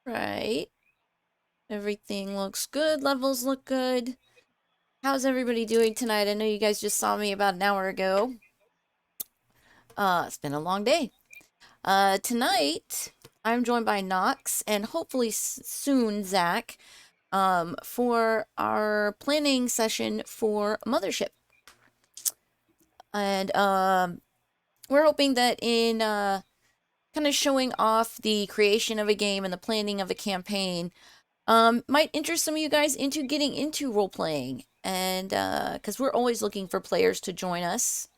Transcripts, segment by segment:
Right. Everything looks good. Levels look good. How's everybody doing tonight? I know you guys just saw me about an hour ago. It's been a long day. Tonight I'm joined by Knox and hopefully soon Zack for our planning session for Mothership. And we're hoping that in kind of showing off the creation of a game and the planning of a campaign might interest some of you guys into getting into role playing, and because we're always looking for players to join us.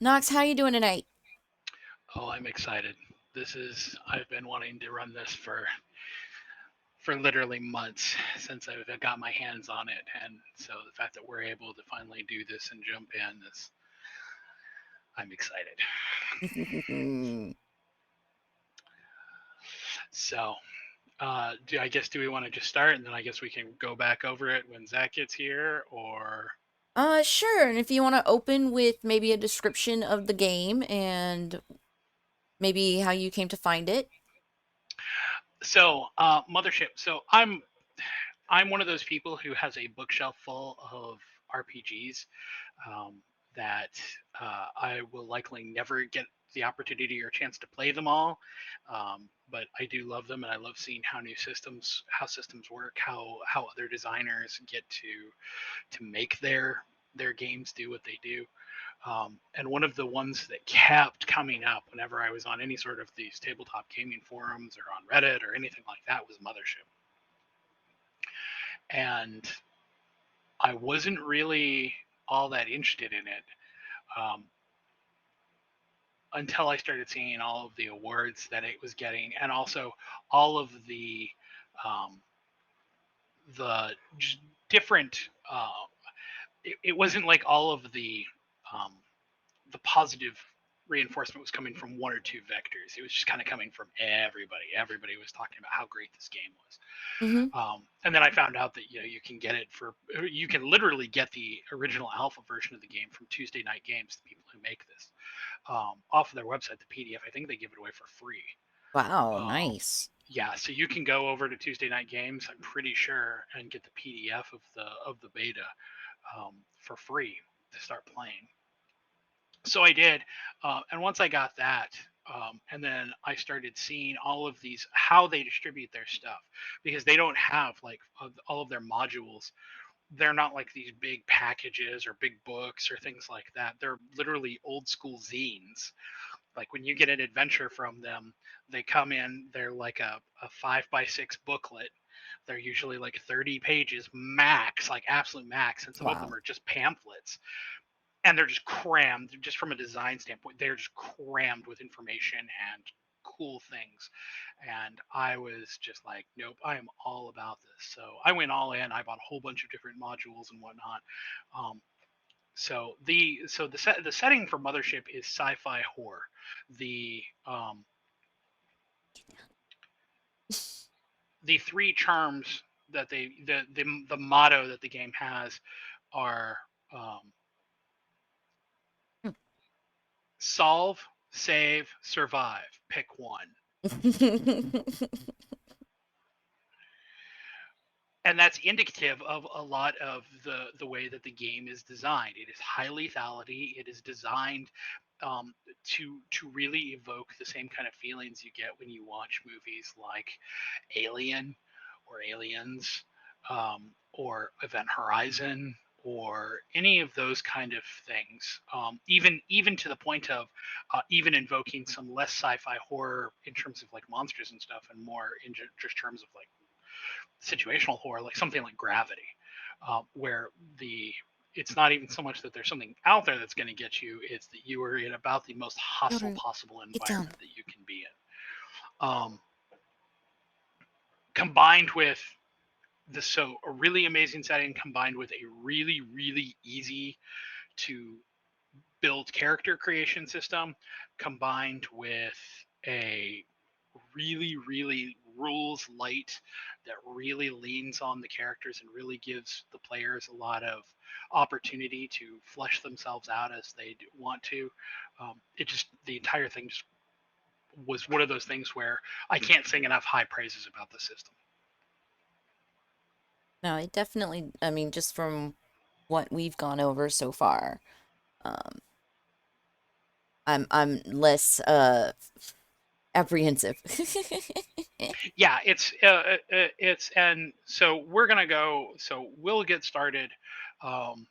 Knox, how you doing tonight? Oh, I'm excited. I've been wanting to run this for literally months since I've got my hands on it. And so the fact that we're able to finally do this and jump in is, I'm excited. So, do we want to just start and then I guess we can go back over it when Zach gets here or Sure. And if you want to open with maybe a description of the game and maybe how you came to find it. Mothership. I'm one of those people who has a bookshelf full of RPGs um, that I will likely never get the opportunity or chance to play them all. But I do love them, and I love seeing how systems work, how other designers get to make their games do what they do. And one of the ones that kept coming up whenever I was on any sort of these tabletop gaming forums or on Reddit or anything like that was Mothership. And I wasn't really all that interested in it um, until I started seeing all of the awards that it was getting, and also all of um, the different. It wasn't like all of um, the positive reinforcement was coming from one or two vectors. It was just kind of coming from everybody. Everybody was talking about how great this game was. Mm-hmm. And then I found out that you can get it you can literally get the original alpha version of the game from Tuesday Night Games, the people who make this, off of their website. The PDF, I think they give it away for free. Wow, Um, nice. yeah, so you can go over to Tuesday Night Games, I'm pretty sure, and get the PDF of the beta for free to start playing. So I did, and once I got that, and then I started seeing all of these how they distribute their stuff because they don't have like all of their modules. They're not like these big packages or big books or things like that. They're literally old school zines. Like when you get an adventure from them, they come in, they're like a 5x6 booklet. They're usually like 30 pages max, like absolute max, and some of them Wow. are just pamphlets. And they're just crammed, just from a design standpoint, they're just crammed with information and cool things. And I was just like, nope, I am all about this. So I went all in. I bought a whole bunch of different modules and whatnot. Um, the setting for Mothership is sci-fi horror. The the three charms that the motto that the game has are um, solve, save, survive. Pick one. And that's indicative of a lot of the way that the game is designed. It is high lethality. It is designed to really evoke the same kind of feelings you get when you watch movies like Alien or Aliens or Event Horizon or any of those kind of things. Even to the point of even invoking some less sci-fi horror in terms of like monsters and stuff, and more in just terms of like situational horror, like something like Gravity, where the it's not even so much that there's something out there that's going to get you; it's that you are in about the most hostile Children, possible get down. environment that you can be in. Combined with a really amazing setting, combined with a really easy to build character creation system, combined with a really rules light that really leans on the characters and really gives the players a lot of opportunity to flesh themselves out as they want to. The entire thing just was one of those things where I can't sing enough high praises about the system. No, it definitely, I mean, just from what we've gone over so far, um, I'm less apprehensive. Yeah, it's and so we're gonna go. So we'll get started. Um,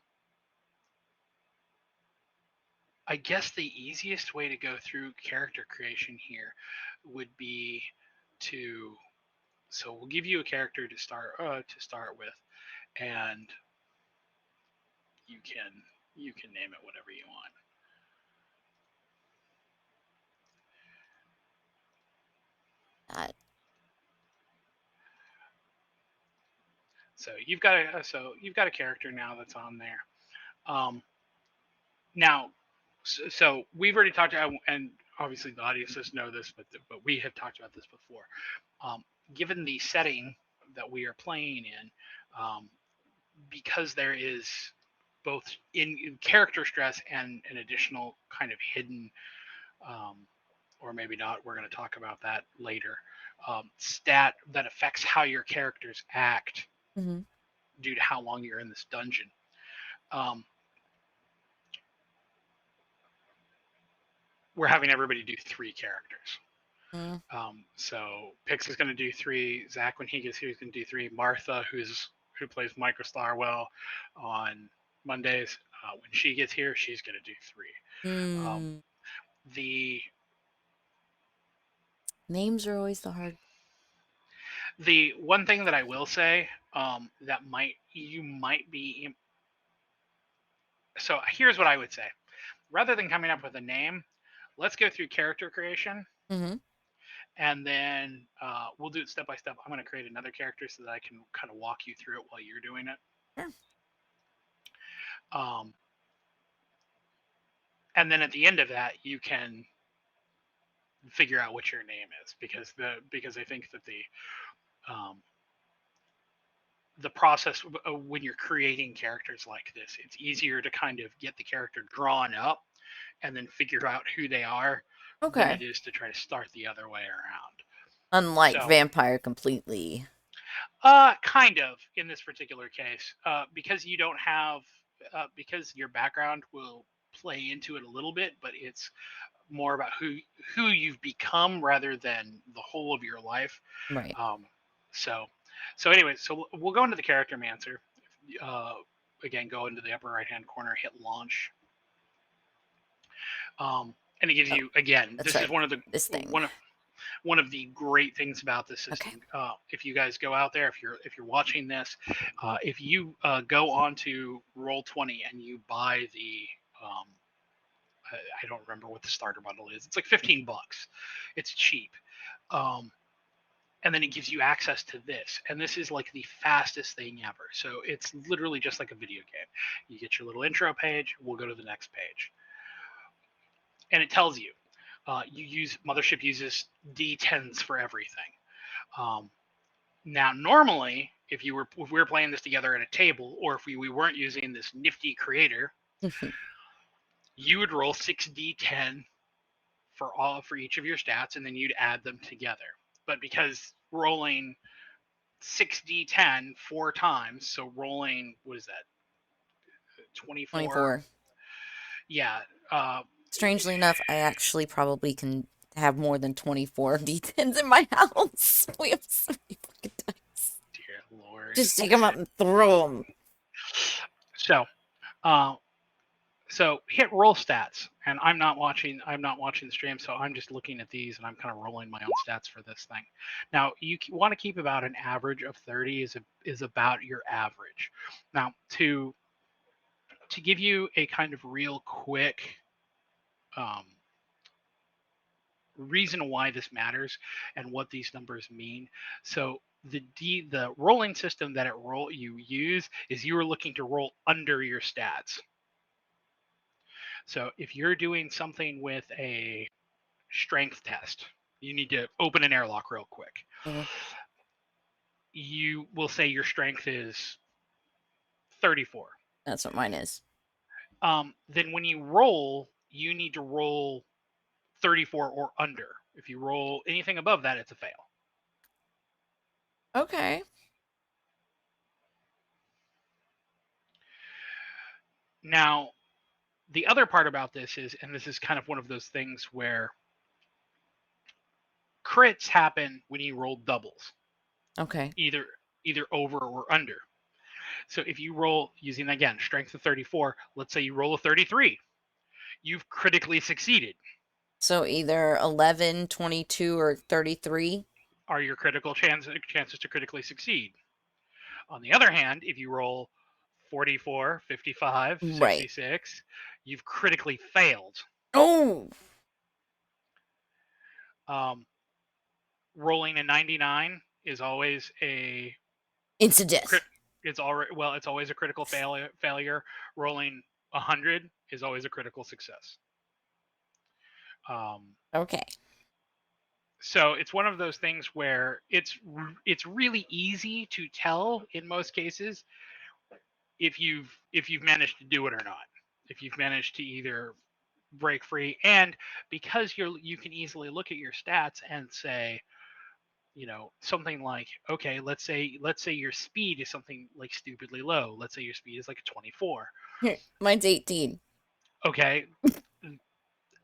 I guess the easiest way to go through character creation here would be to. So we'll give you a character to start with, and you can you can name it whatever you want. Uh, So you've got a character now that's on there. Um, now, so we've already talked about, and obviously the audiences know this, but we have talked about this before. Um, Given the setting that we are playing in, because there is both in character stress and an additional kind of hidden, um, or maybe not. We're going to talk about that later. Stat that affects how your characters act mhm, due to how long you're in this dungeon. Um, we're having everybody do 3 characters. mm, So Pix is going to do 3. Zack, when he gets here, he's going to do 3. Martha, who plays Micro Starwell on Mondays, when she gets here, she's going to do 3. Um, mm. the Names are always the hard. the one thing that I will say, that you might be. So here's what I would say: rather than coming up with a name, let's go through character creation, Mm-hmm. and then we'll do it step by step. I'm going to create another character so that I can kind of walk you through it while you're doing it. Sure. Um, and then at the end of that, you can figure out what your name is, because I think that um, the process when you're creating characters like this, it's easier to kind of get the character drawn up and then figure out who they are than Okay. it is to try to start the other way around. Unlike So, Vampire completely. kind of in this particular case, because you don't have, because your background will play into it a little bit, but it's more about who you've become rather than the whole of your life. Right. Um, so, so anyway, so we'll go into the character mancer. Uh, Again, go into the upper right hand corner, hit launch, and it gives Oh, you, again. that's This is right. This thing. One of the great things about this Okay. system. If you guys go out there, if you're watching this, if you go on to Roll20 and you buy the, um, I don't remember what the starter bundle is. It's like $15. It's cheap. Um, and then it gives you access to this, and this is like the fastest thing ever. So it's literally just like a video game. You get your little intro page. We'll go to the next page, and it tells you, Mothership uses D10s for everything. Um, Now, normally, if we were playing this together at a table, or if we weren't using this nifty creator, you would roll 6d10 for each of your stats, and then you'd add them together. But because rolling 6d10 4 times, so rolling, what is that, 24? 24. Yeah. Strangely enough, I actually probably can have more than 24 D10s in my house. We have so many fucking dice. Dear Lord. Just take them out and throw them. So, uh, so hit roll stats, and I'm not watching the stream, so I'm just looking at these and I'm kind of rolling my own stats for this thing. Now you want to keep about an average of 30 is about your average. Now to give you a kind of real quick, um, reason why this matters and what these numbers mean. So the rolling system that you use is you are looking to roll under your stats. So if you're doing something with a strength test, you need to open an airlock real quick. Mhm. You will say your strength is 34. That's what mine is. Then when you roll, you need to roll 34 or under. If you roll anything above that, it's a fail. Okay. Now, the other part about this is, and this is kind of one of those things where crits happen when you roll doubles, Okay. either over or under. So if you roll using, again, strength of 34, let's say you roll a 33, you've critically succeeded. So either 11, 22, or 33. Are your critical chances to critically succeed. On the other hand, if you roll 44, 55, Right. 66, you've critically failed. Oh, Um, rolling a 99 is always a incident. it's always a critical failure. Rolling 100 is always a critical success. Okay. So it's one of those things where it's really easy to tell in most cases if you've managed to do it or not. If you've managed to either break free, and because you can easily look at your stats and say, something like, okay, let's say your speed is something like stupidly low. Let's say your speed is like a 24. Mine's 18. Okay,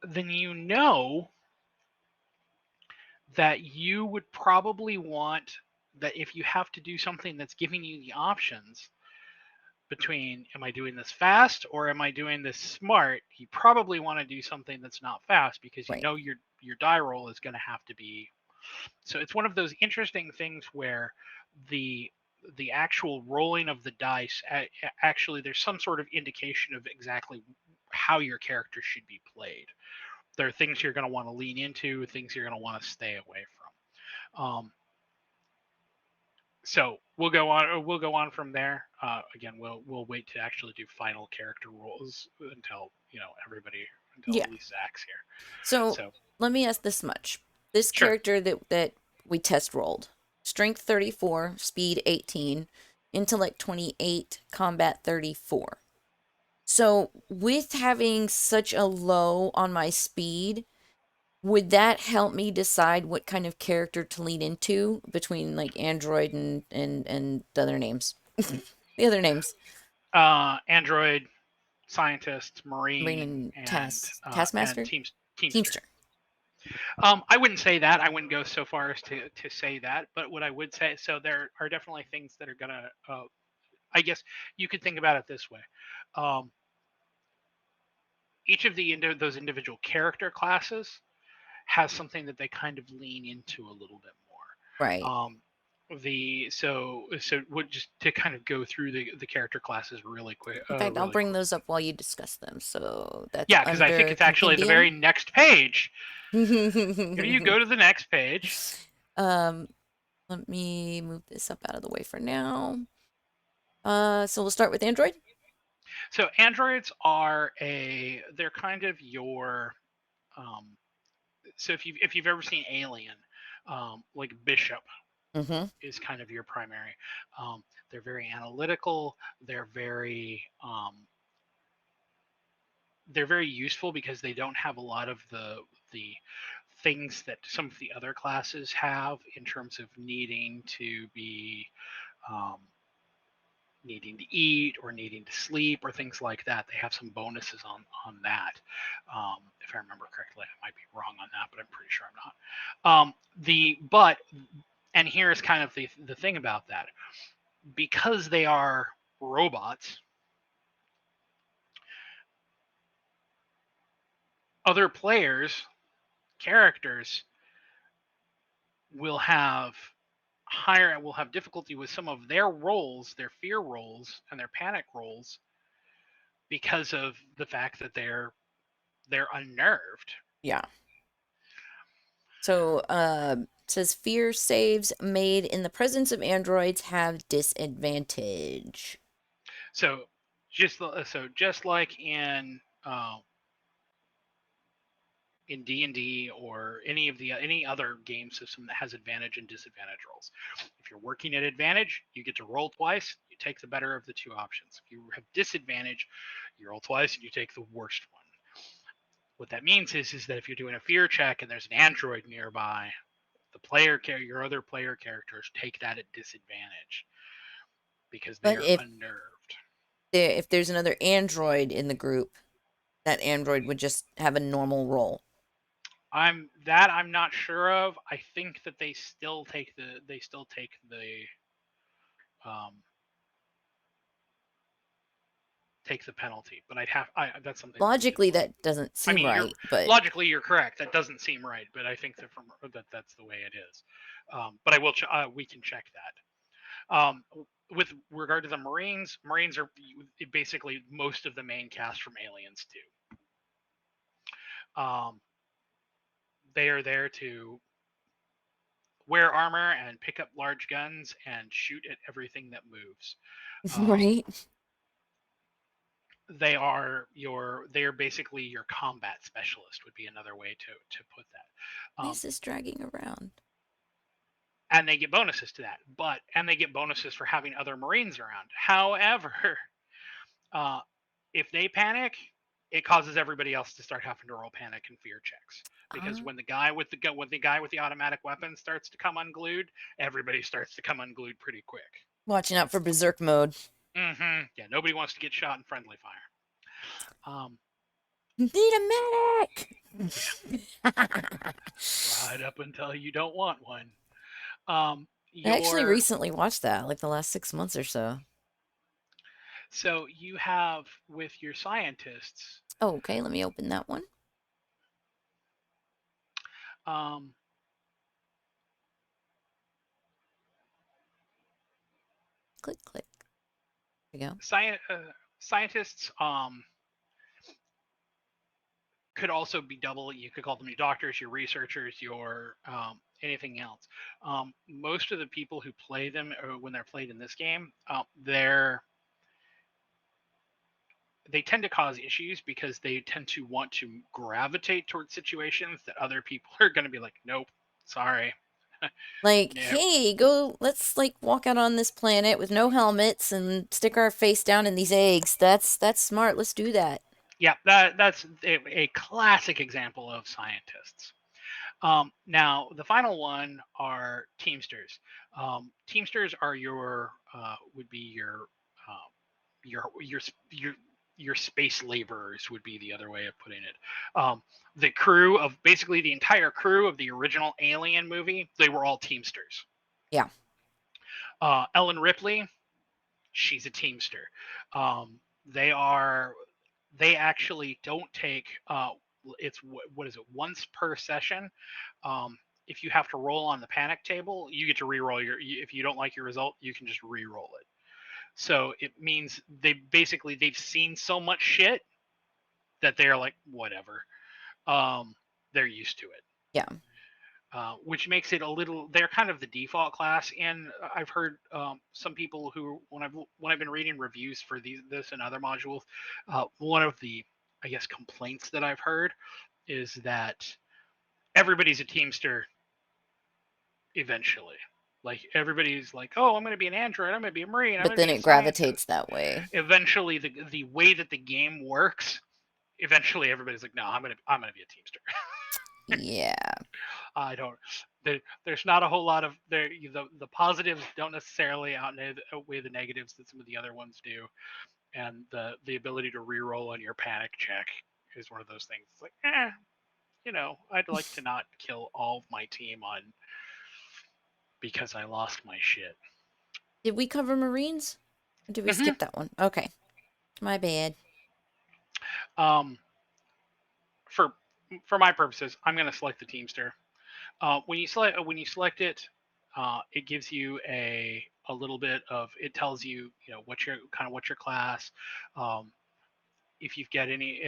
then that you would probably want that if you have to do something that's giving you the options between, am I doing this fast or am I doing this smart, you probably want to do something that's not fast because Right. your die roll is going to have to be. So it's one of those interesting things where the actual rolling of the dice, actually there's some sort of indication of exactly how your character should be played. There are things you're going to want to lean into, things you're going to want to stay away from. So we'll go on. We'll go on from there. Again, we'll wait to actually do final character roles until until Yeah. at least Zack's here. So So let me ask this much. This sure. character that we test rolled, strength 34, speed 18, intellect 28, combat 34. So with having such a low on my speed, would that help me decide what kind of character to lean into between like Android and the other names? The other names. Android, scientist, Marine marine, and and Taskmaster? teamster. Teamster. I wouldn't say that. I wouldn't go so far as to say that. But what I would say, so there are definitely things that are gonna. I guess you could think about it this way. Um, each of those individual character classes has something that they kind of lean into a little bit more. Right. So would just to kind of go through the character classes really quick. In fact, I'll bring those up while you discuss them. So that's Yeah, because I think under it's actually the very compendium. next page. If you go to the next page. Let me move this up out of the way for now. So we'll start with Android. So androids they're kind of your so if you've ever seen Alien, like Bishop Mm-hmm. is kind of your primary. They're very analytical. They're very useful because they don't have a lot of the things that some of the other classes have in terms of needing to be um, needing to eat or needing to sleep or things like that. They have some bonuses on that. If I remember correctly, I might be wrong on that, but I'm pretty sure I'm not. And here is kind of the thing about that, because they are robots. Other characters will have difficulty with some of their roles, their fear roles and their panic roles, because of the fact that they're unnerved. Yeah. So, says fear saves made in the presence of androids have disadvantage. So just like in D&D or any other game system that has advantage and disadvantage rolls. If you're working at advantage, you get to roll twice. You take the better of the two options. If you have disadvantage, you roll twice and you take the worst one. What that means is that if you're doing a fear check and there's an android nearby, your other player characters take that at disadvantage because they But are unnerved. if there's another android in the group, that android would just have a normal roll. I'm not sure of. I think that they still take the um, take the penalty, but that's something that we could Logically, look. that doesn't I seem mean, right, but you're correct. That doesn't seem right, but I think that's the way it is. But we can check that. With regard to the Marines are basically most of the main cast from Aliens too. They are there to wear armor and pick up large guns and shoot at everything that moves. Um, right? they are basically your combat specialist would be another way to put that. Why is this dragging around? And they get bonuses to that, and they get bonuses for having other Marines around. However, uh, if they panic, it causes everybody else to start having to roll panic and fear checks. Because Ah, when the guy with the automatic weapon starts to come unglued, everybody starts to come unglued pretty quick. watching out for berserk mode. Yeah, nobody wants to get shot in friendly fire. Um, Need a medic. right up until you don't want one. I actually Your recently watched that, like the last 6 months or so. So you have with your scientists. Oh, okay, let me open that one. Um, Click, click. There we go. Scientists could also be double. You could call them your doctors, your researchers, your anything else. Most of the people who play them, or when they're played in this game, they tend to cause issues because they tend to want to gravitate towards situations that other people are going to be like, nope, sorry, Like, no. hey, go, let's like walk out on this planet with no helmets and stick our face down in these eggs. That's smart. Let's do that. Yeah, that's a classic example of scientists. Now, the final one are Teamsters. Teamsters are would be uh, your your your your space laborers would be the other way of putting it. The crew of basically the entire crew of the original Alien movie, they were all Teamsters. Yeah. Ellen Ripley, she's a Teamster. Um, they are they actually don't take it's what is it once per session. um, if you have to roll on the panic table, you get to re-roll if you don't like your result, you can just re-roll it. So it means they've seen so much shit that they're like whatever. They're used to it. Yeah. Which makes it a little. They're kind of the default class, and I've heard some people who, when I've been reading reviews for this and other modules, one of the, I guess, complaints that I've heard is that everybody's a Teamster eventually. Like everybody's like, oh, I'm going to be an android, I'm going to be a marine, I'm But going to then be a it gravitates scientist. that way. Eventually, the way that the game works, eventually everybody's like, no, I'm gonna be a Teamster. Yeah. I don't. There's not a whole lot of the positives don't necessarily outweigh the negatives that some of the other ones do, and the ability to reroll on your panic check is one of those things. It's like, I'd like to not kill all of my team on because I lost my shit. Did we cover Marines? Or did we Hmm. skip that one? Okay. My bad. Um, for for my purposes, I'm going to select the Teamster. When you select it, it gives you a little bit of, it tells you what's your class, um, if you've got any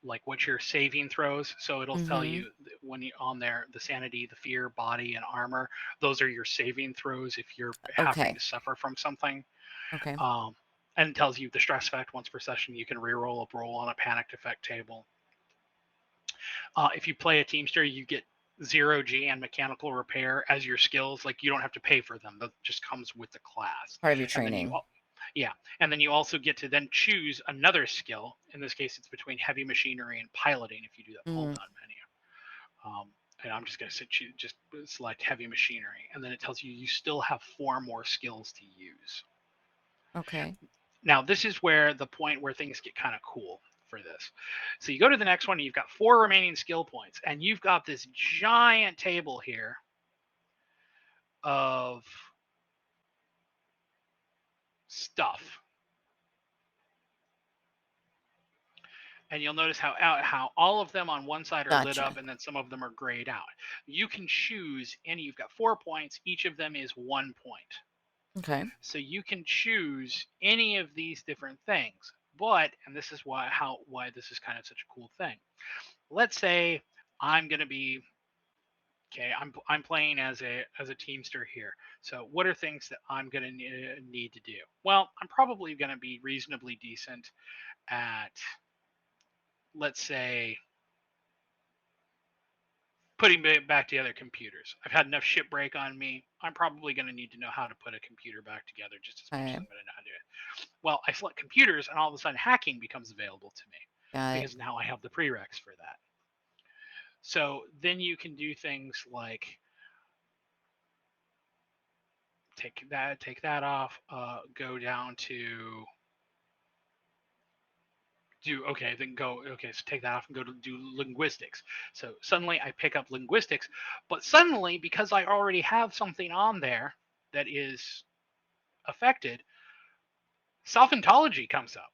like what your saving throws. So it'll tell Mm-hmm. you when you on there the sanity, the fear, body, and armor. Those are your saving throws if you're having Okay. to suffer from something. Okay. Um, and it tells you the stress effect once per session. You can reroll a roll on a panicked effect table. If you play a Teamster, you get 0G and mechanical repair as your skills. Like you don't have to pay for them; that just comes with the class. Part of your And then training. Yeah, and then you also get to then choose another skill. In this case, it's between heavy machinery and piloting. If you do that pull Mm, down menu, and I'm just going to just select heavy machinery, and then it tells you you still have 4 more skills to use. okay. Now, this is where the point where things get kind of cool for this. So you go to the next one, and you've got 4 remaining skill points, and you've got this giant table here of stuff. And you'll notice how all of them on one side are lit up, Gotcha. and then some of them are grayed out. You can choose any. You've got 4 points. Each of them is 1 point. Okay. So you can choose any of these different things. But, and this is why this is kind of such a cool thing. Let's say I'm going to be okay. I'm playing as a teamster here. So what are things that I'm going to need to do? Well, I'm probably going to be reasonably decent at, let's say, putting back together computers. I've had enough ship break on me. I'm probably going to need to know how to put a computer back together just as much as Okay. I'm going to know how to do it. Well, I select computers, and all of a sudden hacking becomes available to me Got it. because now I have the prereqs for that. So then you can do things like take that off, go down to do okay, then go okay, so take that off and go to do linguistics. So suddenly I pick up linguistics, but suddenly because I already have something on there that is affected, self-ontology comes up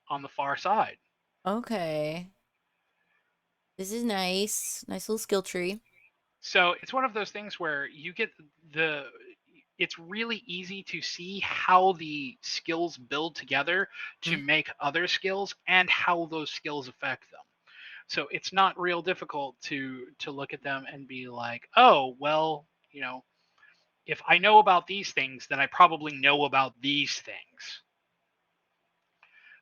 on the far side. Okay. This is nice. Nice little skill tree. So it's one of those things where you get the it's really easy to see how the skills build together to Mm, make other skills and how those skills affect them. So it's not real difficult to look at them and be like, "Oh, well, if I know about these things, then I probably know about these things."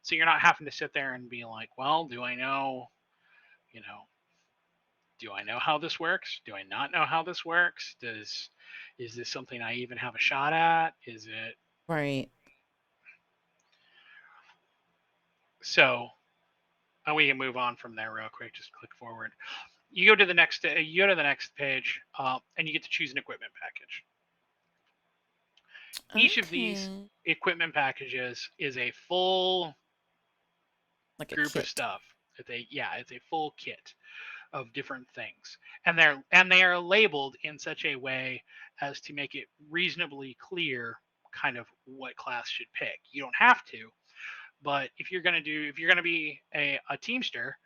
So you're not having to sit there and be like, "Well, you know, do I know how this works? Do I not know how this works? Is this something I even have a shot at? Is it right. so?" And we can move on from there real quick. Just click forward. You go to the next. You go to the next page, and you get to choose an equipment package. Each of these Okay. equipment packages is a full Like a group of kit. stuff. It's a full kit of different things, and they are labeled in such a way as to make it reasonably clear kind of what class should pick. You don't have to, but if you're gonna be a teamster,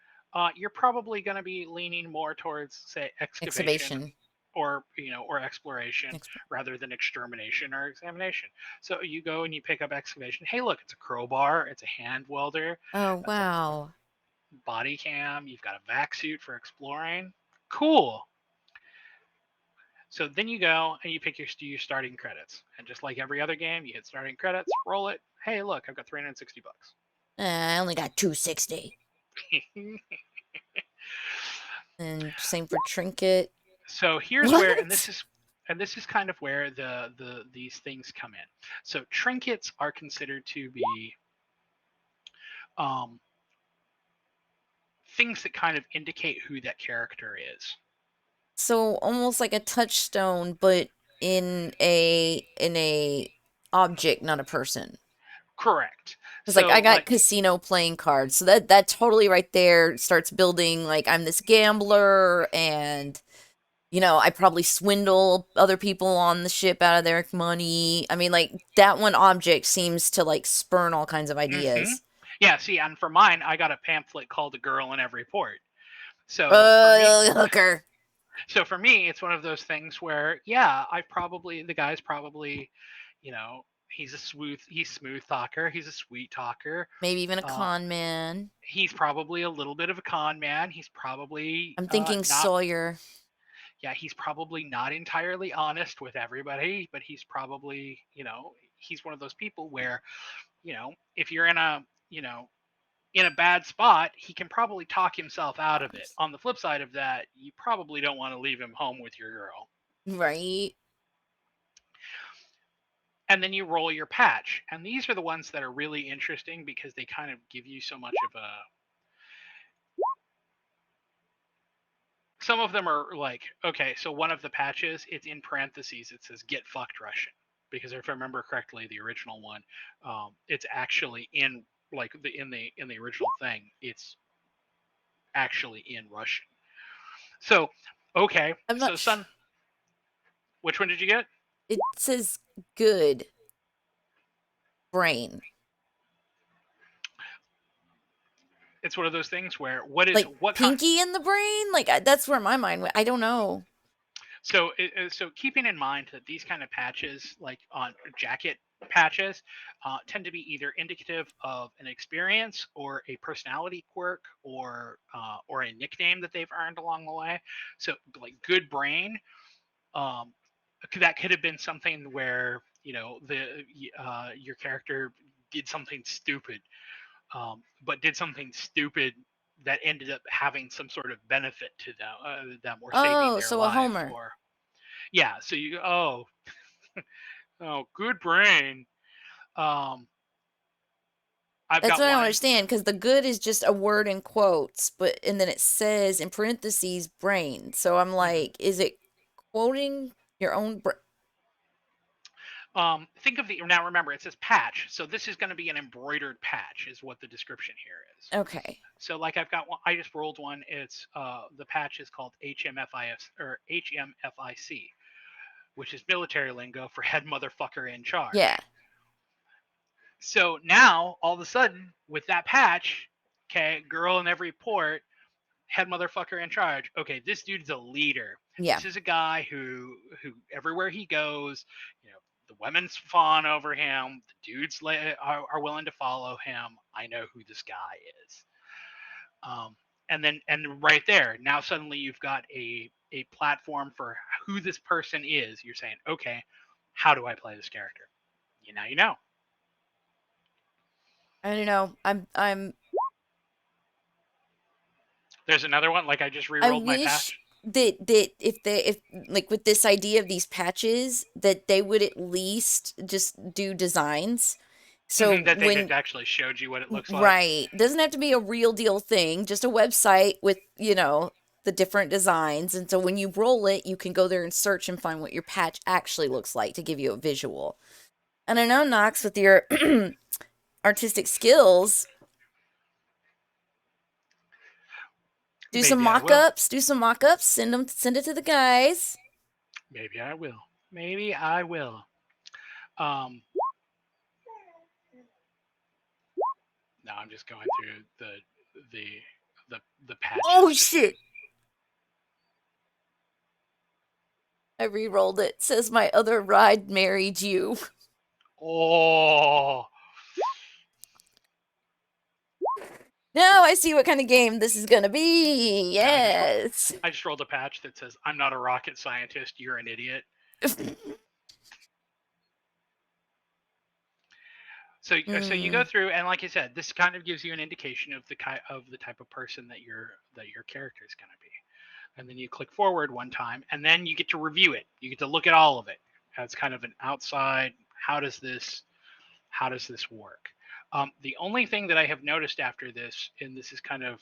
you're probably gonna be leaning more towards say excavation Excavation. or exploration rather than extermination or examination. So you go and you pick up excavation. Hey, look, it's a crowbar, it's a hand welder, Oh, that's a wow. body cam, you've got a vac suit for exploring. Cool. So then you go and you pick your starting credits, and just like every other game, you hit starting credits, roll it. Hey, look, I've got 360 bucks. I only got 260. And same for trinket. So here's where, What? and this is kind of where these things come in. So trinkets are considered to be um, things that kind of indicate who that character is. So almost like a touchstone, but in a object, not a person. Correct. It's like I So got like, casino playing cards, so that totally right there starts building like I'm this gambler, and I probably swindle other people on the ship out of their money. I mean, like that one object seems to like spurn all kinds of mm-hmm. ideas. Yeah. See, and for mine, I got a pamphlet called "A Girl in Every Port." So for me, Hooker. so for me, it's one of those things where, yeah, the guy's probably, he's smooth talker, he's a sweet talker. Maybe even a Uh, con man. he's probably a little bit of a con man. He's probably I'm thinking not, Sawyer. yeah, he's probably not entirely honest with everybody, but he's probably, he's one of those people where, if you're in a bad spot, he can probably talk himself out of it. On the flip side of that, you probably don't want to leave him home with your girl. Right? and then you roll your patch. And these are the ones that are really interesting because they kind of give you so much of a. Some of them are like, okay, so one of the patches, it's in parentheses, it says "Get fucked Russian," because if I remember correctly, the original one, it's actually in like the original thing, it's actually in Russian. So, okay, I'm so not son, which one did you get? It says good brain. It's one of those things where Like what kind. pinky in the brain? Like that's where my mind went. I don't know. So keeping in mind that these kind of patches, like on jacket patches, tend to be either indicative of an experience or a personality quirk or a nickname that they've earned along the way. So like good brain, um, that could have been something where your character did something stupid, but did something stupid that ended up having some sort of benefit to them or saving Oh, their so a life homer. or yeah. So oh good brain. um I've That's got what I don't one. understand because the good is just a word in quotes, but and then it says in parentheses brain. So I'm Mhm. like, is it quoting your own brain? Think of the now remember it says patch, so this is going to be an embroidered patch is what the description here is. Okay. So like I've got one, I just rolled one. It's the patch is called HMFIS or HMFIC, which is military lingo for head motherfucker in Yeah. charge. So now all of a sudden with that patch, okay, girl in every port, head motherfucker in charge. Okay, this dude's a leader. Yeah. This is a guy who everywhere he goes, the women's fawn over him. The dudes are willing to follow him. I know who this guy is. And right there, now suddenly you've got a platform for who this person is. You're saying, okay, how do I play this character? You know. I don't know. I'm There's another one. Like I just I re-rolled my wish patch. that if like with this idea of these patches that they would at least just do designs. So That they had when actually showed you what it looks like. right, doesn't have to be a real deal thing, just a website with, the different designs. And so when you roll it, you can go there and search and find what your patch actually looks like to give you a visual. And I know Knox with your artistic skills, Maybe I will. do some mock-ups, send it to the guys. Maybe I will. Maybe I will. Um, no, I'm just going through the the the Oh patches. Just shit. I re-rolled it. It says my other ride married you. oh, Now I see what kind of game this is gonna be. yeah. Yes. I just rolled a patch that says I'm not a rocket scientist. You're an idiot. So you go Mm, through and like I said, this kind of gives you an indication of the type of person that your character is going to be. And then you click forward one time, and then you get to review it. You get to look at all of it as kind of an outside. How does this work? The only thing that I have noticed after this, and this is kind of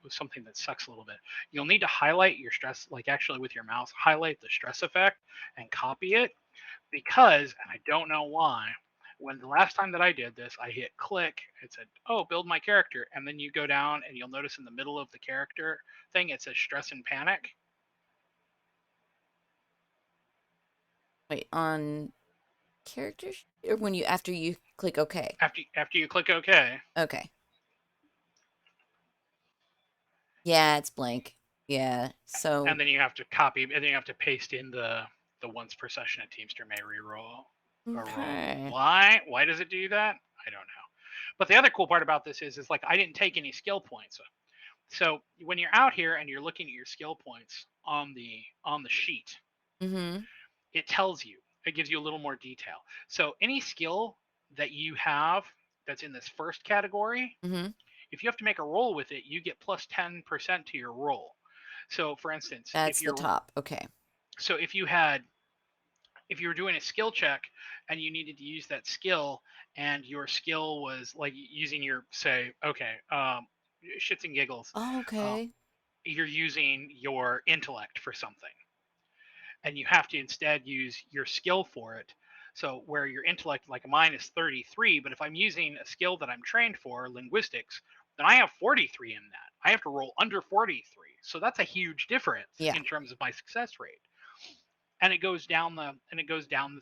something that sucks a little bit, you'll need to highlight your stress, like actually with your mouse, highlight the stress effect and copy it because, and I don't know why, when the last time that I did this, I hit click, it said, oh, build my character. And then you go down and you'll notice in the middle of the character thing, it says stress and panic. wait, on characters or when you after you click OK. After you click OK, Okay. Yeah, it's blank. Yeah. So and then you have to copy, and then you have to paste in the once per session a Teamster may reroll a roll. okay. Why does it do that? I don't know. But the other cool part about this is like I didn't take any skill points. So when you're out here and you're looking at your skill points on the sheet, Mm-hmm. it tells you. It gives you a little more detail. So any skill that you have that's in this first category, Mm-hmm. if you have to make a roll with it, you get plus 10% to your roll. So for instance, That's the top. Okay. if you had if you were doing a skill check and you needed to use that skill, and your skill was like using your, say, okay, shits and giggles, Oh, um, okay. you're using your intellect for something, and you have to instead use your skill for it. So where your intellect, like mine, is 33, but if I'm using a skill that I'm trained for, linguistics, then I have 43 in that. I have to roll under 43. So that's a huge difference Yeah. in terms of my success rate. And it goes down the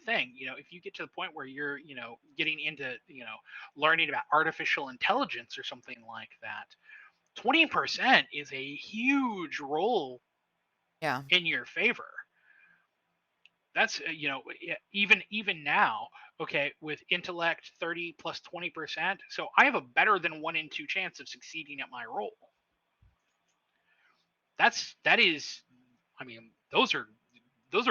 thing. If you get to the point where you're, getting into, learning about artificial intelligence or something like that, 20% is a huge roll Yeah. in your favor. That's even now, okay, with intellect 30 plus 20%, so I have a better than 1 in 2 chance of succeeding at my role. That is, I mean, those are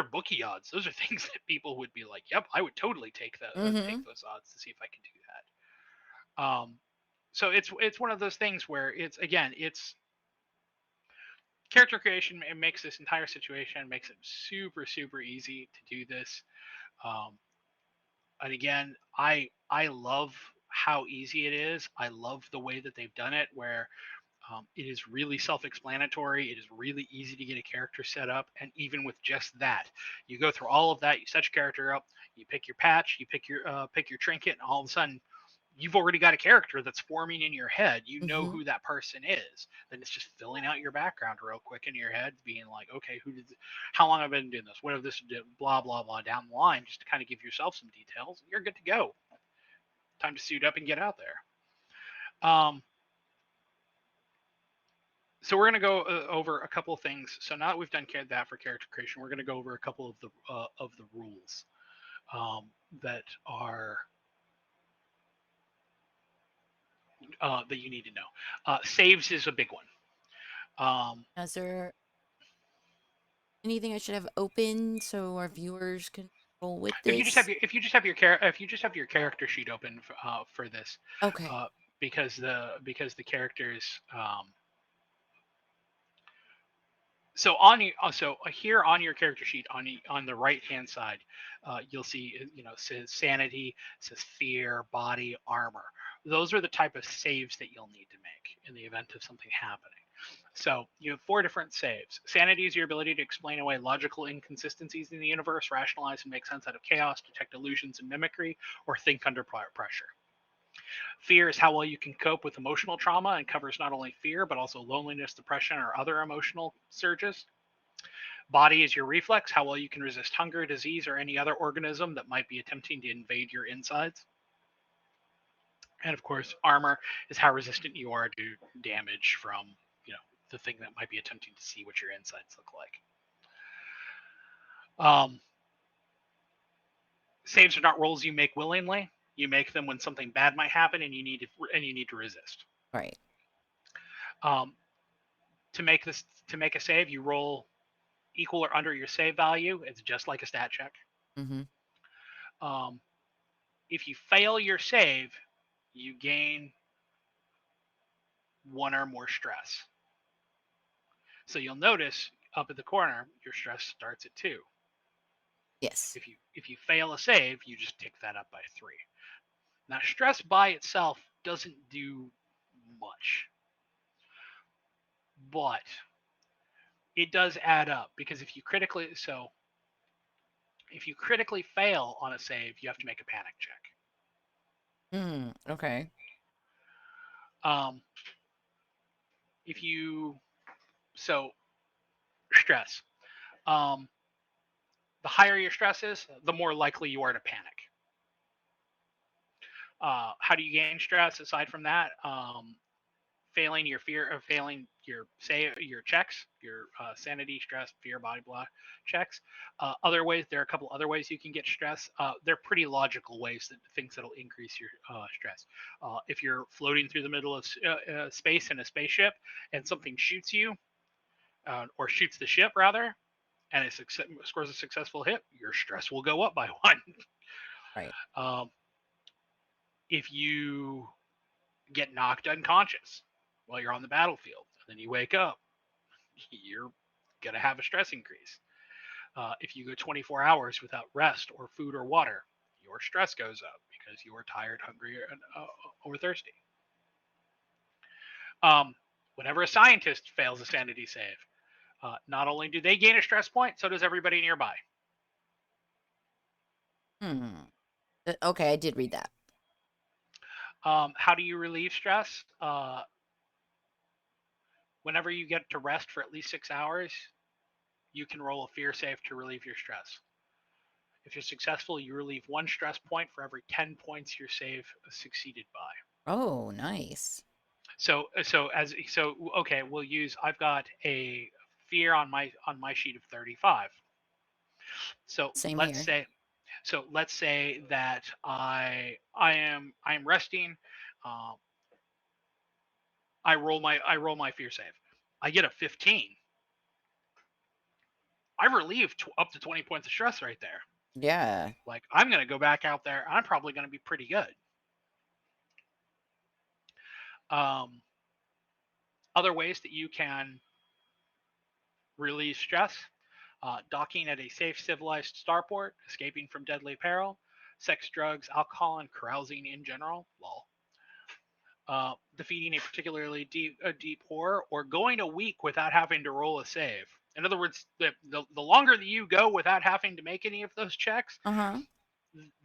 bookie odds. Those are things that people would be like, yep, I would totally take Mm-hmm. those odds to see if I can do that. So it's one of those things where it's character creation. It makes this entire situation, makes it super super easy to do this. um, and again, I love how easy it is. I love the way that they've done it, where it is really self-explanatory. It is really easy to get a character set up, and even with just that, you go through all of that. You set your character up. You pick your patch. You pick your trinket, and all of a sudden, you've already got a character that's forming in your head. You know Mm-hmm. who that person is. Then it's just filling out your background real quick in your head, being like, okay, how long have I been doing this? What have this did? Blah blah blah down the line, just to kind of give yourself some details. You're good to go. Time to suit up and get out there. So we're going to go over a couple of things. So now that we've done that for character creation, we're going to go over a couple of the rules um, that are that you need to know. Saves is a big one. Is there anything I should have open so our viewers can roll with this? If you just have your character sheet open for this, Okay. uh, because the characters. So here on your character sheet, on the right hand side, you'll see, it says sanity, it says fear, body, armor. Those are the type of saves that you'll need to make in the event of something happening. So you have 4 different saves. Sanity is your ability to explain away logical inconsistencies in the universe, rationalize and make sense out of chaos, detect illusions and mimicry, or think under pressure. Fear is how well you can cope with emotional trauma and covers not only fear, but also loneliness, depression, or other emotional surges. Body is your reflex, how well you can resist hunger, disease, or any other organism that might be attempting to invade your insides. And of course, armor is how resistant you are to damage from, the thing that might be attempting to see what your insides look like. Um, Saves are not rolls you make willingly. You make them when something bad might happen, and you need to resist. Right. Um, to make a save, you roll equal or under your save value. It's just like a stat check. Mm-hmm. Um, if you fail your save, you gain 1 or more stress. So you'll notice up at the corner, your stress starts at 2. Yes. If you fail a save, you just tick that up by 3. Now, stress by itself doesn't do much, but it does add up, because if you critically fail on a save, you have to make a panic check. Okay. Um, if you so stress, um, the higher your stress is, the more likely you are to panic. How do you gain stress aside from that? Failing your fear, or failing your checks, your sanity, stress, fear, body, blah checks. Other ways, there are a couple other ways you can get stress. They're pretty logical ways, things that'll increase your stress. If you're floating through the middle of space in a spaceship, and something shoots you, or shoots the ship rather, and it scores a successful hit, your stress will go up by 1. Right. Um, if you get knocked unconscious while you're on the battlefield, and then you wake up, you're gonna have a stress increase. If you go 24 hours without rest or food or water, your stress goes up because you are tired, hungry, or thirsty. Um, Whenever a scientist fails a sanity save, not only do they gain a stress point, so does everybody nearby. Okay, I did read that. How do you relieve stress? Whenever you get to rest for at least 6 hours, you can roll a fear save to relieve your stress. If you're successful, you relieve one stress point for every 10 points your save succeeded by. Oh, nice. Okay, we'll use. I've got a fear on my sheet of 35. So Same let's here. say, let's say that I'm resting. Uh, I roll my fear save. I get a 15. I relieve up to 20 points of stress right there. Yeah. Like, I'm gonna go back out there. I'm probably gonna be pretty good. Um, Other ways that you can relieve stress: docking at a safe, civilized starport, escaping from deadly peril, sex, drugs, alcohol, and carousing in general. Lol. Defeating a particularly deep horror, or going a week without having to roll a save. In other words, the longer that you go without having to make any of those checks, Uh-huh.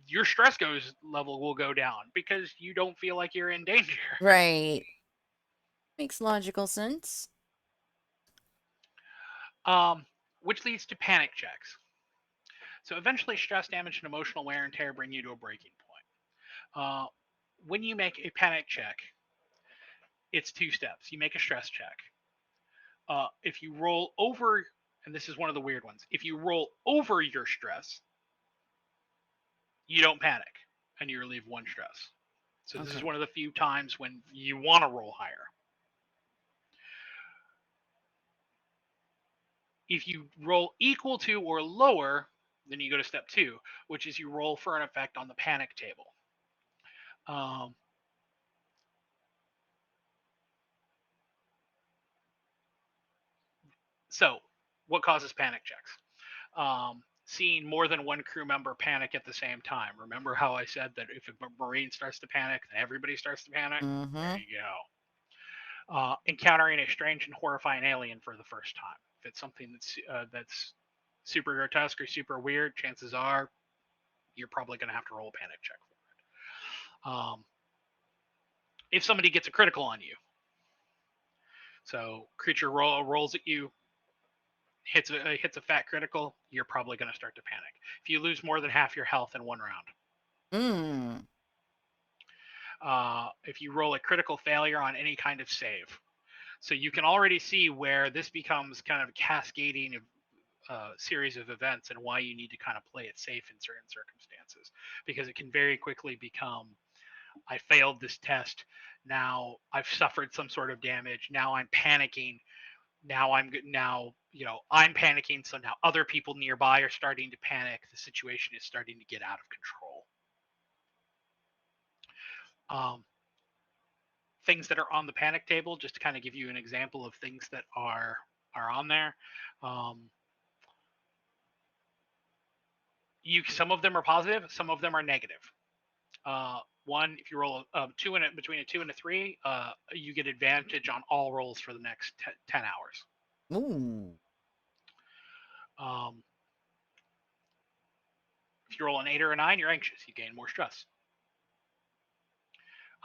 your stress level will go down because you don't feel like you're in danger. Right. Makes logical sense. Um, which leads to panic checks. So eventually, stress, damage, and emotional wear and tear bring you to a breaking point. When you make a panic check, it's 2 steps. You make a stress check. If you roll over, and this is one of the weird ones, if you roll over your stress, you don't panic and you relieve one stress. So this is Okay. one of the few times when you want to roll higher. If you roll equal to or lower, then you go to step 2, which is you roll for an effect on the panic table. Um, so, what causes panic checks? Seeing more than one crew member panic at the same time. Remember how I said that if a Marine starts to panic, then everybody starts to panic? There Mm-hmm. you go. Encountering a strange and horrifying alien for the first time. If it's something that's super grotesque or super weird, chances are you're probably going to have to roll a panic check for it. If somebody gets a critical on you, so creature rolls at you, hits a fat critical, you're probably going to start to panic. If you lose more than half your health in one round, Mm. if you roll a critical failure on any kind of save, so you can already see where this becomes kind of a cascading series of events and why you need to kind of play it safe in certain circumstances, because it can very quickly become, I failed this test, now I've suffered some sort of damage, now I'm panicking, I'm panicking, so now other people nearby are starting to panic, the situation is starting to get out of control. Things that are on the panic table, just to kind of give you an example of things that are on there. Some of them are positive, some of them are negative. One, if you roll between a 2 and a 3, you get advantage on all rolls for the next 10 hours. Ooh. Um, if you roll an 8 or a 9, you're anxious. You gain more stress.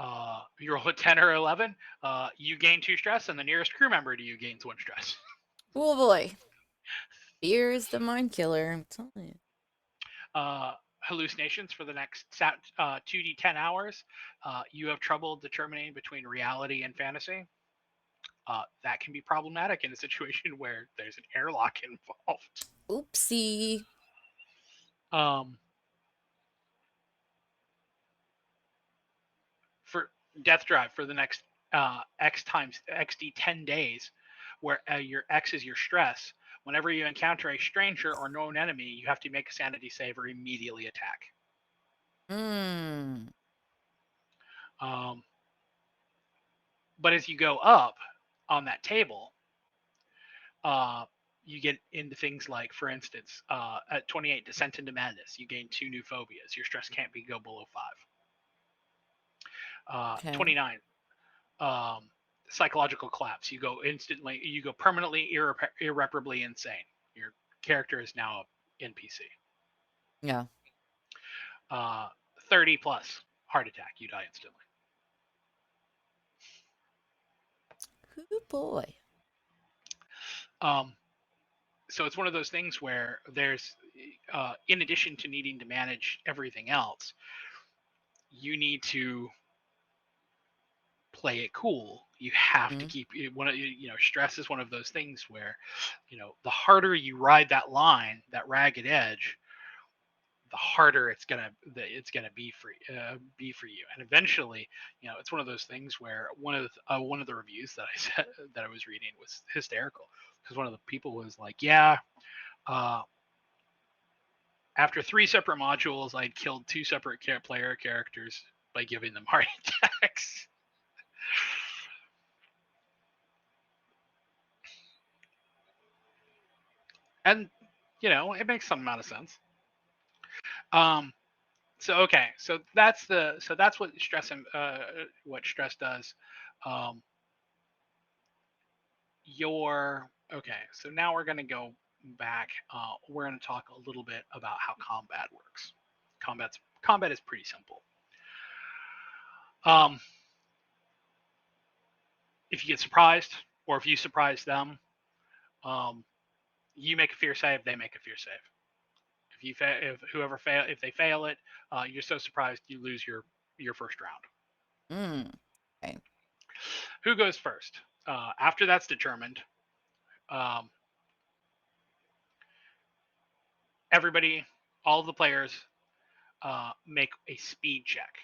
If you roll a 10 or 11, you gain 2 stress, and the nearest crew member to you gains 1 stress. Oh boy. Fear is the mind killer, I'm telling you. Hallucinations for the next 2d10 hours. You have trouble determining between reality and fantasy. That can be problematic in a situation where there's an airlock involved. Oopsie. Um, for death drive for the next X times XD 10 days, where your X is your stress. Whenever you encounter a stranger or known enemy, you have to make a sanity save or immediately attack. Mm. Um, but as you go up on that table, uh, you get into things like, for instance, at 28, Descent into Madness, you gain 2 new phobias. Your stress can't go below 5. Okay. 29, um, psychological collapse. You go permanently, irreparably insane. Your character is now a NPC. Yeah. 30 plus, heart attack. You die instantly. Oh boy. So it's one of those things where there's, in addition to needing to manage everything else, you need to play it cool. You have to keep stress is one of those things where, the harder you ride that line, that ragged edge, the harder it's gonna be for you. And eventually, it's one of those things where one of the reviews that I said that I was reading was hysterical, because one of the people was like, yeah, after 3 separate modules, I'd killed 2 separate player characters by giving them heart attacks. And it makes some amount of sense. So that's what stress does. Um, so now we're gonna go back. We're gonna talk a little bit about how combat works. Combat is pretty simple. Um, if you get surprised, or if you surprise them, you make a fear save, they make a fear save. If they fail it, you're so surprised you lose your first round. Okay. Who goes first? After that's determined, everybody, all of the players, make a speed check.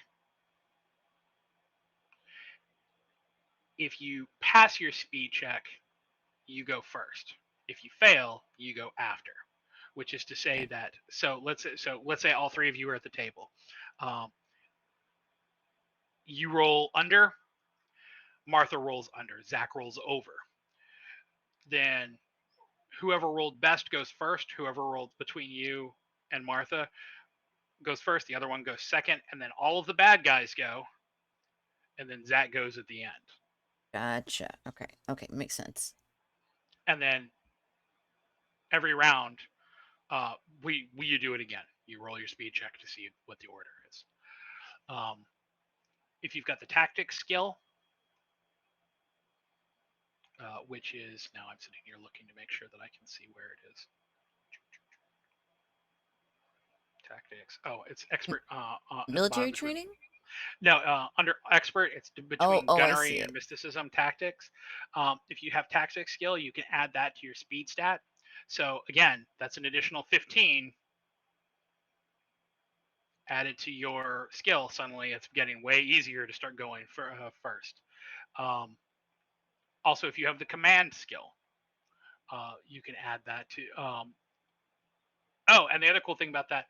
If you pass your speed check, you go first. If you fail, you go after. Which is to say that, let's say all 3 of you are at the table. You roll under, Martha rolls under, Zack rolls over. Then whoever rolled best goes first. Whoever rolled between you and Martha goes first. The other one goes second, and then all of the bad guys go, and then Zack goes at the end. Gotcha. Okay, makes sense. And then every round, you do it again. You roll your speed check to see what the order is. If you've got the tactics skill, which is, now I'm sitting here looking to make sure that I can see where it is. Tactics. Oh, it's expert. Military training? No, under expert, it's between gunnery and it. mysticism tactics. If you have tactics skill, you can add that to your speed stat. So again, that's an additional 15 added to your skill. Suddenly, it's getting way easier to start going for first. Also, if you have the command skill, you can add that to. And the other cool thing about that,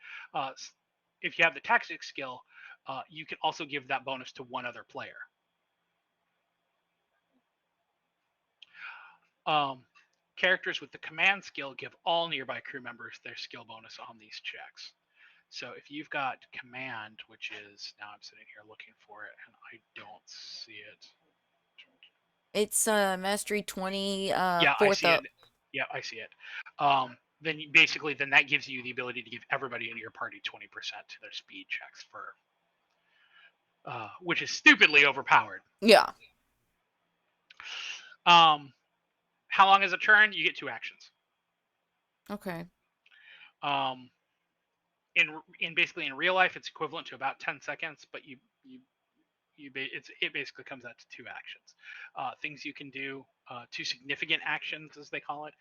if you have the tactics skill, you can also give that bonus to one other player. Characters with the command skill give all nearby crew members their skill bonus on these checks. So if you've got command, which is, now I'm sitting here looking for it and I don't see it. It's mastery 20, Yeah, I fourth see it. up. Yeah, I see it. Then that gives you the ability to give everybody in your party 20% to their speed checks which is stupidly overpowered. Yeah. How long is a turn? You get 2 actions. Okay. In real life, it's equivalent to about 10 seconds, but it basically comes out to 2 actions. Things you can do, 2 significant actions, as they call it: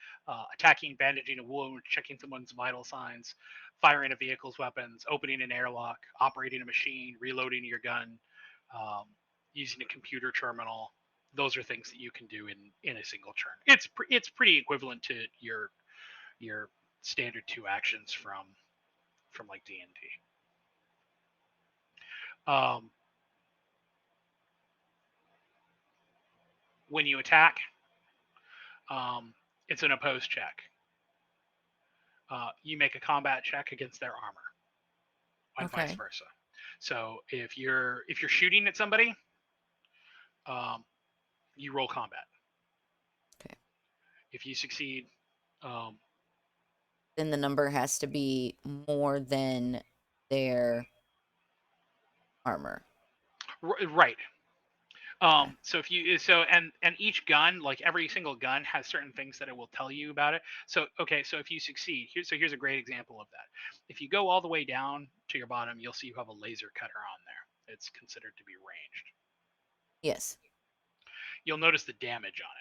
attacking, bandaging a wound, checking someone's vital signs, firing a vehicle's weapons, opening an airlock, operating a machine, reloading your gun, using a computer terminal. Those are things that you can do in a single turn. It's pretty equivalent to your standard 2 actions from like D&D. When you attack, it's an opposed check. you make a combat check against their armor, and vice Okay. versa. So if you're shooting at somebody, um, you roll combat. Okay. If you succeed, um, Then the number has to be more than their armor. right. Okay. So if you and each gun, like every single gun, has certain things that it will tell you about it. So okay, so if you succeed, here's a great example of that. If you go all the way down to your bottom, you'll see you have a laser cutter on there. It's considered to be ranged. Yes. You'll notice the damage on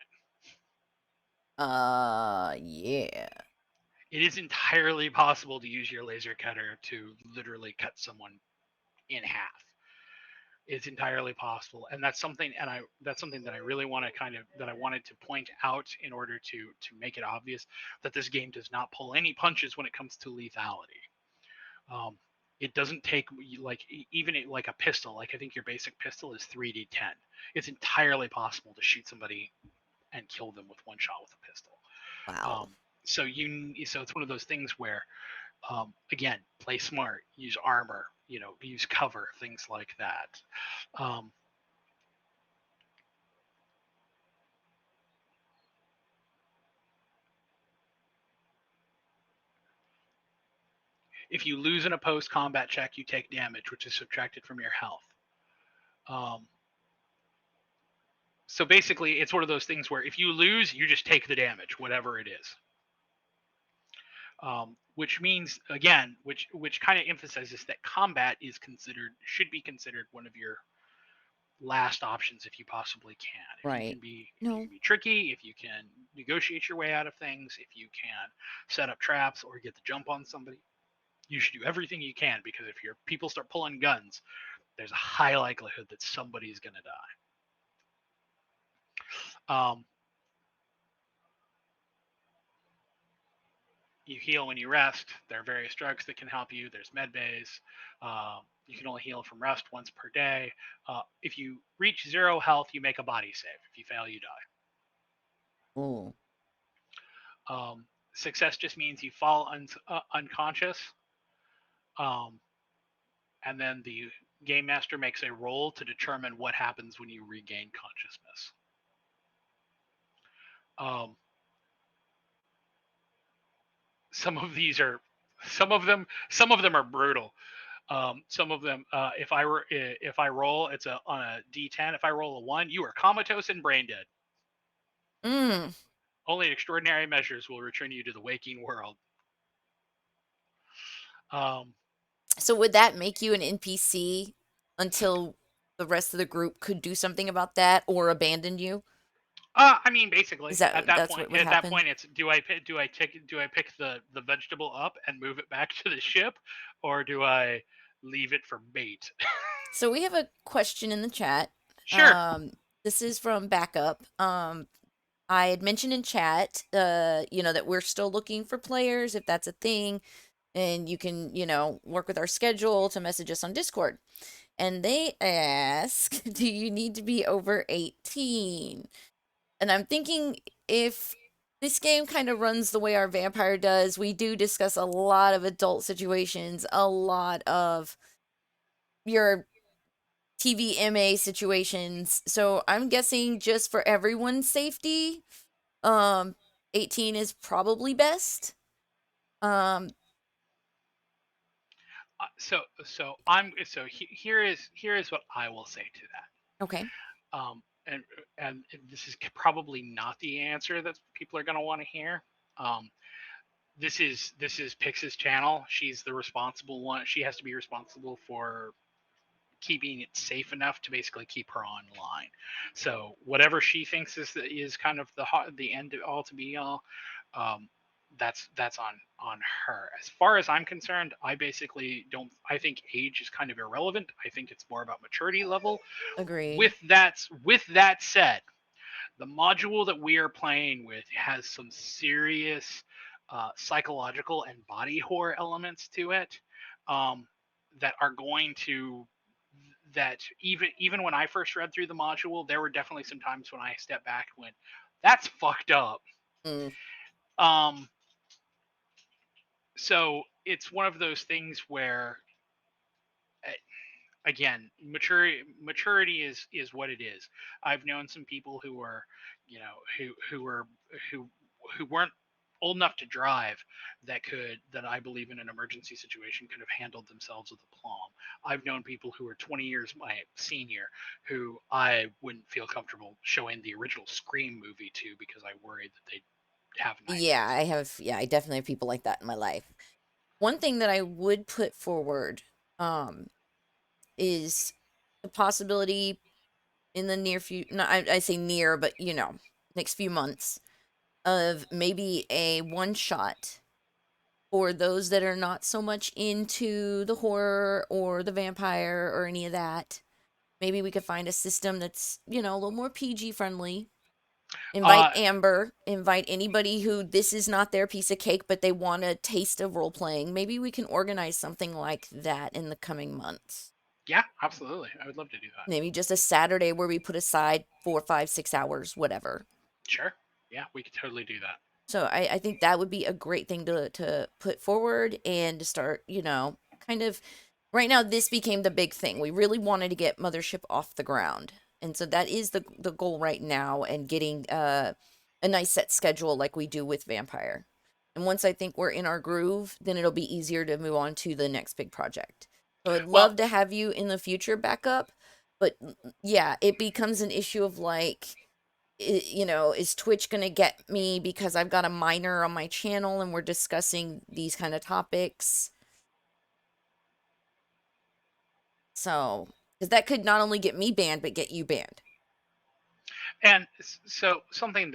it. Yeah. It is entirely possible to use your laser cutter to literally cut someone in half. It's entirely possible, and that's something that I really want to that I wanted to point out in order to make it obvious that this game does not pull any punches when it comes to lethality. Um, it doesn't take like even like a pistol. Like I think your basic pistol is 3d10. It's entirely possible to shoot somebody and kill them with one shot with a pistol. Wow. Um, so it's one of those things where again, play smart, use armor, use cover, things like that. Um, if you lose in a post combat check, you take damage, which is subtracted from your health. Um, so basically, it's one of those things where if you lose, you just take the damage, whatever it is. Which means again, which kind of emphasizes that combat should be considered one of your last options if you possibly can. Right. If you No. can be tricky, if you can negotiate your way out of things, if you can set up traps or get the jump on somebody, you should do everything you can, because if your people start pulling guns, there's a high likelihood that somebody's going to die. You heal when you rest. There are various drugs that can help you. There's med bays. You can only heal from rest once per day. If you reach 0 health, you make a body save. If you fail, you die. Ooh. Success just means you fall unconscious, um, and then the game master makes a roll to determine what happens when you regain consciousness. Um, some of these are, some of them are brutal. Some of them, if I roll, it's on a D10. If I roll a 1, you are comatose and brain dead. Mm. Only extraordinary measures will return you to the waking world. Um, So would that make you an NPC until the rest of the group could do something about that or abandon you? I mean, basically, Is that's what would at that happen? point, it's do I pick the vegetable up and move it back to the ship, or do I leave it for bait? So we have a question in the chat. Sure. Um, this is from Backup. I had mentioned in chat, that we're still looking for players if that's a thing, and you can, work with our schedule to message us on Discord. And they ask, do you need to be over 18? And I'm thinking if this game kind of runs the way our vampire does, we do discuss a lot of adult situations, a lot of your TVMA situations. So I'm guessing just for everyone's safety, um 18 is probably best. Um Here is what I will say to that. okay. Um, and and this is probably not the answer that people are going to want to hear. Um, this is Pix's channel. She's the responsible one. She has to be responsible for keeping it safe enough to basically keep her online. So whatever she thinks is kind of the end all to be all. Um, that's on her. As far as I'm concerned, I basically don't. I think age is kind of irrelevant. I think it's more about maturity level. Agreed. With that said, the module that we are playing with has some serious psychological and body horror elements to it, um, that are going to that even when I first read through the module, there were definitely some times when I stepped back and went, "That's fucked up." Mm. Um, So it's one of those things where, uh, again, maturity is what it is. I've known some people who are, you know, who who weren't old enough to drive, that I believe in an emergency situation could have handled themselves with aplomb. I've known people who are 20 years my senior who I wouldn't feel comfortable showing the original Scream movie to because I worried that they'd have Yeah, nightmares. I definitely have people like that in my life. One thing that I would put forward um is the possibility in the near future, not I say near, but next few months, of maybe a one shot for those that are not so much into the horror or the vampire or any of that. Maybe we could find a system that's, a little more PG friendly. Invite Uh, Amber, invite anybody who this is not their piece of cake, but they want a taste of role playing. Maybe we can organize something like that in the coming months. yeah, absolutely. I would love to do that. Maybe just a Saturday where we put aside 4, 5, 6 hours, whatever. Sure. Yeah, we could totally do that. So I think that would be a great thing to put forward and to start, kind of right now this became the big thing. We really wanted to get Mothership off the ground. And so that is the goal right now, and getting a nice set schedule like we do with Vampire. And once I think we're in our groove, then it'll be easier to move on to the next big project. So I'd Well, love to have you in the future back up, but yeah, it becomes an issue of like, is Twitch going to get me because I've got a minor on my channel and we're discussing these kind of topics? So, because that could not only get me banned, but get you banned. and so something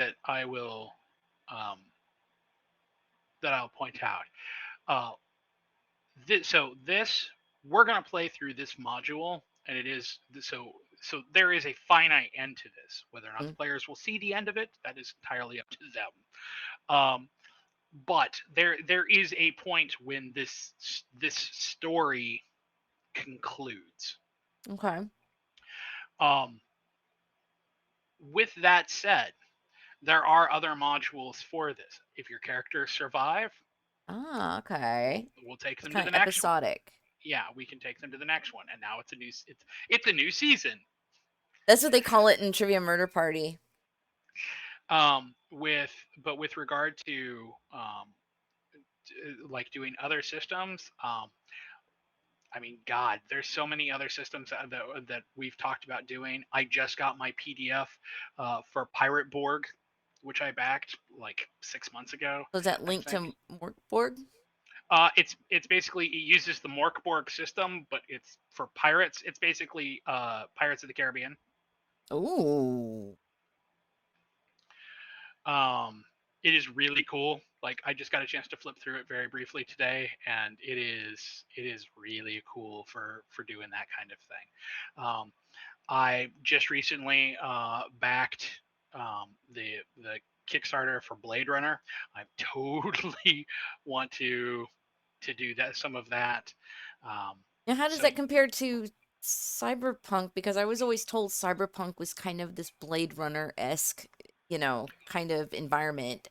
um, that I'll point out. Uh, this we're gonna play through this module, and so there is a finite end to this. Whether or not the Mm, players will see the end of it, that is entirely up to them. But there is a point when this story concludes. okay. Um, with that said, there are other modules for this. If your characters survive, Ah, okay. we'll take It's them to kind the of next one. episodic. Yeah, we can take them to the next one, and now it's a new season. That's what they call it in Trivia Murder Party. With regard to like doing other systems, I mean, God, there's so many other systems that we've talked about doing. I just got my PDF for Pirate Borg, which I backed like 6 months ago, So is that I linked think. to Morkborg? It's basically, it uses the Morkborg system, but it's for pirates. It's basically Pirates of the Caribbean. Ooh. Um, it is really cool. Like, I just got a chance to flip through it very briefly today, and it is really cool for doing that kind of thing. I just recently backed the Kickstarter for Blade Runner. I totally want to do that, some of that. Um, Now, how does so that compare to Cyberpunk? Because I was always told Cyberpunk was kind of this Blade Runner-esque, kind of environment.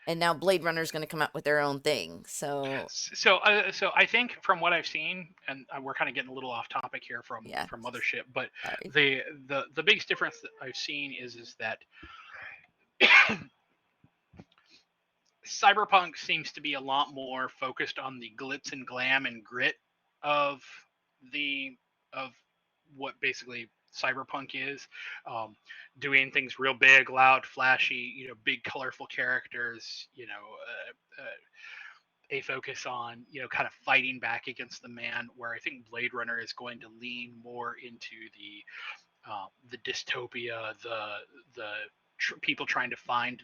And now Blade Runner's going to come out with their own thing. So, so I think from what I've seen, and we're kind of getting a little off topic here yeah, from Mothership, but sorry. the biggest difference that I've seen is that Cyberpunk seems to be a lot more focused on the glitz and glam and grit of the of what basically Cyberpunk is. Um, Doing things real big, loud, flashy, big colorful characters, a focus on, kind of fighting back against the man, where I think Blade Runner is going to lean more into the dystopia, the people trying to find,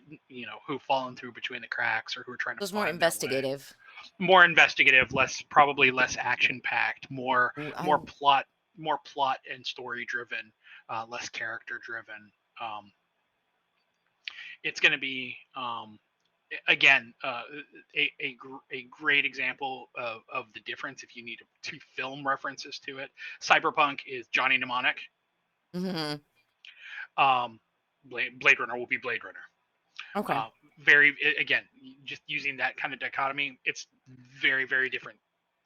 who've fallen through between the cracks, or who are trying to It was more find their way. investigative. More investigative, probably less action packed, Ooh, more plot more plot and story driven, less character driven. Um, it's going to be, again, a great example of the difference. If you need to film references to it, Cyberpunk is Johnny Mnemonic. hmm um, Blade Runner will be Blade Runner. Okay. very, again, just using that kind of dichotomy, it's very, very different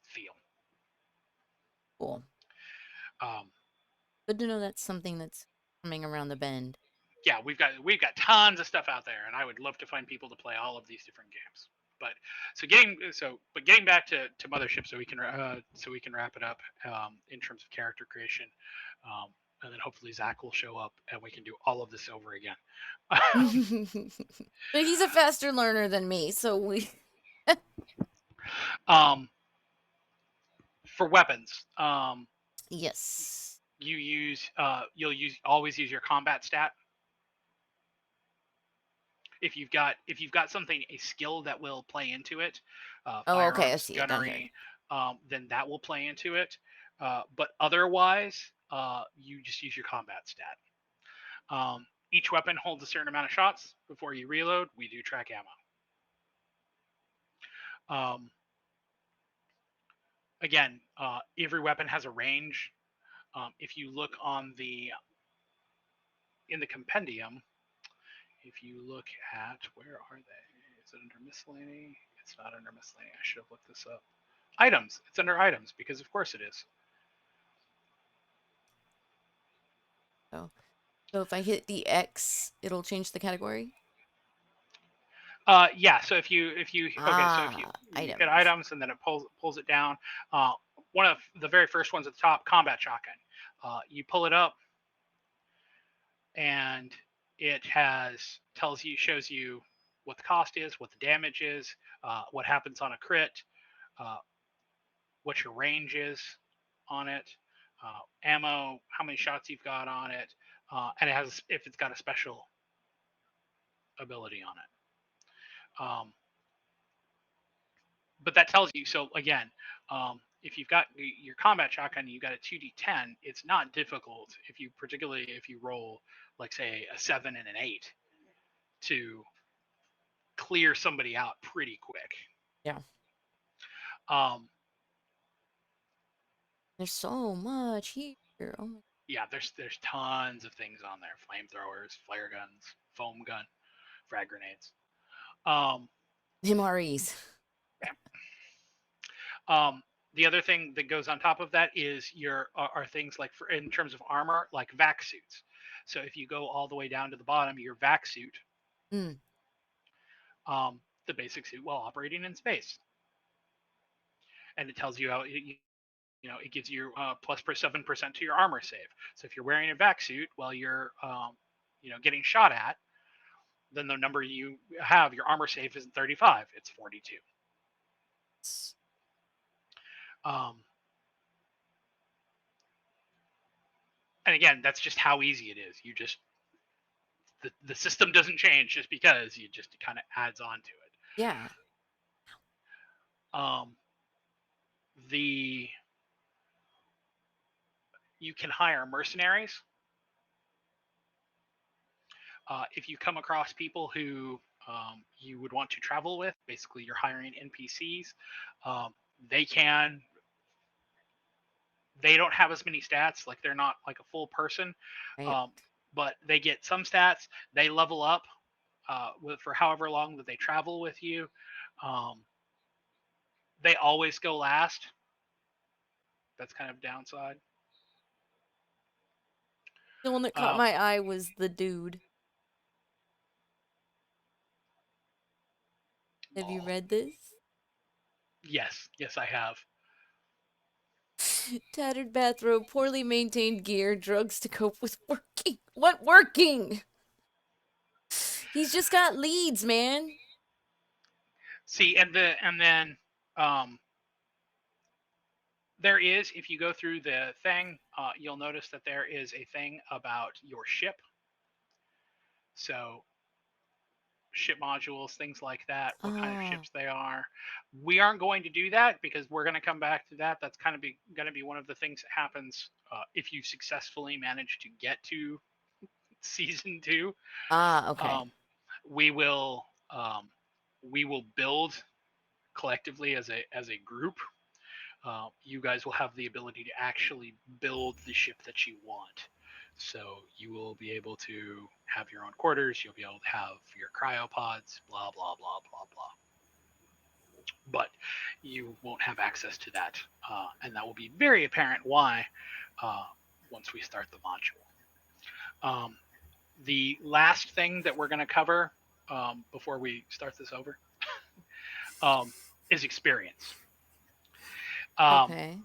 feel. Cool. Um, Good to know that's something that's coming around the bend. yeah, we've got tons of stuff out there, and I would love to find people to play all of these different games. But getting back to Mothership, so we can wrap it up in terms of character creation, and then hopefully Zack will show up and we can do all of this over again. But he's a faster learner than me, so we. um, for weapons, Yes. you'll always use your combat stat. If you've got something, a skill that will play into it, Oh, okay. I firearms, see it down here. gunnery, then that will play into it. But otherwise, you just use your combat stat. Each weapon holds a certain amount of shots before you reload. We do track ammo. Again, every weapon has a range. If you look in the compendium, if you look at, where are they? Is it under miscellany? It's not under miscellany. I should have looked this up. Items. It's under items because of course it is. So if I hit the X, it'll change the category? Yeah. So if you okay, so if you hit Items. items and then it pulls it down. One of the very first ones at the top, combat shotgun. You pull it up, and it shows you what the cost is, what the damage is, what happens on a crit, uh, what your range is on it, ammo, how many shots you've got on it, and it has if it's got a special ability on it. But that tells you. So again, if you've got your combat shotgun, you got a 2d10. It's not difficult particularly if you roll like say a 7 and an 8 to clear somebody out pretty quick. Yeah. Um, There's so much here. Oh my. yeah, there's tons of things on there: flamethrowers, flare guns, foam gun, frag grenades. Um, MREs. yeah. The other thing that goes on top of that is are things like in terms of armor, like vac suits. So if you go all the way down to the bottom, your vac suit, Mm. the basic suit while operating in space, and it tells you how it gives you plus 7% to your armor save. So if you're wearing a vac suit while you're getting shot at, then the number you have, your armor save isn't 35, it's 42. Um, and again, that's just how easy it is. You just the system doesn't change just because you just kind of adds on to it. Yeah. The You can hire mercenaries. If you come across people who you would want to travel with, basically you're hiring NPCs. Um, they can. They don't have as many stats, like they're not like a full person, Right. um, but they get some stats. They level up for however long that they travel with you. Um, they always go last. That's kind of downside. The one that caught Uh, my eye was the dude. Have you oh, read this? yes, I have. Tattered bathrobe, poorly maintained gear, drugs to cope with working. What working? He's just got leads, man. See, and then um, there is, if you go through the thing, you'll notice that there is a thing about your ship. So ship modules, things like that, what kind of Ah. ships they are. We aren't going to do that because we're going to come back to that. That's kind of going to be one of the things that happens if you successfully manage to get to season 2. Ah, okay. Um, we will um, we will build collectively as a group. You guys will have the ability to actually build the ship that you want. So you will be able to have your own quarters. You'll be able to have your cryopods. Blah blah blah blah blah. But you won't have access to that, and that will be very apparent why uh, once we start the module. The last thing that we're going to cover before we start this over is experience. Okay.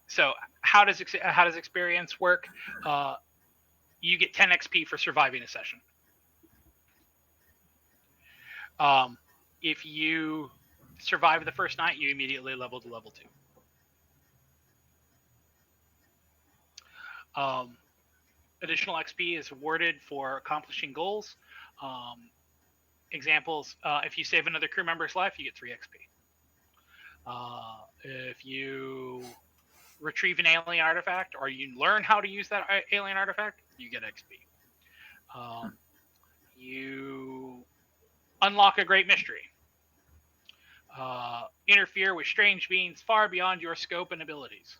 So how does experience work? You get 10 XP for surviving a session. If you survive the first night, you immediately level to level 2. Additional XP is awarded for accomplishing goals. Examples: if you save another crew member's life, you get 3 XP. If you retrieve an alien artifact or you learn how to use that alien artifact, you get XP. You unlock a great mystery. Interfere with strange beings far beyond your scope and abilities.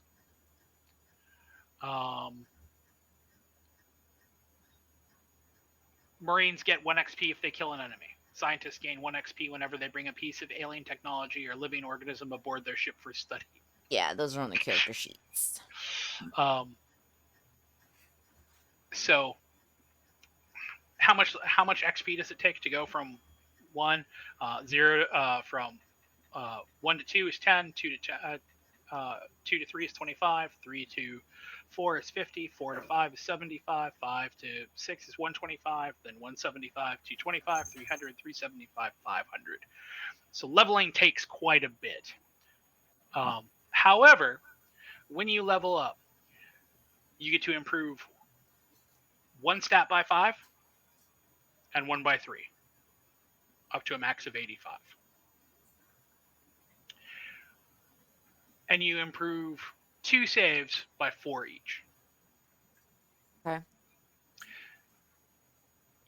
Marines get 1 XP if they kill an enemy. Scientists gain 1 XP whenever they bring a piece of alien technology or living organism aboard their ship for study. Yeah, those are on the character sheets. So how much XP does it take to go from 1 0 from 1 to 2 is 10, 2 to 3 is 25, 3 to 4 is 50, 4 to 5 is 75, 5 to 6 is 125, then 175, 225, 300, 375, 500. So leveling takes quite a bit. However, when you level up, you get to improve 1 stat by 5 and 1 by 3, up to a max of 85. And you improve 2 saves by 4 each. Okay.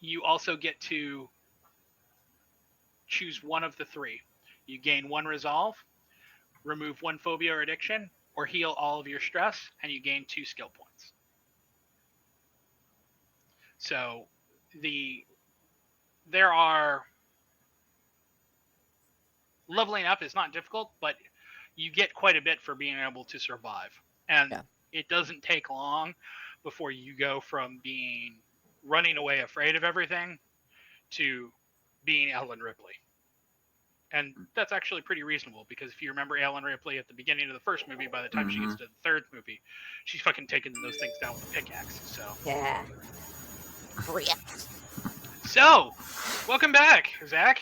You also get to choose one of the 3. You gain 1 resolve, remove 1 phobia or addiction, or heal all of your stress, and you gain 2 skill points. So there are leveling up is not difficult, but you get quite a bit for being able to survive. And it doesn't take long before you go from being running away afraid of everything to being Ellen Ripley. And that's actually pretty reasonable, because if you remember Ellen Ripley at the beginning of the first movie, by the time she gets to the third movie, she's fucking taking those things down with a pickaxe. So yeah. So, welcome back, Zack.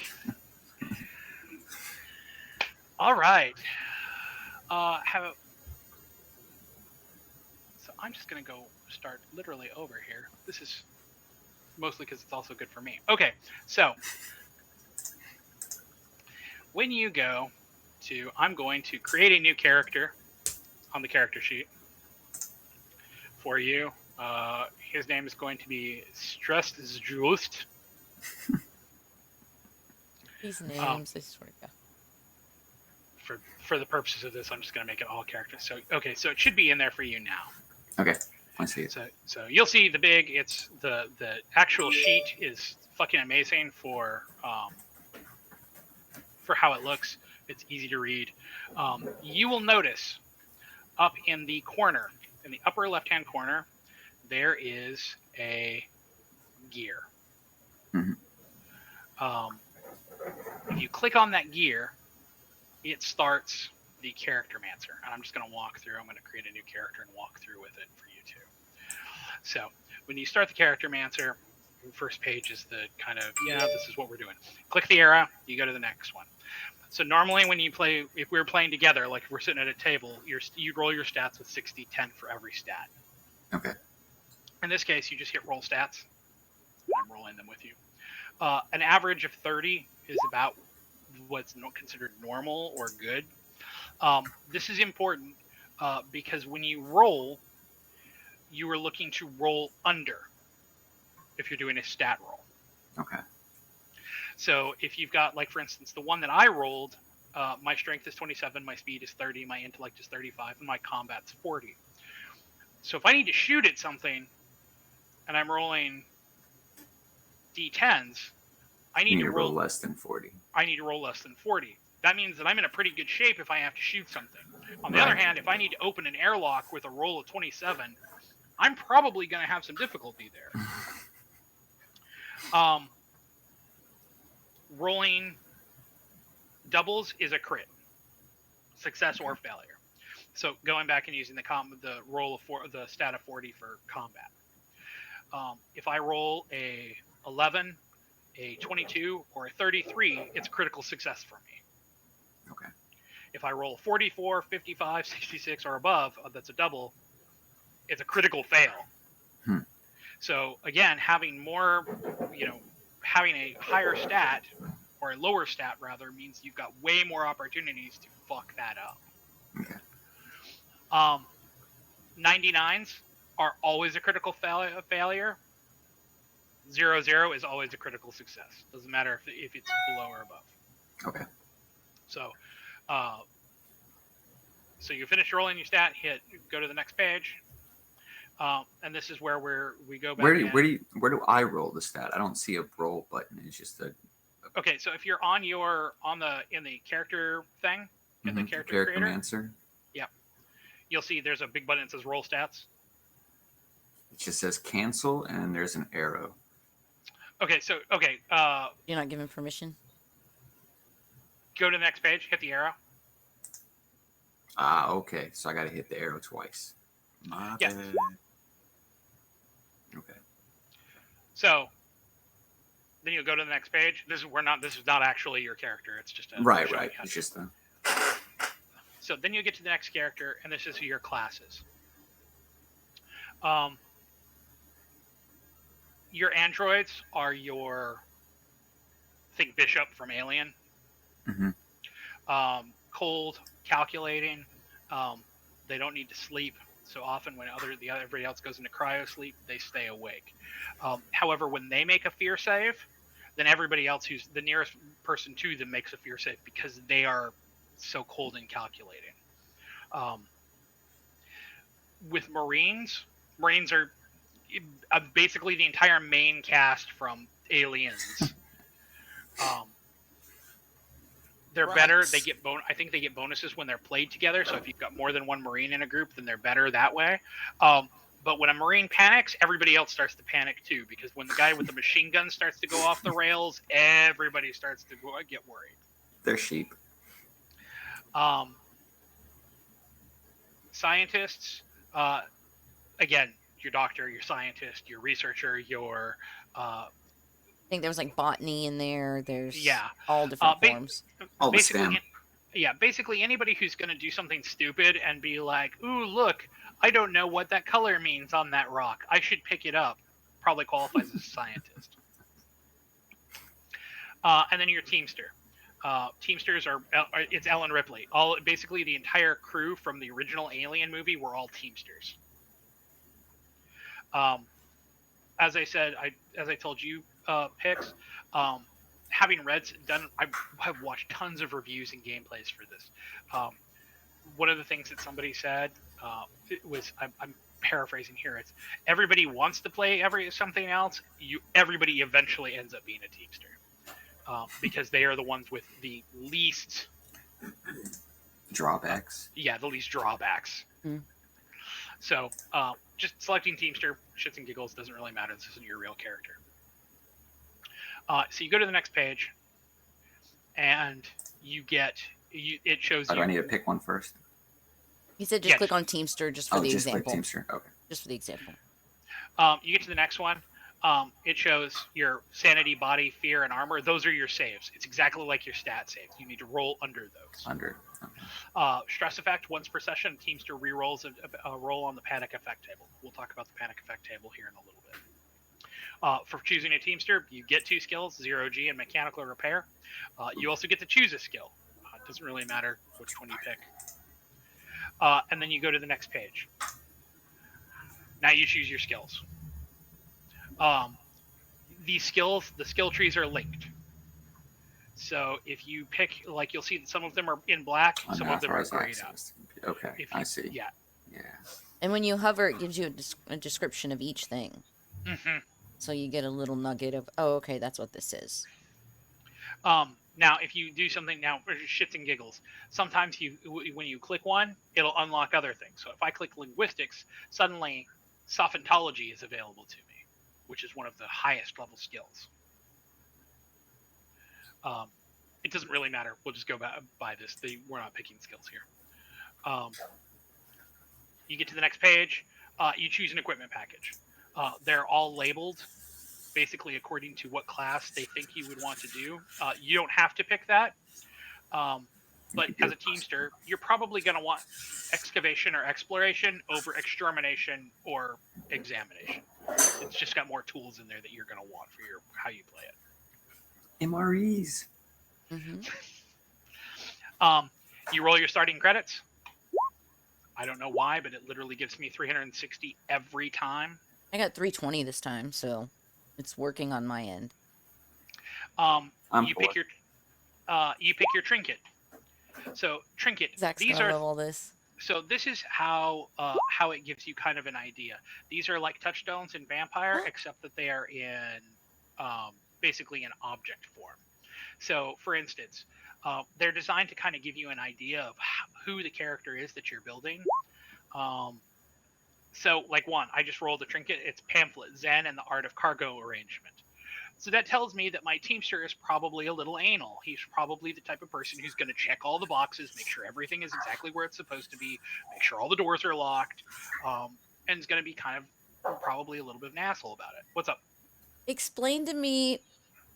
All right. So I'm just gonna go start literally over here. This is mostly because it's also good for me. Okay, so when you go to, I'm going to create a new character on the character sheet for you. His name is going to be Stressed Just. These names, I swear to God. For the purposes of this, I'm just going to make it all characters. So okay, so it should be in there for you now. Okay, I see it. So you'll see the big. It's the actual sheet is fucking amazing for how it looks. It's easy to read. You will notice up in the corner, in the upper left-hand corner, there is a gear. If you click on that gear, it starts the Character Mancer. And I'm just going to walk through. I'm going to create a new character and walk through with it for you too. So when you start the Character Mancer, the first page is the kind of, this is what we're doing. Click the arrow, you go to the next one. So normally when you play, if we were playing together, like if we're sitting at a table, you'd roll your stats with 60, 10 for every stat. Okay. In this case, you just hit roll stats. I'm rolling them with you. An average of 30 is about what's considered normal or good. This is important because when you roll, you are looking to roll under if you're doing a stat roll. Okay. So if you've got, like, for instance, the one that I rolled, my strength is 27, my speed is 30, my intellect is 35, and my combat's 40. So if I need to shoot at something, and I'm rolling d10s, I You need to roll less than 40. I need to roll less than 40. That means that I'm in a pretty good shape if I have to shoot something. On the Right. other hand, if I need to open an airlock with a roll of 27, I'm probably going to have some difficulty there. Rolling doubles is a crit, success or failure. So going back and using the roll of the stat of 40 for combat. If I roll a 11, a 22, or a 33, it's a critical success for me. Okay. If I roll 44, 55, 66, or above, that's a double, it's a critical fail. So again, having more, having a higher stat, or a lower stat rather, means you've got way more opportunities to fuck that up. Okay. 99s are always a critical failure. 0-0 is always a critical success. Doesn't matter if it's below or above. Okay. So, so you finish rolling your stat, go to the next page, and this is where we go back. Where do I roll the stat? I don't see a roll button. It's just a. Okay, so if you're in the character thing, in the character creator, answer. Yep, you'll see there's a big button that says roll stats. It just says cancel, and there's an arrow. Okay, so you're not given permission. Go to the next page. Hit the arrow. Okay. So I got to hit the arrow twice. Yeah. Okay. So then you'll go to the next page. This is not actually your character. It's just a right. It's just a. So then you get to the next character, and this is your classes. Your androids are think Bishop from Alien. Mm-hmm. Cold, calculating. They don't need to sleep. So often when everybody else goes into cryo sleep, they stay awake. However, when they make a fear save, then everybody else who's the nearest person to them makes a fear save because they are so cold and calculating. With Marines are basically the entire main cast from Aliens. They're better. They get I think they get bonuses when they're played together. So if you've got more than one Marine in a group, then they're better that way. But when a Marine panics, everybody else starts to panic too, because when the guy with the machine gun starts to go off the rails, everybody starts to get worried. They're sheep. Scientists, again, your doctor, your scientist, your researcher, your I think there was like botany in there. There's yeah, all different forms. All the STEM. Basically anybody who's going to do something stupid and be like, "Ooh, look, I don't know what that color means on that rock. I should pick it up." Probably qualifies as a scientist. And then your Teamster. Teamsters it's Ellen Ripley. Basically the entire crew from the original Alien movie were all Teamsters. As I said, as I told you, Pix, having I have watched tons of reviews and gameplays for this. One of the things that somebody said was, I'm paraphrasing here, it's everybody wants to play something else. Everybody eventually ends up being a Teamster. Because they are the ones with the least drawbacks. Yeah, the least drawbacks. Mm. So just selecting Teamster, shits and giggles, doesn't really matter. This isn't your real character. So you go to the next page, and it shows you. Do I need to pick one first? He said just click on Teamster just for the example. Click Teamster. Okay. Just for the example. You get to the next one. It shows your sanity, body, fear, and armor. Those are your saves. It's exactly like your stat saves. You need to roll under those. Okay. Stress effect, once per session, Teamster rerolls a roll on the panic effect table. We'll talk about the panic effect table here in a little bit. For choosing a Teamster, you get 2 skills, 0G and mechanical repair. You also get to choose a skill. It doesn't really matter which one you pick. And then you go to the next page. Now you choose your skills. The skill trees are linked. So if you pick, like, you'll see that some of them are in black, some of them are grayed out. Okay, I see. Yeah. And when you hover, it gives you a description of each thing. Mm-hmm. So you get a little nugget of, oh, okay, that's what this is. Now, if you do something now, for shits and giggles, sometimes when you click one, it'll unlock other things. So if I click linguistics, suddenly sophentology is available to me, which is one of the highest level skills. It doesn't really matter. We'll just go by this. We're not picking skills here. You get to the next page. You choose an equipment package. They're all labeled basically according to what class they think you would want to do. You don't have to pick that. But as a Teamster, you're probably going to want excavation or exploration over extermination or examination. It's just got more tools in there that you're going to want for how you play it. MREs. Mm-hmm. You roll your starting credits. I don't know why, but it literally gives me 360 every time. I got 320 this time, so it's working on my end. You pick your trinket. So trinket. Zach's these gonna are love all this. So this is how it gives you kind of an idea. These are like touchstones in Vampire, except that they are in basically in object form. So, for instance, they're designed to kind of give you an idea of who the character is that you're building. So, like one, I just rolled a trinket. It's pamphlet, Zen, and the art of cargo arrangement. So that tells me that my Teamster is probably a little anal. He's probably the type of person who's going to check all the boxes, make sure everything is exactly where it's supposed to be, make sure all the doors are locked, and is going to be kind of probably a little bit of an asshole about it. What's up? Explain to me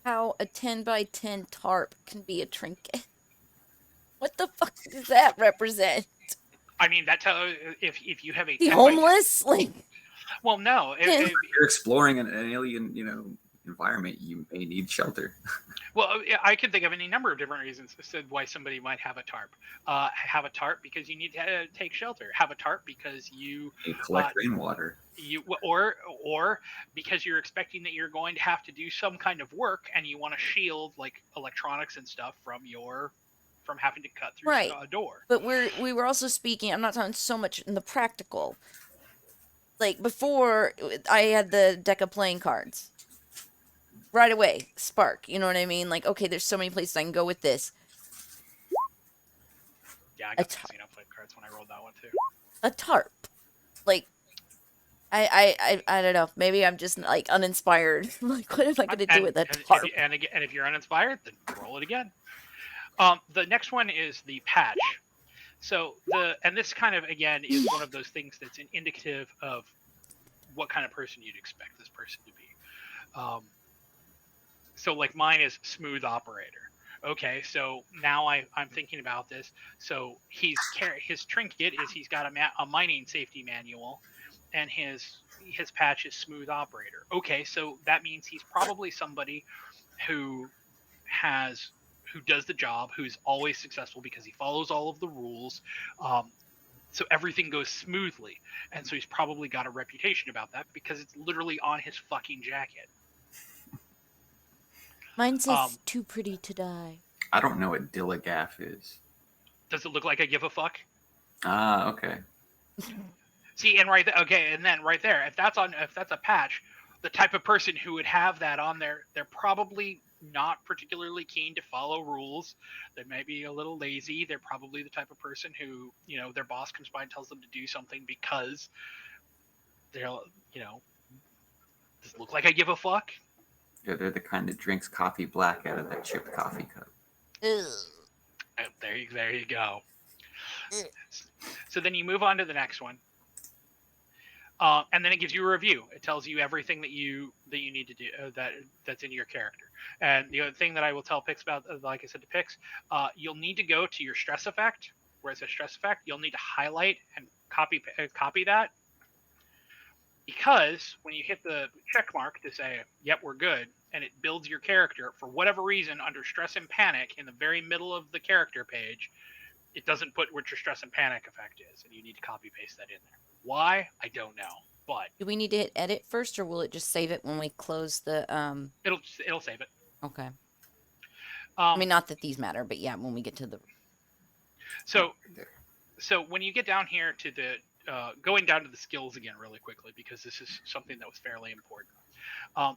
how a 10 by 10 tarp can be a trinket. What the fuck does that represent? I mean, that if you have a The 10 homeless? By 10, like, well, no. If you're exploring an alien, environment, you may need shelter. Well, I can think of any number of different reasons why somebody might have a tarp. Have a tarp because you need to take shelter. Have a tarp because you collect rainwater. Or because you're expecting that you're going to have to do some kind of work and you want to shield like electronics and stuff from having to cut through right. a door. But we were also speaking, I'm not talking so much in the practical. Like before I had the deck of playing cards. Right away, spark, you know what I mean? Like, okay, there's so many places I can go with this. Yeah, I got the casino play cards when I rolled that one too. A tarp. Like, I don't know. Maybe I'm just like uninspired. Like, what am I going to do with a tarp? And if you're uninspired, then roll it again. The next one is the patch. So this kind of again is one of those things that's an indicative of what kind of person you'd expect this person to be. So like mine is smooth operator. Okay, so now I'm thinking about this. So his trinket is he's got a mining safety manual, and his patch is smooth operator. Okay, so that means he's probably somebody who does the job, who's always successful because he follows all of the rules. So everything goes smoothly, and so he's probably got a reputation about that because it's literally on his fucking jacket. Mine says too pretty to die. I don't know what Dilligaff is. Does it look like I give a fuck? Ah, okay. See, and then right there, if that's a patch, the type of person who would have that on there, they're probably not particularly keen to follow rules. They may be a little lazy. They're probably the type of person who, their boss comes by and tells them to do something because they're, does it look like I give a fuck? Yeah, they're the kind that drinks coffee black out of that chipped coffee cup. Ugh. There you go. So then you move on to the next one. And then it gives you a review. It tells you everything that you need to do that's in your character. And the other thing that I will tell Pix about, like I said to Pix, you'll need to go to your stress effect, where it says stress effect. You'll need to highlight and copy that, because when you hit the check mark to say, "Yep, we're good," and it builds your character for whatever reason under stress and panic in the very middle of the character page, it doesn't put what your stress and panic effect is, and you need to copy paste that in there. Why? I don't know. But do we need to hit edit first, or will it just save it when we close the It'll save it. Okay. I mean, not that these matter, but yeah, when we get to the So when you get down here to the going down to the skills again really quickly, because this is something that was fairly important.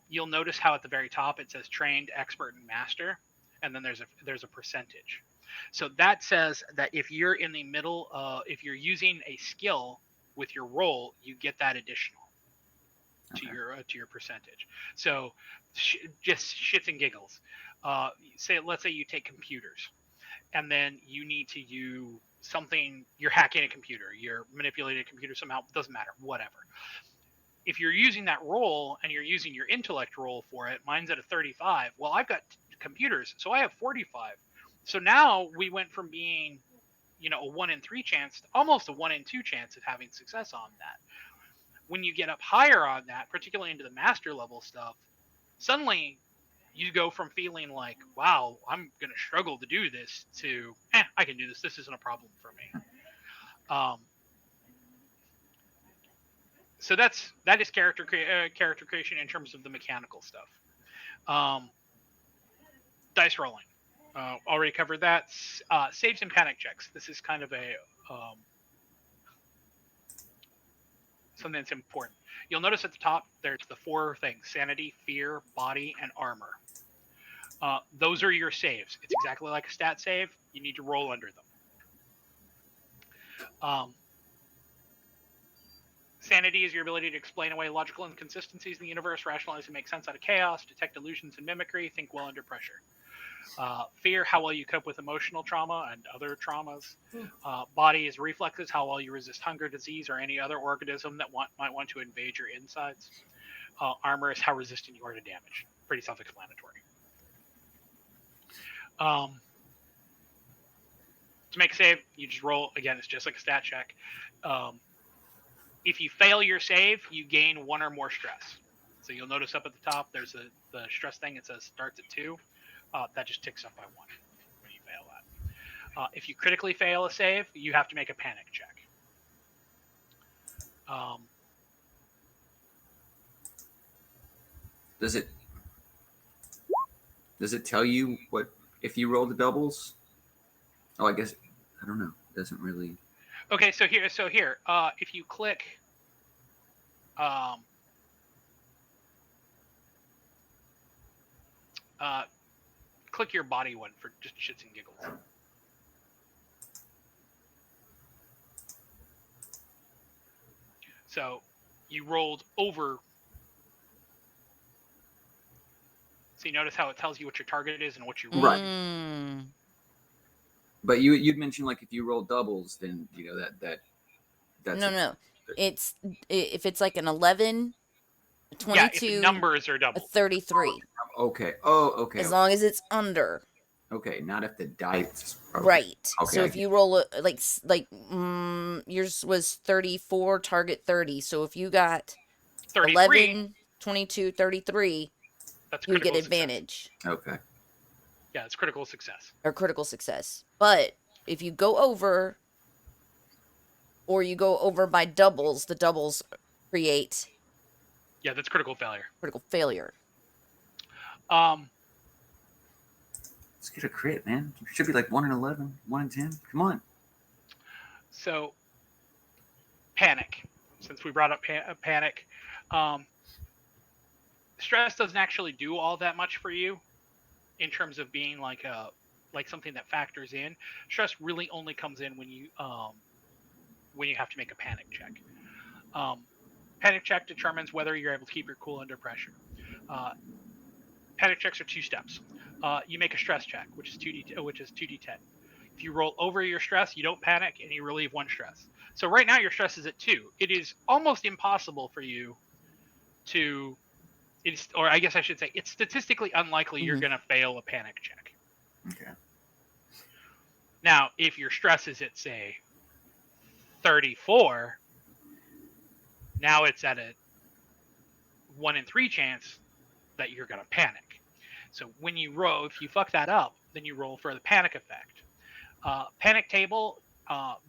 You'll notice how at the very top it says trained, expert, and master, and then there's a percentage. So that says that if you're in the middle, if you're using a skill with your roll, you get that additional to your percentage. So just shits and giggles. Let's say you take computers, and then you need to use something. You're hacking a computer. You're manipulating a computer somehow. Doesn't matter. Whatever. If you're using that roll and you're using your intellect roll for it, mine's at a 35. Well, I've got computers, so I have 45. So now we went from being, a 1 in 3 chance to almost a 1 in 2 chance of having success on that. When you get up higher on that, particularly into the master level stuff, suddenly you go from feeling like, wow, I'm going to struggle to do this, to, I can do this. This isn't a problem for me. So that is character creation in terms of the mechanical stuff. Dice rolling. Already covered that. Saves and panic checks. This is kind of a something that's important. You'll notice at the top there's the 4 things: sanity, fear, body, and armor. Those are your saves. It's exactly like a stat save. You need to roll under them. Sanity is your ability to explain away logical inconsistencies in the universe, rationalize and make sense out of chaos, detect illusions and mimicry, think well under pressure. Fear, how well you cope with emotional trauma and other traumas. Body is reflexes, how well you resist hunger, disease, or any other organism that might want to invade your insides. Armor is how resistant you are to damage. Pretty self-explanatory. To make a save, you just roll. Again, it's just like a stat check. If you fail your save, you gain 1 or more stress. So you'll notice up at the top, there's the stress thing. It says starts at 2. That just ticks up by 1 when you fail that. If you critically fail a save, you have to make a panic check. Does it tell you what if you roll the doubles? Oh, I guess I don't know. It doesn't really. Okay, so here, if you click, click your body one for just shits and giggles. So you rolled over. So you notice how it tells you what your target is and what you rolled. Right. But you'd mentioned like if you roll doubles, then that's no. It's if it's like an 11, a 22, yeah, if the numbers are double. A 33. Okay. Oh, okay. As long as it's under. Okay, not if the dice. Okay. Right. Okay, so if you roll yours was 34, target 30. So if you got 33, 11, 22, 33, you get advantage. Success. Okay. Yeah, it's critical success. Or critical success. But if you go over, or you go over by doubles, the doubles create. Yeah, that's critical failure. Critical failure. Let's get a crit, man. You should be like 1 in 11, 1 in 10. Come on. So, panic. Since we brought up panic, stress doesn't actually do all that much for you in terms of being like something that factors in. Stress really only comes in when you have to make a panic check. Panic check determines whether you're able to keep your cool under pressure. Panic checks are 2 steps. You make a stress check, which is 2d10. If you roll over your stress, you don't panic and you relieve 1 stress. So right now your stress is at 2. It is almost impossible for you to, or I guess I should say, it's statistically unlikely you're going to fail a panic check. Okay. Now, if your stress is at, say, 34, now it's at a 1 in 3 chance that you're going to panic. So when you roll, if you fuck that up, then you roll for the panic effect. Panic table,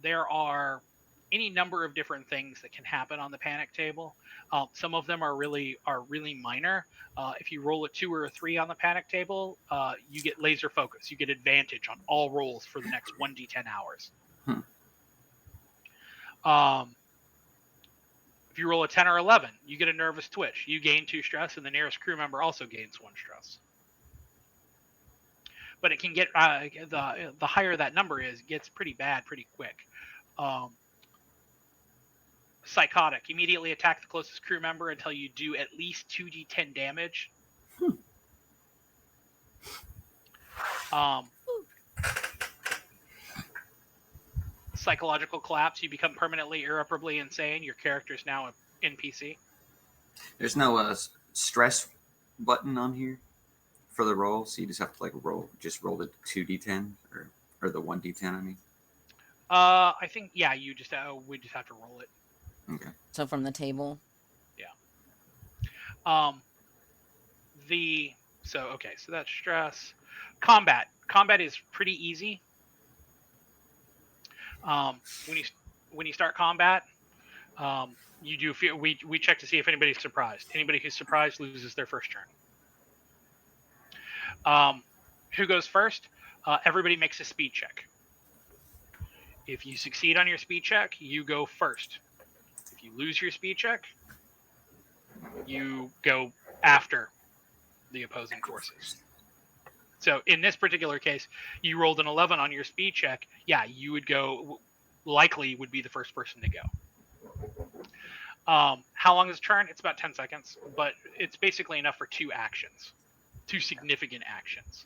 there are any number of different things that can happen on the panic table. Some of them are really minor. If you roll a 2 or a 3 on the panic table, you get laser focus. You get advantage on all rolls for the next 1d10 hours. If you roll a 10 or 11, you get a nervous twitch. You gain 2 stress, and the nearest crew member also gains 1 stress. But it can get the higher that number is, it gets pretty bad pretty quick. Psychotic. Immediately attack the closest crew member until you do at least 2d10 damage. Psychological collapse. You become permanently, irreparably insane. Your character is now an NPC. There's no stress button on here for the roll, so you just have to like roll the 2d10 or the 1d10. I mean. I think we just have to roll it. Okay. So from the table. Yeah. So that's stress. Combat. Combat is pretty easy. When you start combat, you do we check to see if anybody's surprised. Anybody who's surprised loses their first turn. Who goes first? Everybody makes a speed check. If you succeed on your speed check, you go first. If you lose your speed check, you go after the opposing forces. So in this particular case, you rolled an 11 on your speed check. Yeah, you would go, likely would be the first person to go. How long is a turn? It's about 10 seconds, but it's basically enough for 2 actions, 2 significant actions.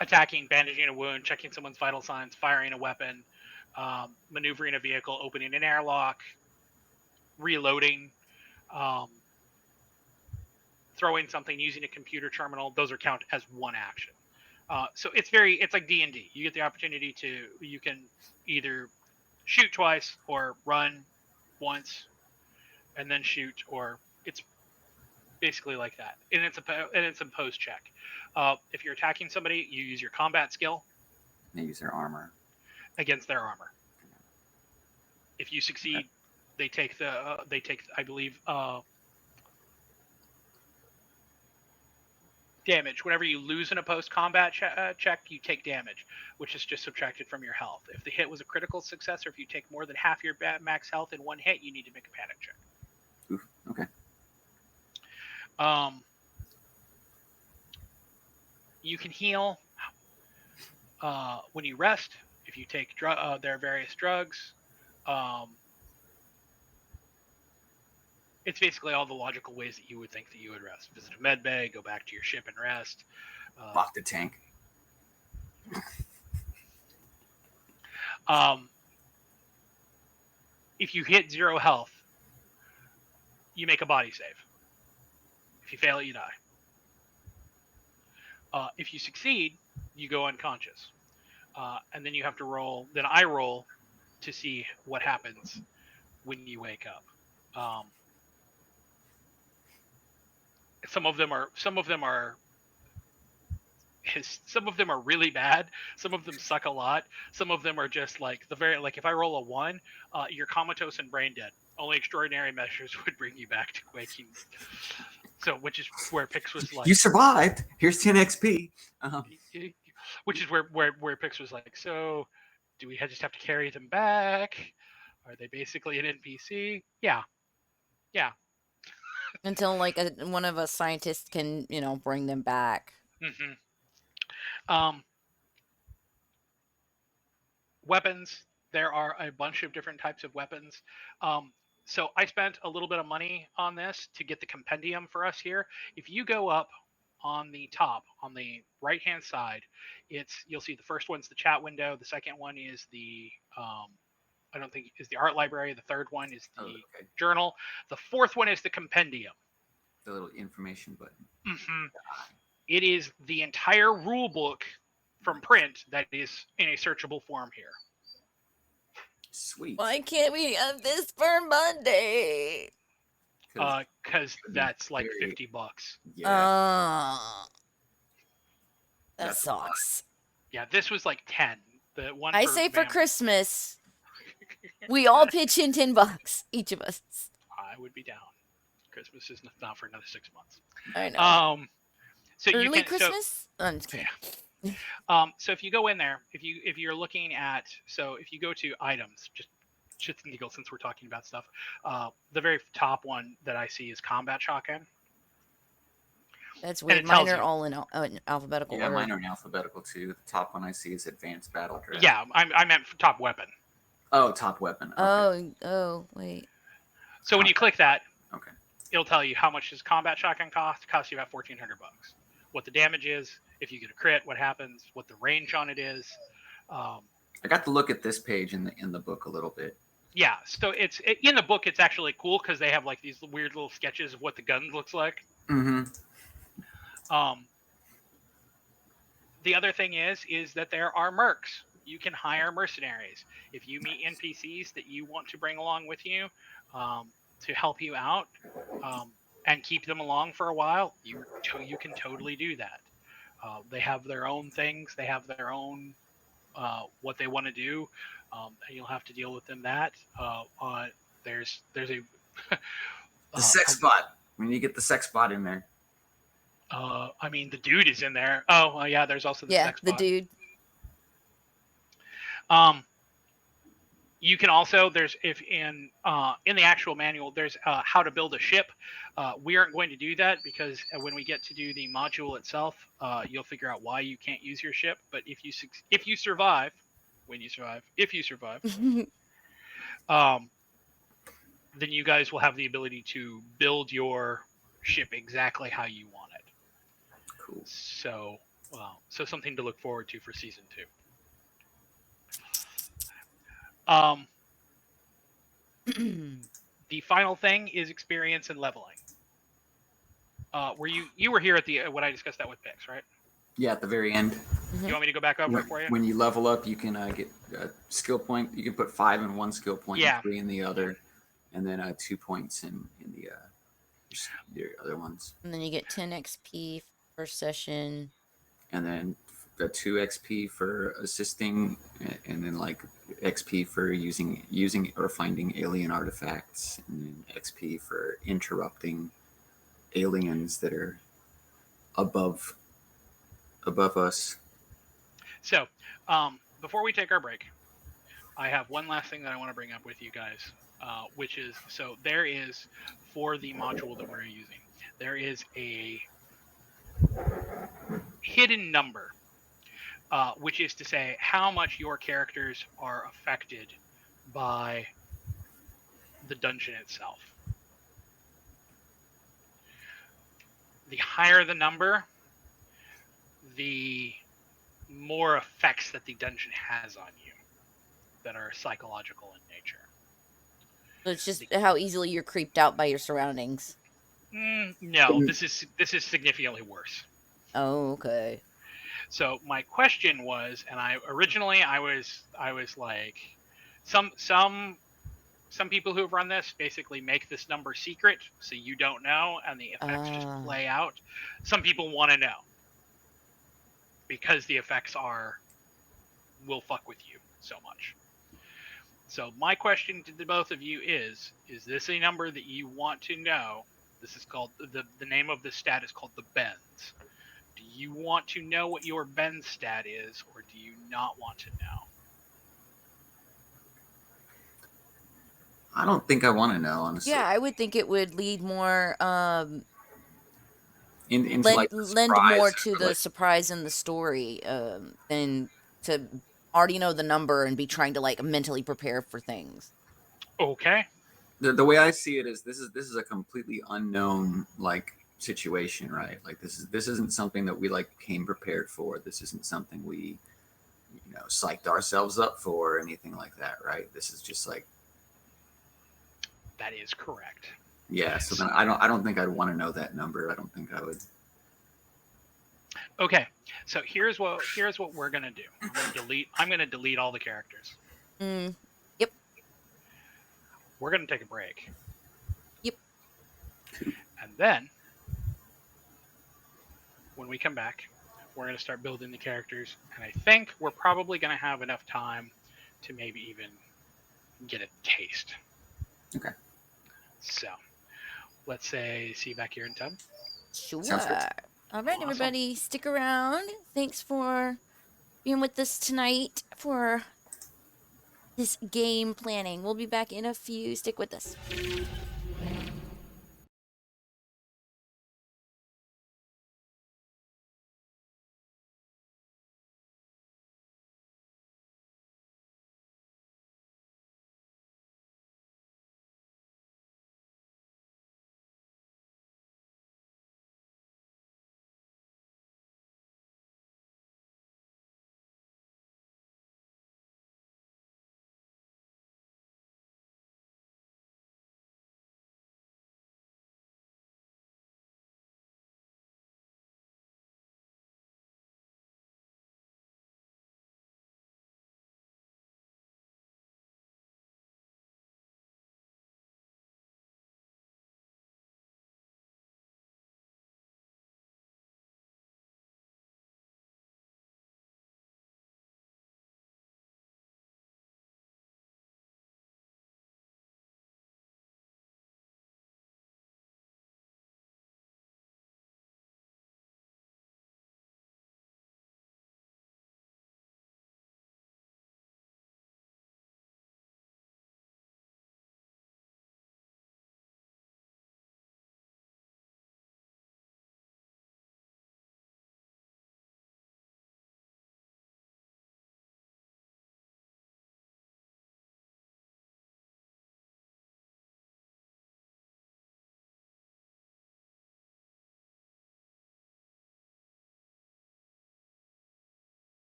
Attacking, bandaging a wound, checking someone's vital signs, firing a weapon, maneuvering a vehicle, opening an airlock, reloading, throwing something, using a computer terminal. Those are count as 1 action. So it's like D&D. You get the opportunity you can either shoot twice or run once and then shoot, or it's basically like that. And it's a post check. If you're attacking somebody, you use your combat skill. They use their armor against their armor. If you succeed, they take I believe damage. Whenever you lose in a post-combat check, you take damage, which is just subtracted from your health. If the hit was a critical success, or if you take more than half your max health in 1 hit, you need to make a panic check. Oof, okay. You can heal when you rest. If you take there are various drugs. It's basically all the logical ways that you would think that you would rest. Visit a med bay, go back to your ship and rest. Lock the tank. If you hit 0 health, you make a body save. If you fail it, you die. If you succeed, you go unconscious. And then you have to roll. Then I roll to see what happens when you wake up. Some of them are really bad. Some of them suck a lot. Some of them are just like if I roll a 1, you're comatose and brain dead. Only extraordinary measures would bring you back to waking. So, which is where Pix was like, you survived. Here's 10 XP. Which is where Pix was like, so do we just have to carry them back? Are they basically an NPC? Yeah. Until like one of us scientists can, bring them back. Mm-hmm. Weapons. There are a bunch of different types of weapons. So I spent a little bit of money on this to get the compendium for us here. If you go up on the top, on the right-hand side, you'll see the first one's the chat window. The second one is the is the art library. The third one is the journal. The fourth one is the compendium. The little information button. Mm-hmm. It is the entire rule book from print that is in a searchable form here. Sweet. Why can't we have this for Monday? Because that's like $50. Yeah. That sucks. Yeah, this was like 10. The one I say for Christmas, we all pitch in $10, each of us. I would be down. Christmas is not for another 6 months. I know. So early Christmas? I'm just kidding. So if you go in there, if you're looking at, if you go to items, just shits and giggles since we're talking about stuff. The very top one that I see is combat shotgun, That's and weird. it Mine tells are you. all in alphabetical Yeah, order. mine are in alphabetical too. The top one I see is advanced battle draft. Yeah, I meant top weapon. Oh, top weapon. Okay. Wait. So when you click that, Okay. it'll tell you how much does combat shotgun cost. It costs you about $1,400. What the damage is, if you get a crit, what happens, what the range on it is. I got to look at this page in the book a little bit. Yeah, so in the book. It's actually cool because they have like these weird little sketches of what the gun looks like. Mm-hmm. The other thing is that there are mercs. You can hire mercenaries if you meet NPCs that you want to bring along with you to help you out and keep them along for a while. You can totally do that. They have their own things. They have their own what they want to do, and you'll have to deal with them. There's a The sex bot. When you get the sex bot in there. I mean, the dude is in there. Oh, well, yeah. There's also the sex the bot. dude. You can also if in the actual manual there's how to build a ship. We aren't going to do that because when we get to do the module itself, you'll figure out why you can't use your ship. But if you survive, then you guys will have the ability to build your ship exactly how you want it. Cool. So something to look forward to for season 2. The final thing is experience and leveling. Were you were here at the when I discussed that with Pix, right? Yeah, at the very end. You want me to go back over it for you? When you level up, you can get a skill point. You can put 5 in one skill point, Yeah. and 3 in the other, and then 2 points in the your other ones. And then you get 10 XP first session. And then 2 XP for assisting, and then like XP for using or finding alien artifacts, and then XP for interrupting aliens that are above us. So, before we take our break, I have one last thing that I want to bring up with you guys, which is there is for the module that we're using, there is a hidden number. Which is to say how much your characters are affected by the dungeon itself. The higher the number, the more effects that the dungeon has on you that are psychological in nature. So it's just how easily you're creeped out by your surroundings. No, this is significantly worse. Oh, okay. So my question was, and I was like, some people who have run this basically make this number secret so you don't know, and the effects just play out. Some people want to know because the effects will fuck with you so much. So my question to the both of you is this a number that you want to know? This is called the name of this stat is called the bends. Do you want to know what your bend stat is, or do you not want to know? I don't think I want to know, honestly. Yeah, I would think it would lead more, Into lend more to the surprise in the story than to already know the number and be trying to like mentally prepare for things. Okay. The way I see it is this is a completely unknown like situation, right? Like this isn't something that we like came prepared for. This isn't something we psyched ourselves up for or anything like that, right? This is just like that is correct. Yeah, so then I don't think I'd want to know that number. I don't think I would. Okay. So here's what we're going to do. I'm going to delete all the characters. Yep. We're going to take a break. Yep. And then when we come back, we're going to start building the characters, and I think we're probably going to have enough time to maybe even get a taste. Okay. So, let's see you back here in 10. Sure. Sounds good. All right, Awesome. everybody, stick around. Thanks for being with us tonight for this game planning. We'll be back in a few. Stick with us.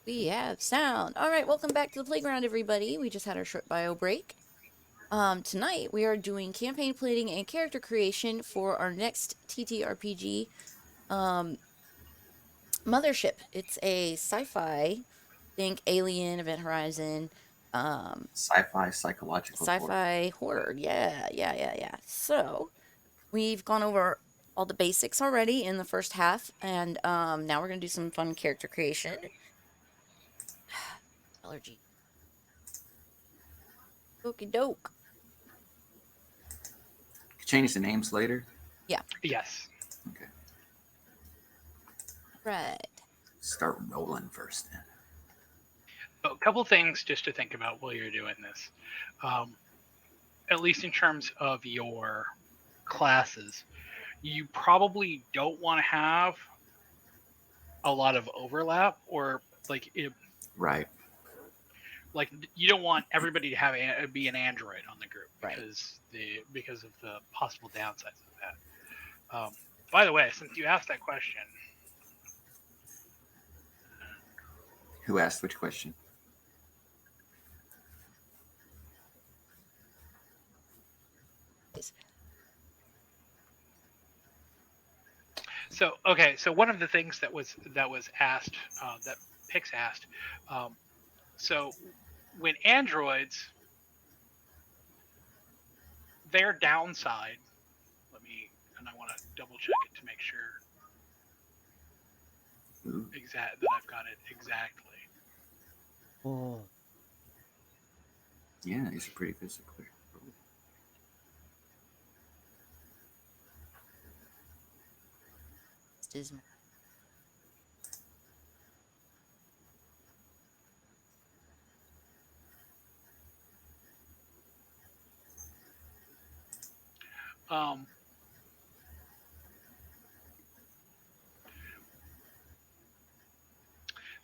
We have sound. All right, welcome back to the playground, everybody. We just had our short bio break. Tonight we are doing campaign planning and character creation for our next TTRPG, Mothership. It's a sci-fi, think Alien, Event Horizon, Sci-fi psychological horror. sci-fi horror. Yeah. So we've gone over all the basics already in the first half, and now we're gonna do some fun character creation. Allergy. Okie doke. Change the names later. Yes. Okay. Right. Start rolling first then. So a couple things just to think about while you're doing this. At least in terms of your classes, you probably don't want to have a lot of overlap, or Right. like you don't want everybody to have be an android on the group Right. because of the possible downsides of that. By the way, since you asked that question, Who asked which question? so one of the things that was asked, that Pix asked, so when androids, their downside, and I want to double check it to make sure Ooh. that I've got it exactly. Oh. Yeah, these are pretty physical. It's dismal.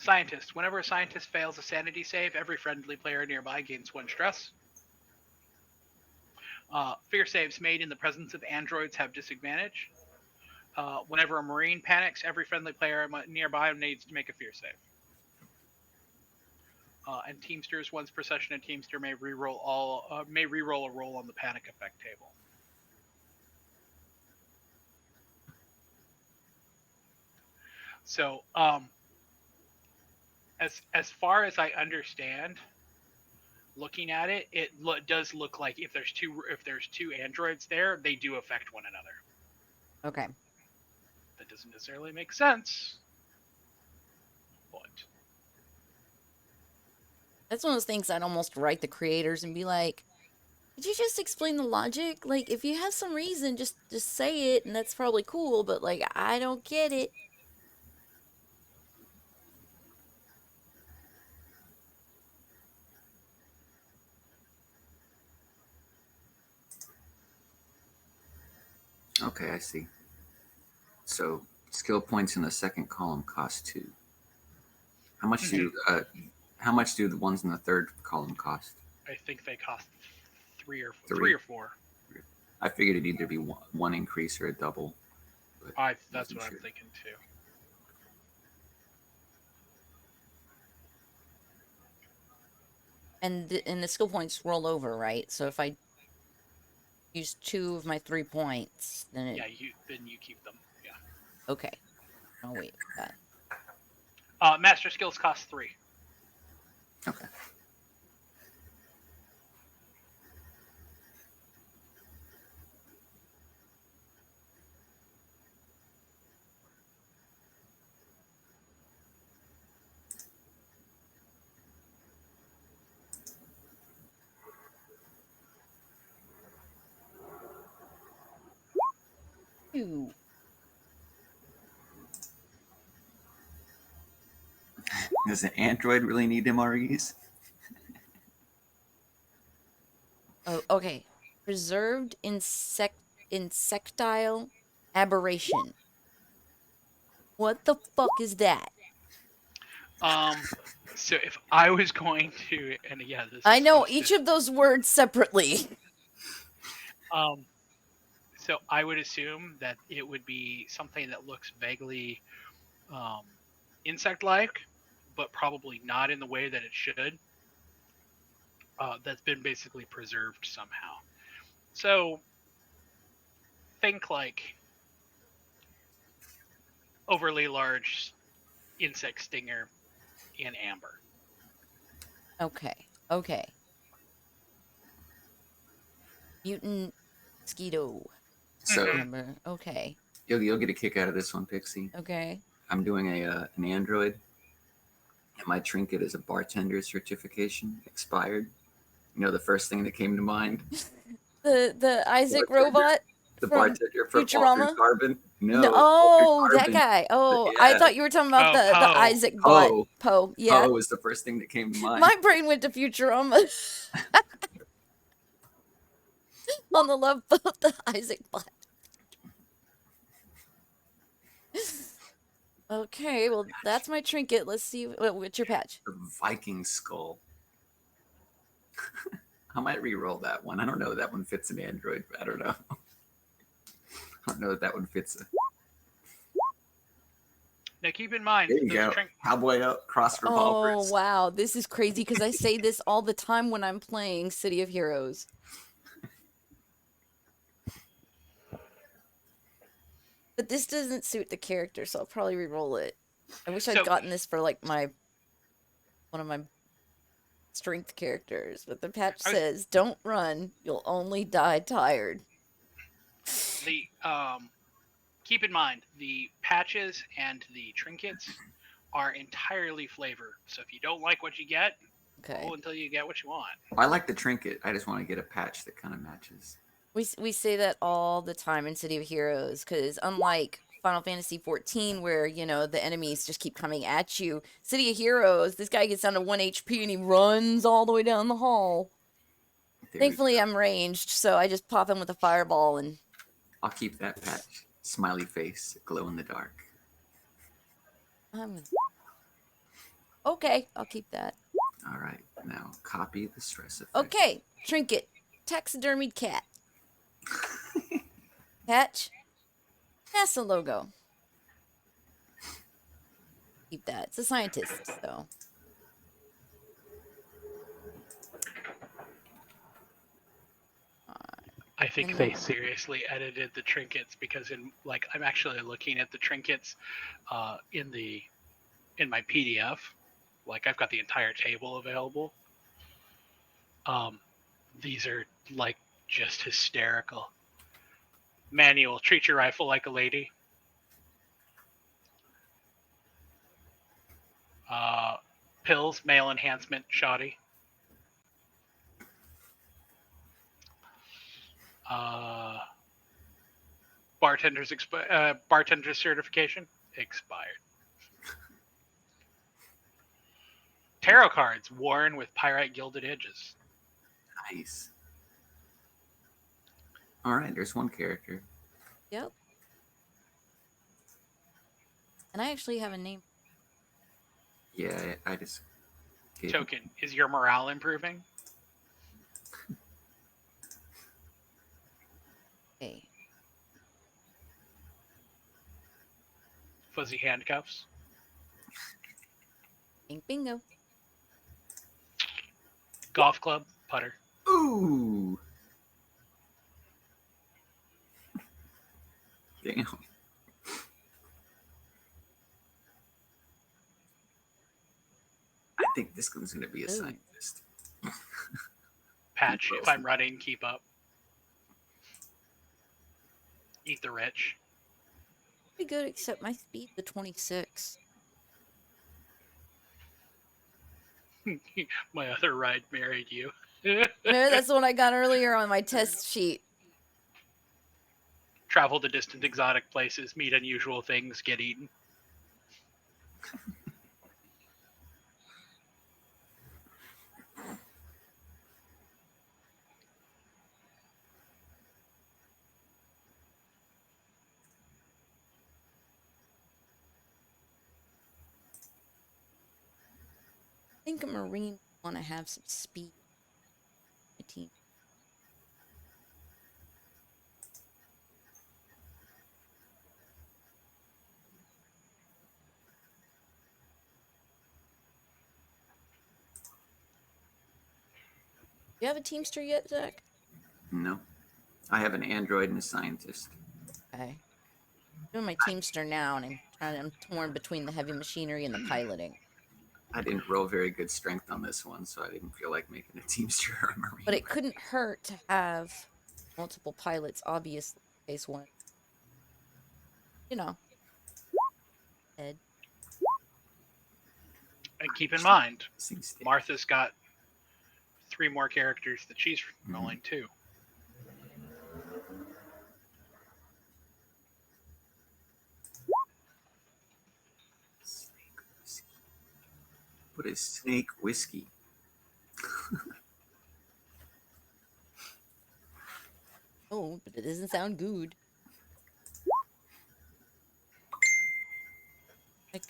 Scientist. Whenever a scientist fails a sanity save, every friendly player nearby gains 1 stress. Fear saves made in the presence of androids have disadvantage. Whenever a marine panics, every friendly player nearby needs to make a fear save. And Teamsters, once per session, a Teamster may reroll a roll on the panic effect table. So, as far as I understand, looking at it, it does look like if there's two androids there, they do affect one another. Okay. That doesn't necessarily make sense, but That's one of those things I'd almost write the creators and be like, could you just explain the logic? Like, if you have some reason, just say it, and that's probably cool, but, like, I don't get it. Okay, I see. So skill points in the second column cost 2. How much do the ones in the third column cost? I think they cost 3 or 4. I figured it'd either be one increase or a double. But that's what I'm thinking too. And the skill points roll over, right? So if I use 2 of my 3 points, then it... Yeah, you keep them. Yeah. Okay. Oh, wait. That. Master skills cost 3. Okay. Ew. Does an android really need MREs? Oh, okay. Preserved insectile aberration. What the fuck is that? So if I was going to, and yeah, I know each of those words separately. So I would assume that it would be something that looks vaguely insect-like, but probably not in the way that it should. That's been basically preserved somehow. So think like overly large insect stinger in amber. Okay. Mutant mosquito. So Mhm. Amber. Okay. you'll get a kick out of this one, Pixie. Okay. I'm doing an android, and my trinket is a bartender certification, expired. You know, the first thing that came to mind. The Isaac Bartender. robot The from bartender from Altered Futurama? Carbon. No, No, Altered oh, that Carbon. guy. Oh, I Yeah, thought you were talking about Oh, the Poe. Isaac bot. Poe. Poe. Yeah. Poe was the first thing that came to mind. My brain went to Futurama on the love boat, the Isaac bot. Okay, well, that's my trinket. Let's see. What's your patch? The Viking skull. I might re-roll that one. I don't know. That one fits an android. I don't know. I don't know that one fits. Now keep in mind, There you go. Cowboy up, cross revolvers. Oh, wow. This is crazy because I say this all the time when I'm playing City of Heroes. But this doesn't suit the character, so I'll probably re-roll it. I wish I'd gotten this for like one of my strength characters, but the patch says, "Don't run, you'll only die tired." Keep in mind the patches and the trinkets are entirely flavor. So if you don't like what you get, roll until you get what you want. I like the trinket. I just want to get a patch that kind of matches. We say that all the time in City of Heroes because unlike Final Fantasy XIV, where the enemies just keep coming at you, City of Heroes, this guy gets down to 1 HP and he runs all the way down the hall. Thankfully, I'm ranged, so I just pop him with a fireball and. I'll keep that patch. Smiley face, glow in the dark. Okay, I'll keep that. All right, now copy the stress effect. Okay, trinket, taxidermied cat. Patch, NASA logo. Keep that. It's a scientist, so. I think they seriously edited the trinkets because I'm actually looking at the trinkets in my PDF. Like I've got the entire table available. These are like just hysterical. Manual, treat your rifle like a lady. Pills, male enhancement, shoddy. Bartender certification expired. Tarot cards worn with pyrite gilded edges. Nice. All right, there's one character. Yep. And I actually have a name. Yeah, I just. Token, is your morale improving? Okay. Fuzzy handcuffs. Bingo. Golf club, putter. Ooh. Damn. I think this one's going to be a scientist. Patch, if I'm running, keep up. Eat the rich. Pretty good, except my speed to 26. My other ride married you. No, that's the one I got earlier on my test sheet. Travel to distant exotic places, meet unusual things, get eaten. I think a Marine want to have some speed. My team. You have a Teamster yet, Zach? No, I have an android and a scientist. Okay. I'm doing my Teamster now, and I'm torn between the heavy machinery and the piloting. I didn't roll very good strength on this one, so I didn't feel like making a Teamster or a Marine. But it couldn't hurt to have multiple pilots, obviously, in case one, you know, head. And keep in mind, Seems to- Martha's got 3 more characters that she's rolling too. Snake whiskey. What is snake whiskey? Oh, but it doesn't sound good. Like,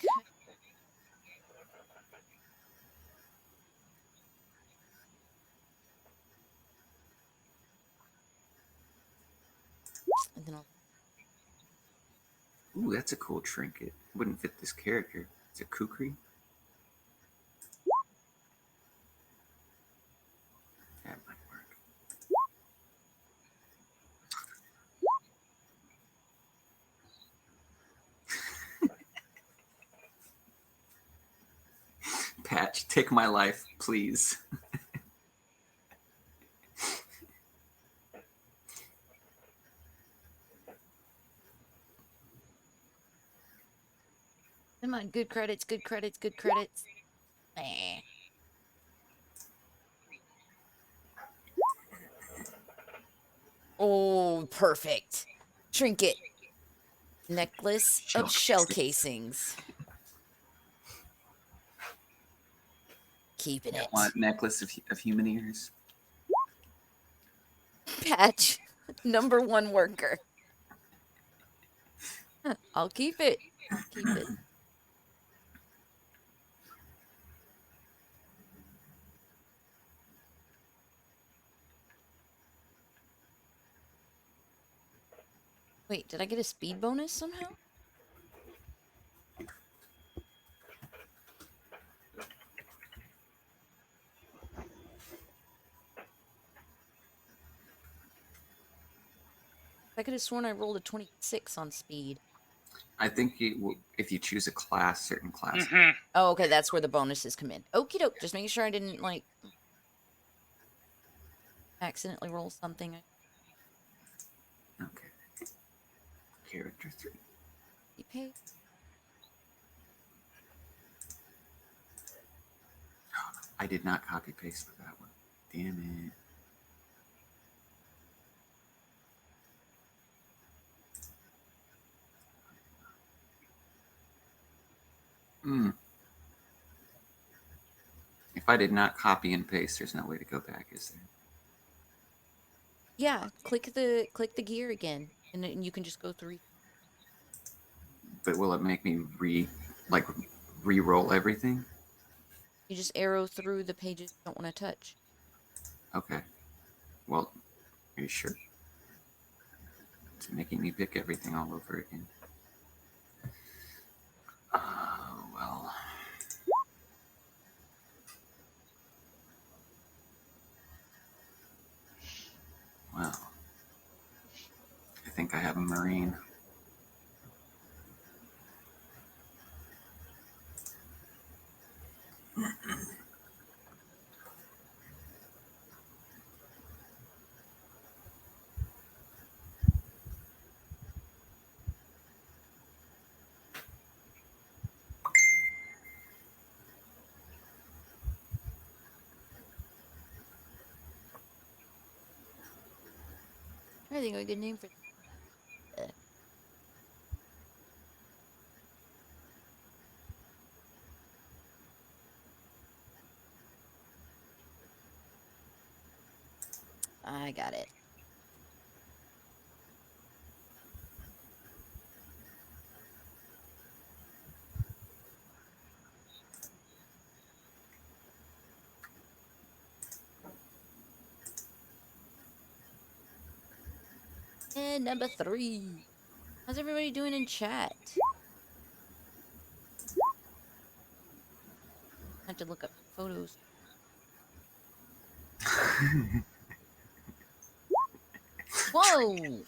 and then I'll. Ooh, that's a cool trinket. Wouldn't fit this character. It's a kukri. That might work. Patch, take my life, please. Come on, good credits, good credits, good credits. Eh. Oh, perfect. Trinket. Necklace of shell casings. Keeping it. Want necklace of human ears? Patch. Number 1 worker. I'll keep it. Keep it. Wait, did I get a speed bonus somehow? I could have sworn I rolled a 26 on speed. I think if you choose a class, certain class. Mm-hmm. Oh, okay, that's where the bonuses come in. Okie doke, just making sure I didn't, like, accidentally roll something. Okay. Character 3. Pay. I did not copy paste for that one. Damn it. If I did not copy and paste, there's no way to go back, is there? Yeah, click the gear again, and then you can just go through. But will it make me re-roll everything? You just arrow through the pages you don't want to touch. Okay. Well, are you sure? It's making me pick everything all over again. Oh, well. Well. I think I have a Marine. I think of a good name for. I got it. And number 3. How's everybody doing in chat? I have to look up photos. Whoa!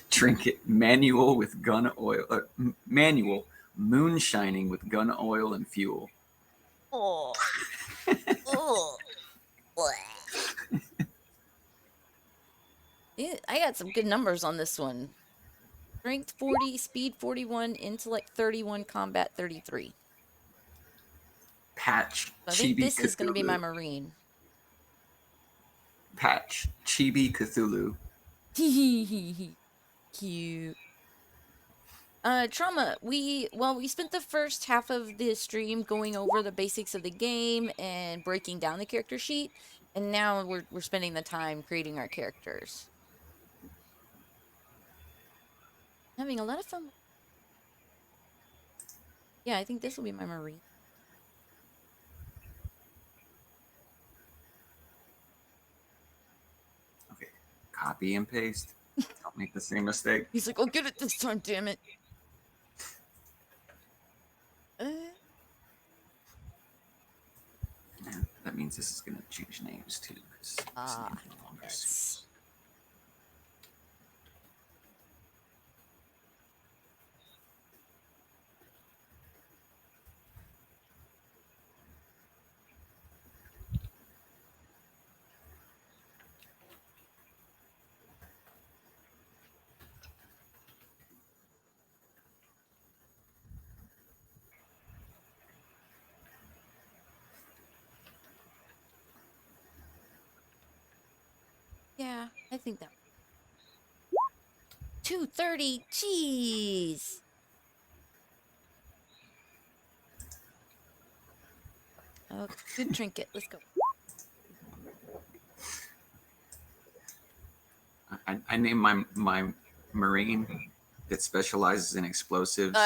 Trinket manual with gun oil. Manual moonshining with gun oil and fuel. Oh. Oh. Yeah, I got some good numbers on this one. Strength 40, speed 41, intellect 31, combat 33. Patch So I think Chibi this is going to be my Cthulhu. Marine. Patch Chibi Cthulhu. Cute. Trauma, we spent the first half of the stream going over the basics of the game and breaking down the character sheet, and now we're spending the time creating our characters. Having a lot of fun. Yeah, I think this will be my Marine. Okay, copy and paste. Don't make the same mistake. He's like, "I'll get it this time, damn it." And that means this is going to change names too. Yes. Yeah, I think that. 230. Jeez. Oh, good trinket. Let's go. I named my Marine that specializes in explosives.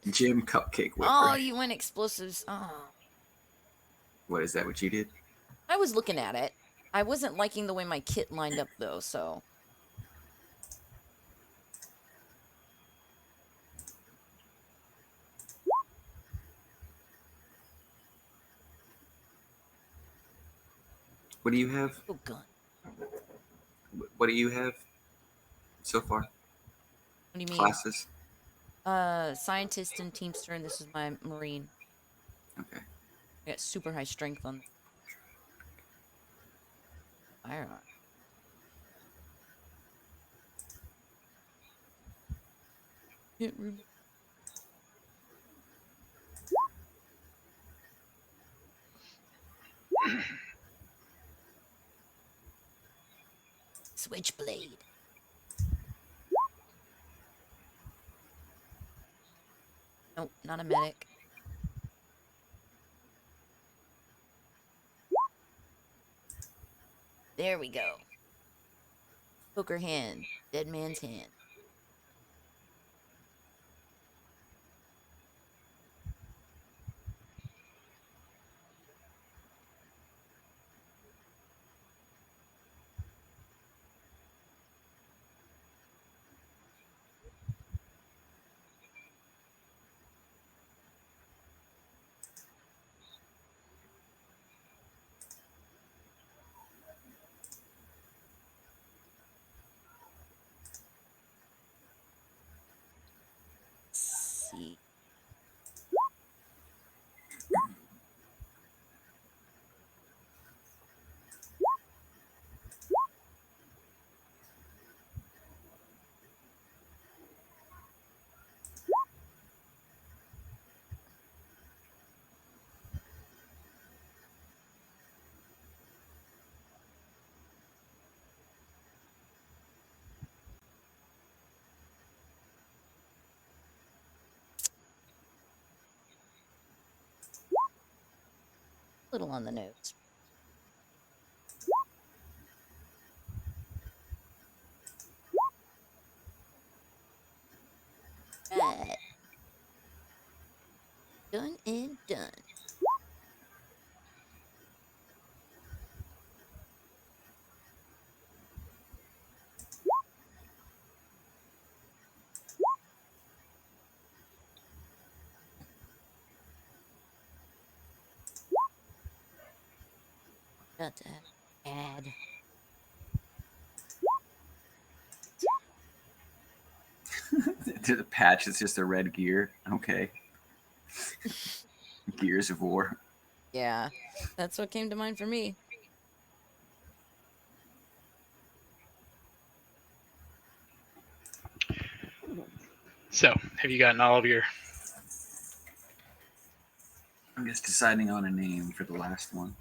Jim Cupcake Whipper. Oh, you went explosives. Oh. What is that? What you did? I was looking at it. I wasn't liking the way my kit lined up though, so. What do you have? Oh, gun. What do you have so far? What do you mean? Classes? Scientist and Teamster, and this is my Marine. Okay. I got super high strength on firearm. Switchblade. Nope, not a medic. There we go. Poker hand. Dead man's hand. See. Little on the nose. Right. Done and done. Got that. Add. To the patch, it's just a red gear. Okay. Gears of War. Yeah, that's what came to mind for me. So, have you gotten all of your? I'm just deciding on a name for the last one.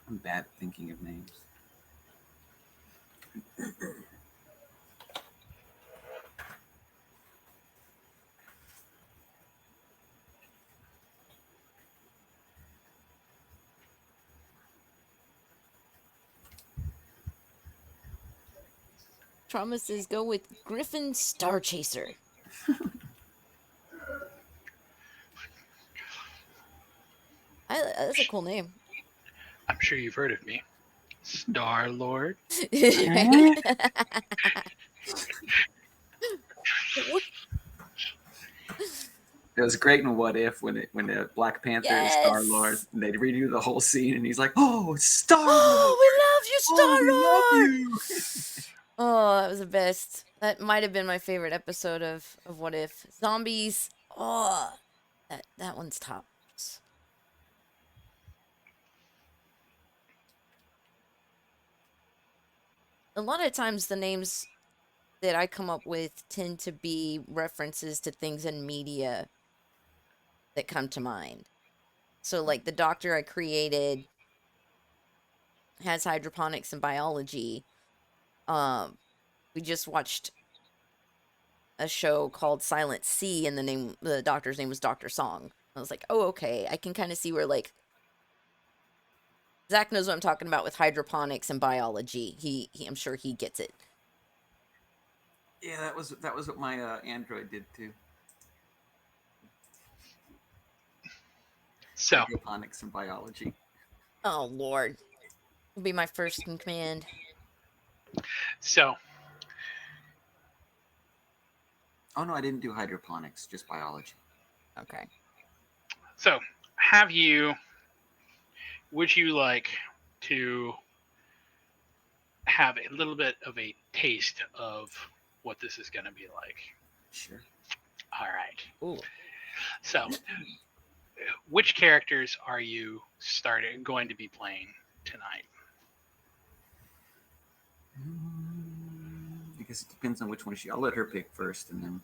I'm bad at thinking of names. Trauma says go with Griffin Star Chaser. That's a cool name. I'm sure you've heard of me, Star Lord. Right? It was great in What If when the Black Panther is Star Lord, Yes! and they'd redo the whole scene, and he's like, "Oh, Star Lord! Oh, we love you, Oh, Star we Lord! love you!" Oh, that was the best. That might have been my favorite episode of What If. Zombies. Oh, that one's top. A lot of times the names that I come up with tend to be references to things in media that come to mind. So, like, the doctor I created has hydroponics and biology. We just watched a show called Silent Sea, and the doctor's name was Dr. Song. I was like, oh, okay. I can kind of see where, like, Zack knows what I'm talking about with hydroponics and biology. I'm sure he gets it. Yeah, that was what my Android did too. So, Hydroponics and biology. Oh, Lord. Will be my first in command. so Oh no, I didn't do hydroponics, just biology. Okay. So, would you like to have a little bit of a taste of what this is going to be like? Sure. All right. Ooh. So, which characters are you going to be playing tonight? I guess it depends on which one I'll let her pick first, and then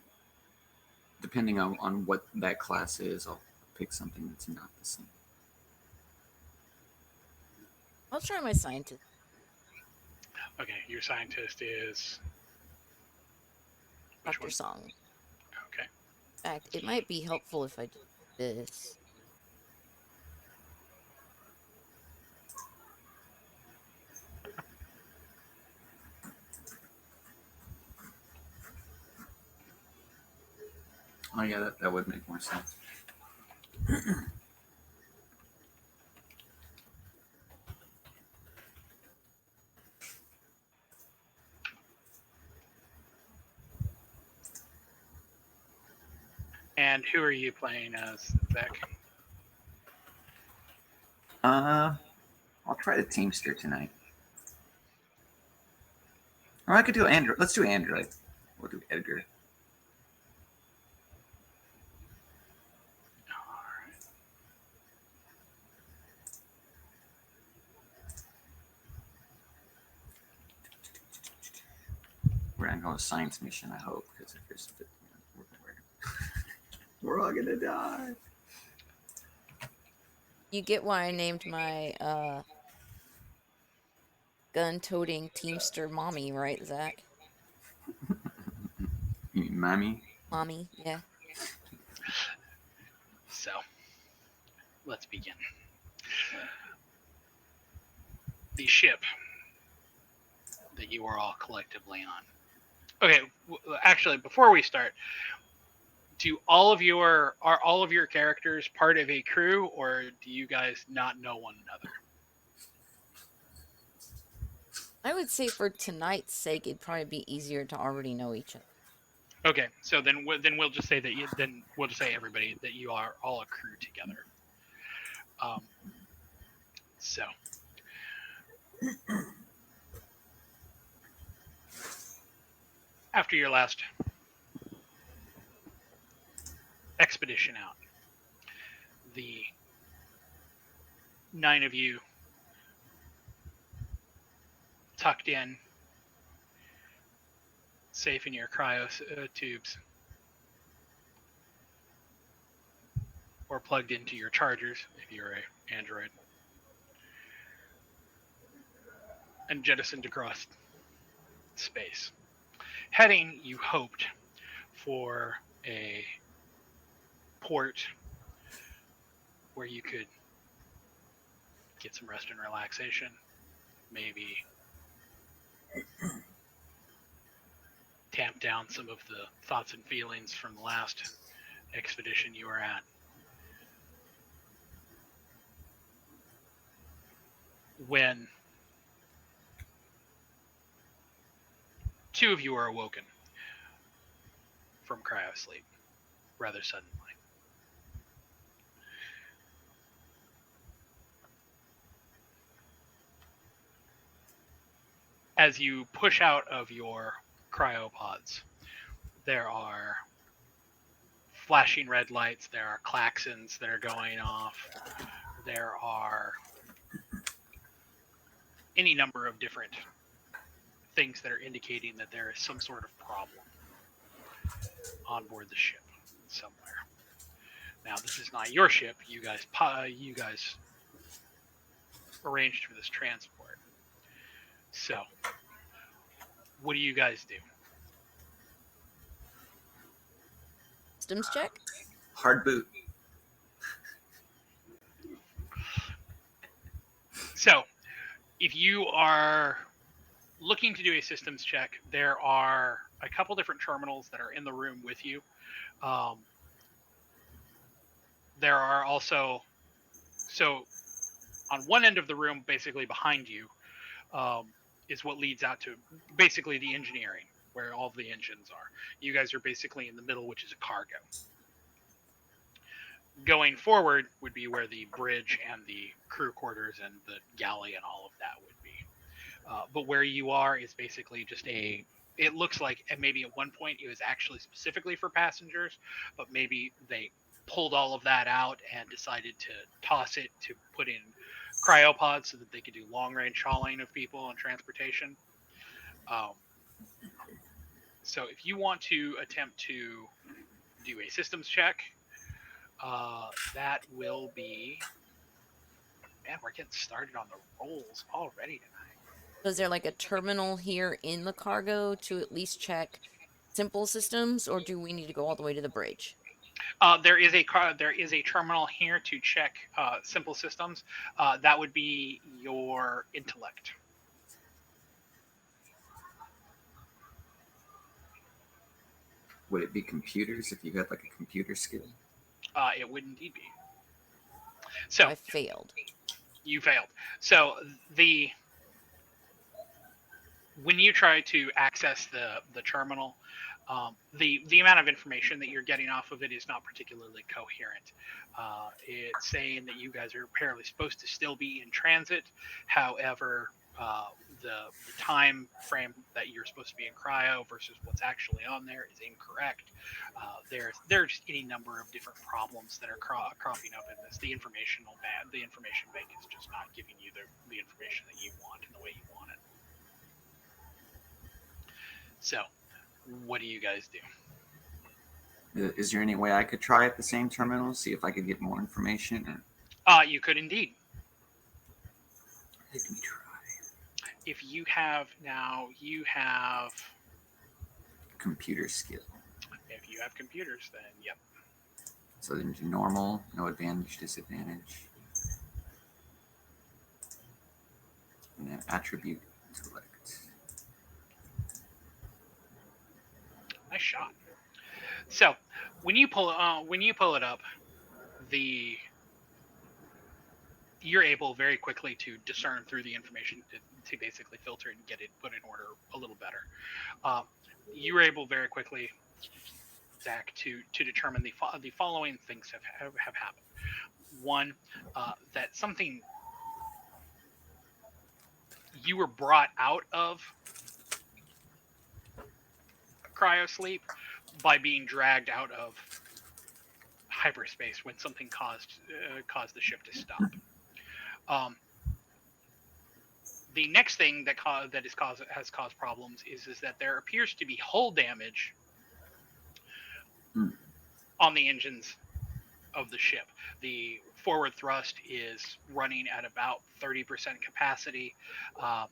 depending on what that class is, I'll pick something that's not the same. I'll try my scientist. Okay, your scientist is which Dr. one? Song. Okay. In fact, it might be helpful if I do this. Oh yeah, that would make more sense. And who are you playing as, Zack? I'll try the Teamster tonight. Or I could do Android. Let's do Android. We'll do Edgar. We're gonna go on a science mission, I hope, because if there's we're all gonna die. You get why I named my gun-toting Teamster Mommy, right, Zack? You mean Mami? Mommy, yeah. So, let's begin. The ship that you are all collectively on Okay, actually, before we start, are all of your characters part of a crew, or do you guys not know one another? I would say for tonight's sake, it'd probably be easier to already know each other. Okay, so then we'll just say we'll just say everybody that you are all a crew together. Um, so after your last expedition out, the 9 of you tucked in, safe in your cryo tubes, or plugged into your chargers if you're a android, and jettisoned across space, heading, you hoped, for a port where you could get some rest and relaxation, maybe tamp down some of the thoughts and feelings from the last expedition you were at. When 2 of you are awoken from cryo sleep rather suddenly. As you push out of your cryopods, there are flashing red lights, there are klaxons that are going off, there are any number of different things that are indicating that there is some sort of problem on board the ship somewhere. Now, this is not your ship. You guys arranged for this transport. So, what do you guys do? Systems check? Hard boot. So, if you are looking to do a systems check, there are a couple different terminals that are in the room with you. There are also, so on one end of the room, basically behind you, is what leads out to basically the engineering, where all the engines are. You guys are basically in the middle, which is a cargo. Going forward would be where the bridge and the crew quarters and the galley and all of that would be. But where you are is basically just it looks like, and maybe at one point it was actually specifically for passengers, but maybe they pulled all of that out and decided to toss it to put in cryopods so that they could do long range hauling of people and transportation. So if you want to attempt to do a systems check, that will be. Man, we're getting started on the rolls already tonight. Is there like a terminal here in the cargo to at least check simple systems, or do we need to go all the way to the bridge? There is a terminal here to check simple systems. That would be your intellect. Would it be computers if you had like a computer skill? It would indeed be. So So I failed. you failed. So when you try to access the terminal, the amount of information that you're getting off of it is not particularly coherent. It's saying that you guys are apparently supposed to still be in transit. However, the time frame that you're supposed to be in cryo versus what's actually on there is incorrect. There's any number of different problems that are cropping up in this. The information bank is just not giving you the information that you want in the way you want it. So, what do you guys do? Is there any way I could try at the same terminal, see if I could get more information? You could indeed. Let me try. If you have Computer skill. If you have computers, then yep. So then normal, no advantage, disadvantage. And then attribute intellect. Nice shot. So when you pull it up, the you're able very quickly to discern through the information to basically filter it and get it put in order a little better. Uh, you were able very quickly, Zach, to determine the following things have happened. One, that something you were brought out of cryosleep by being dragged out of hyperspace when something caused the ship to stop. Um, the next thing has caused problems is that there appears to be hull damage Hmm. on the engines of the ship. The forward thrust is running at about 30% capacity. Um,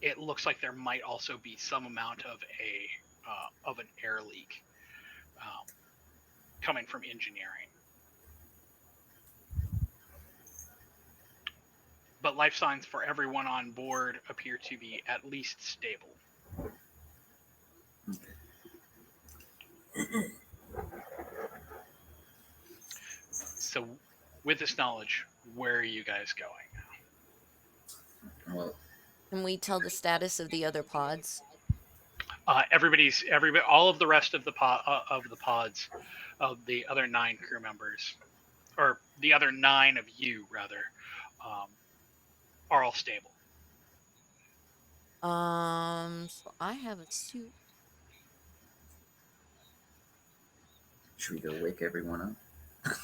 it looks like there might also be some amount of an air leak um, coming from engineering. But life signs for everyone on board appear to be at least stable. So, with this knowledge, where are you guys going? Well, Can we tell the status of the other pods? All of the rest of the pods, of the other 9 crew members, or the other 9 of you rather, um, are all stable. So I have a suit. should we go wake everyone up?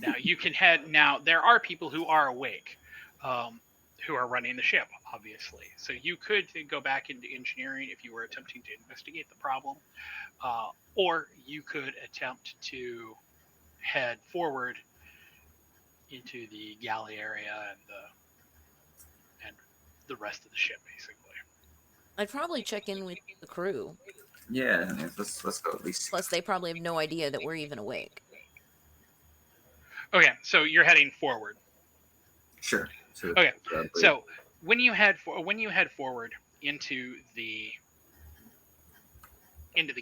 Now you can head. Now there are people who are awake, who are running the ship, obviously. So you could go back into engineering if you were attempting to investigate the problem, or you could attempt to head forward into the galley area and the rest of the ship, basically. I'd probably check in with the crew. Yeah, let's go at least. Plus, they probably have no idea that we're even awake. Okay, so you're heading forward. Sure. Okay, so when you head forward into the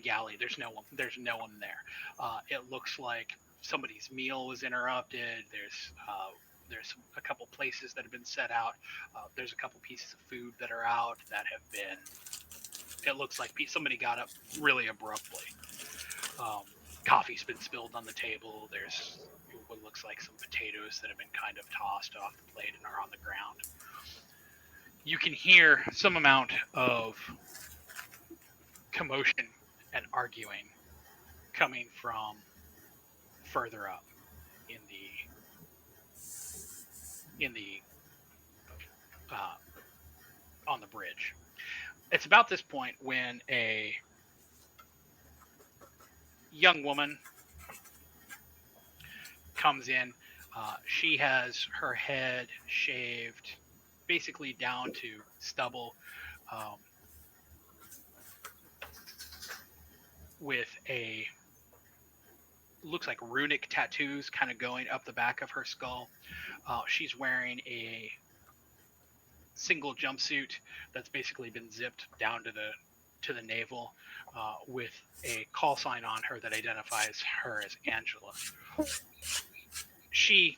galley, there's no one there. It looks like somebody's meal was interrupted. There's a couple places that have been set out. There's a couple pieces of food that are out that have been. It looks like somebody got up really abruptly. Coffee's been spilled on the table. There's what looks like some potatoes that have been kind of tossed off the plate and are on the ground. You can hear some amount of commotion and arguing coming from further up in the on the bridge. It's about this point when a young woman comes in. She has her head shaved basically down to stubble, with looks like runic tattoos kind of going up the back of her skull. She's wearing a single jumpsuit that's basically been zipped down to the navel, with a call sign on her that identifies her as Angela. She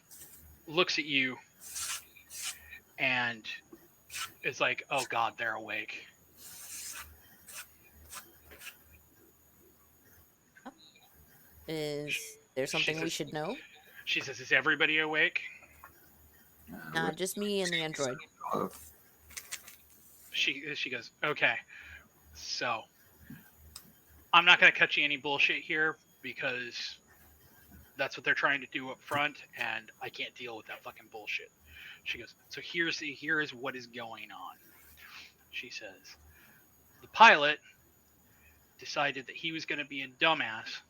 looks at you and is like, "Oh God, they're awake." Is there something we should know? She says, "Is everybody awake?" Nah, just me and the android. She goes, "Okay, so I'm not going to cut you any bullshit here because that's what they're trying to do up front, and I can't deal with that fucking bullshit." She goes, "So here is what is going on." She says, "The pilot decided that he was going to be a dumbass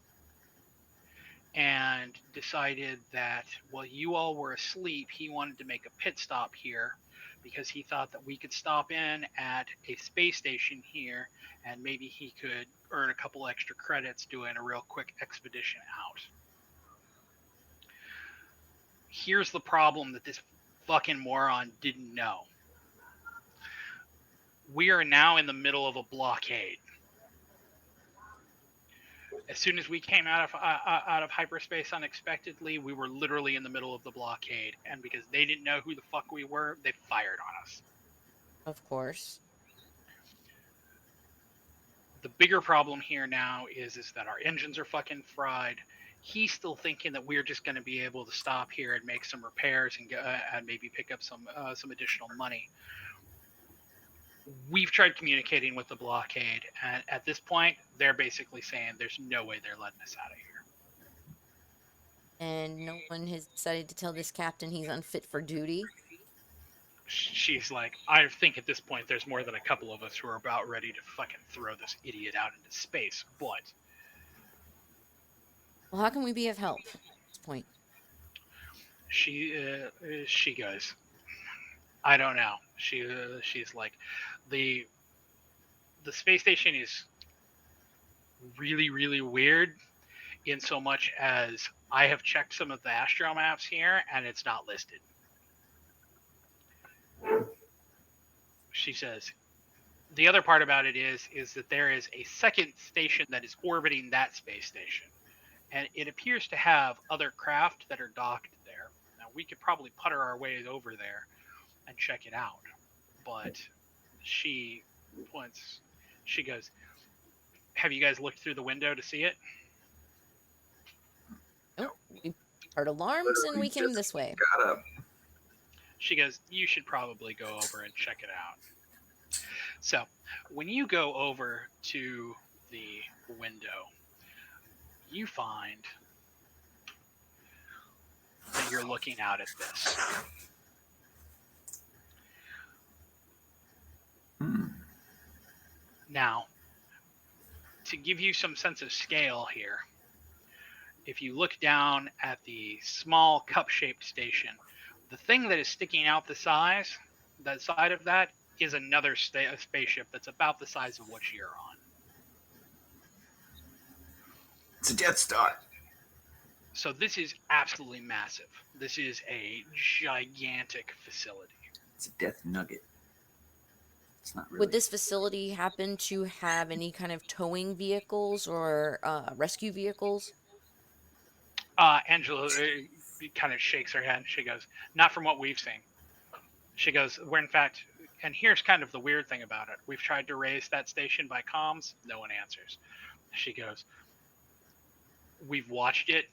and decided that while you all were asleep, he wanted to make a pit stop here because he thought that we could stop in at a space station here and maybe he could earn a couple extra credits doing a real quick expedition out. Here's the problem that this fucking moron didn't know. We are now in the middle of a blockade. As soon as we came out of hyperspace unexpectedly, we were literally in the middle of the blockade, and because they didn't know who the fuck we were, they fired on us. Of course. The bigger problem here now is that our engines are fucking fried. He's still thinking that we're just going to be able to stop here and make some repairs and maybe pick up some additional money. We've tried communicating with the blockade, and at this point, they're basically saying there's no way they're letting us out of here. And no one has decided to tell this captain he's unfit for duty. She's like, I think at this point there's more than a couple of us who are about ready to fucking throw this idiot out into space, but... Well, how can we be of help at this point? She goes, I don't know. She's like, the space station is really, really weird in so much as I have checked some of the astro maps here and it's not listed. She says, the other part about it is that there is a second station that is orbiting that space station. And it appears to have other craft that are docked there. Now, we could probably putter our way over there and check it out. But she goes, have you guys looked through the window to see it? Nope. We heard alarms and we came this way. Got up. She goes, you should probably go over and check it out. So, when you go over to the window, you find that you're looking out at this. Now, to give you some sense of scale here, if you look down at the small cup-shaped station, the thing that is sticking out the side of that is another spaceship that's about the size of what you're on. It's a Death Star. So this is absolutely massive. This is a gigantic facility. It's a Death Nugget. It's not really. Would this facility happen to have any kind of towing vehicles or rescue vehicles? Angela kind of shakes her head and she goes, not from what we've seen. She goes, we're in fact, and here's kind of the weird thing about it. We've tried to raise that station by comms. No one answers. She goes, we've watched it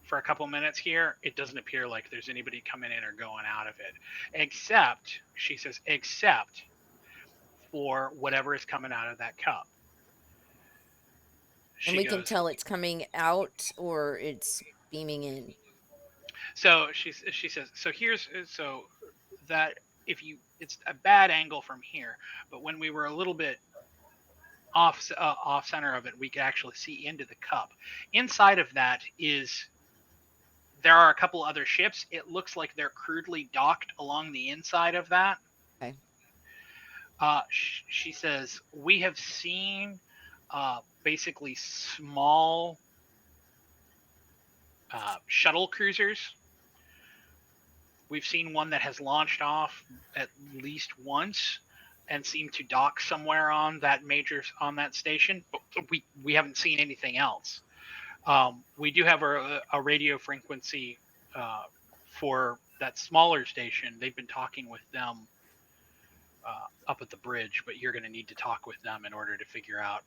for a couple minutes here. It doesn't appear like there's anybody coming in or going out of it. Except, she says, except for whatever is coming out of that cup. And we can tell it's coming out or it's beaming in. So she says, so that it's a bad angle from here, but when we were a little bit off center of it, we could actually see into the cup. Inside of that there are a couple other ships. It looks like they're crudely docked along the inside of that. Okay. She says, we have seen basically small shuttle cruisers. We've seen one that has launched off at least once and seemed to dock somewhere on that station, but we haven't seen anything else. We do have a radio frequency for that smaller station. They've been talking with them up at the bridge, but you're going to need to talk with them in order to figure out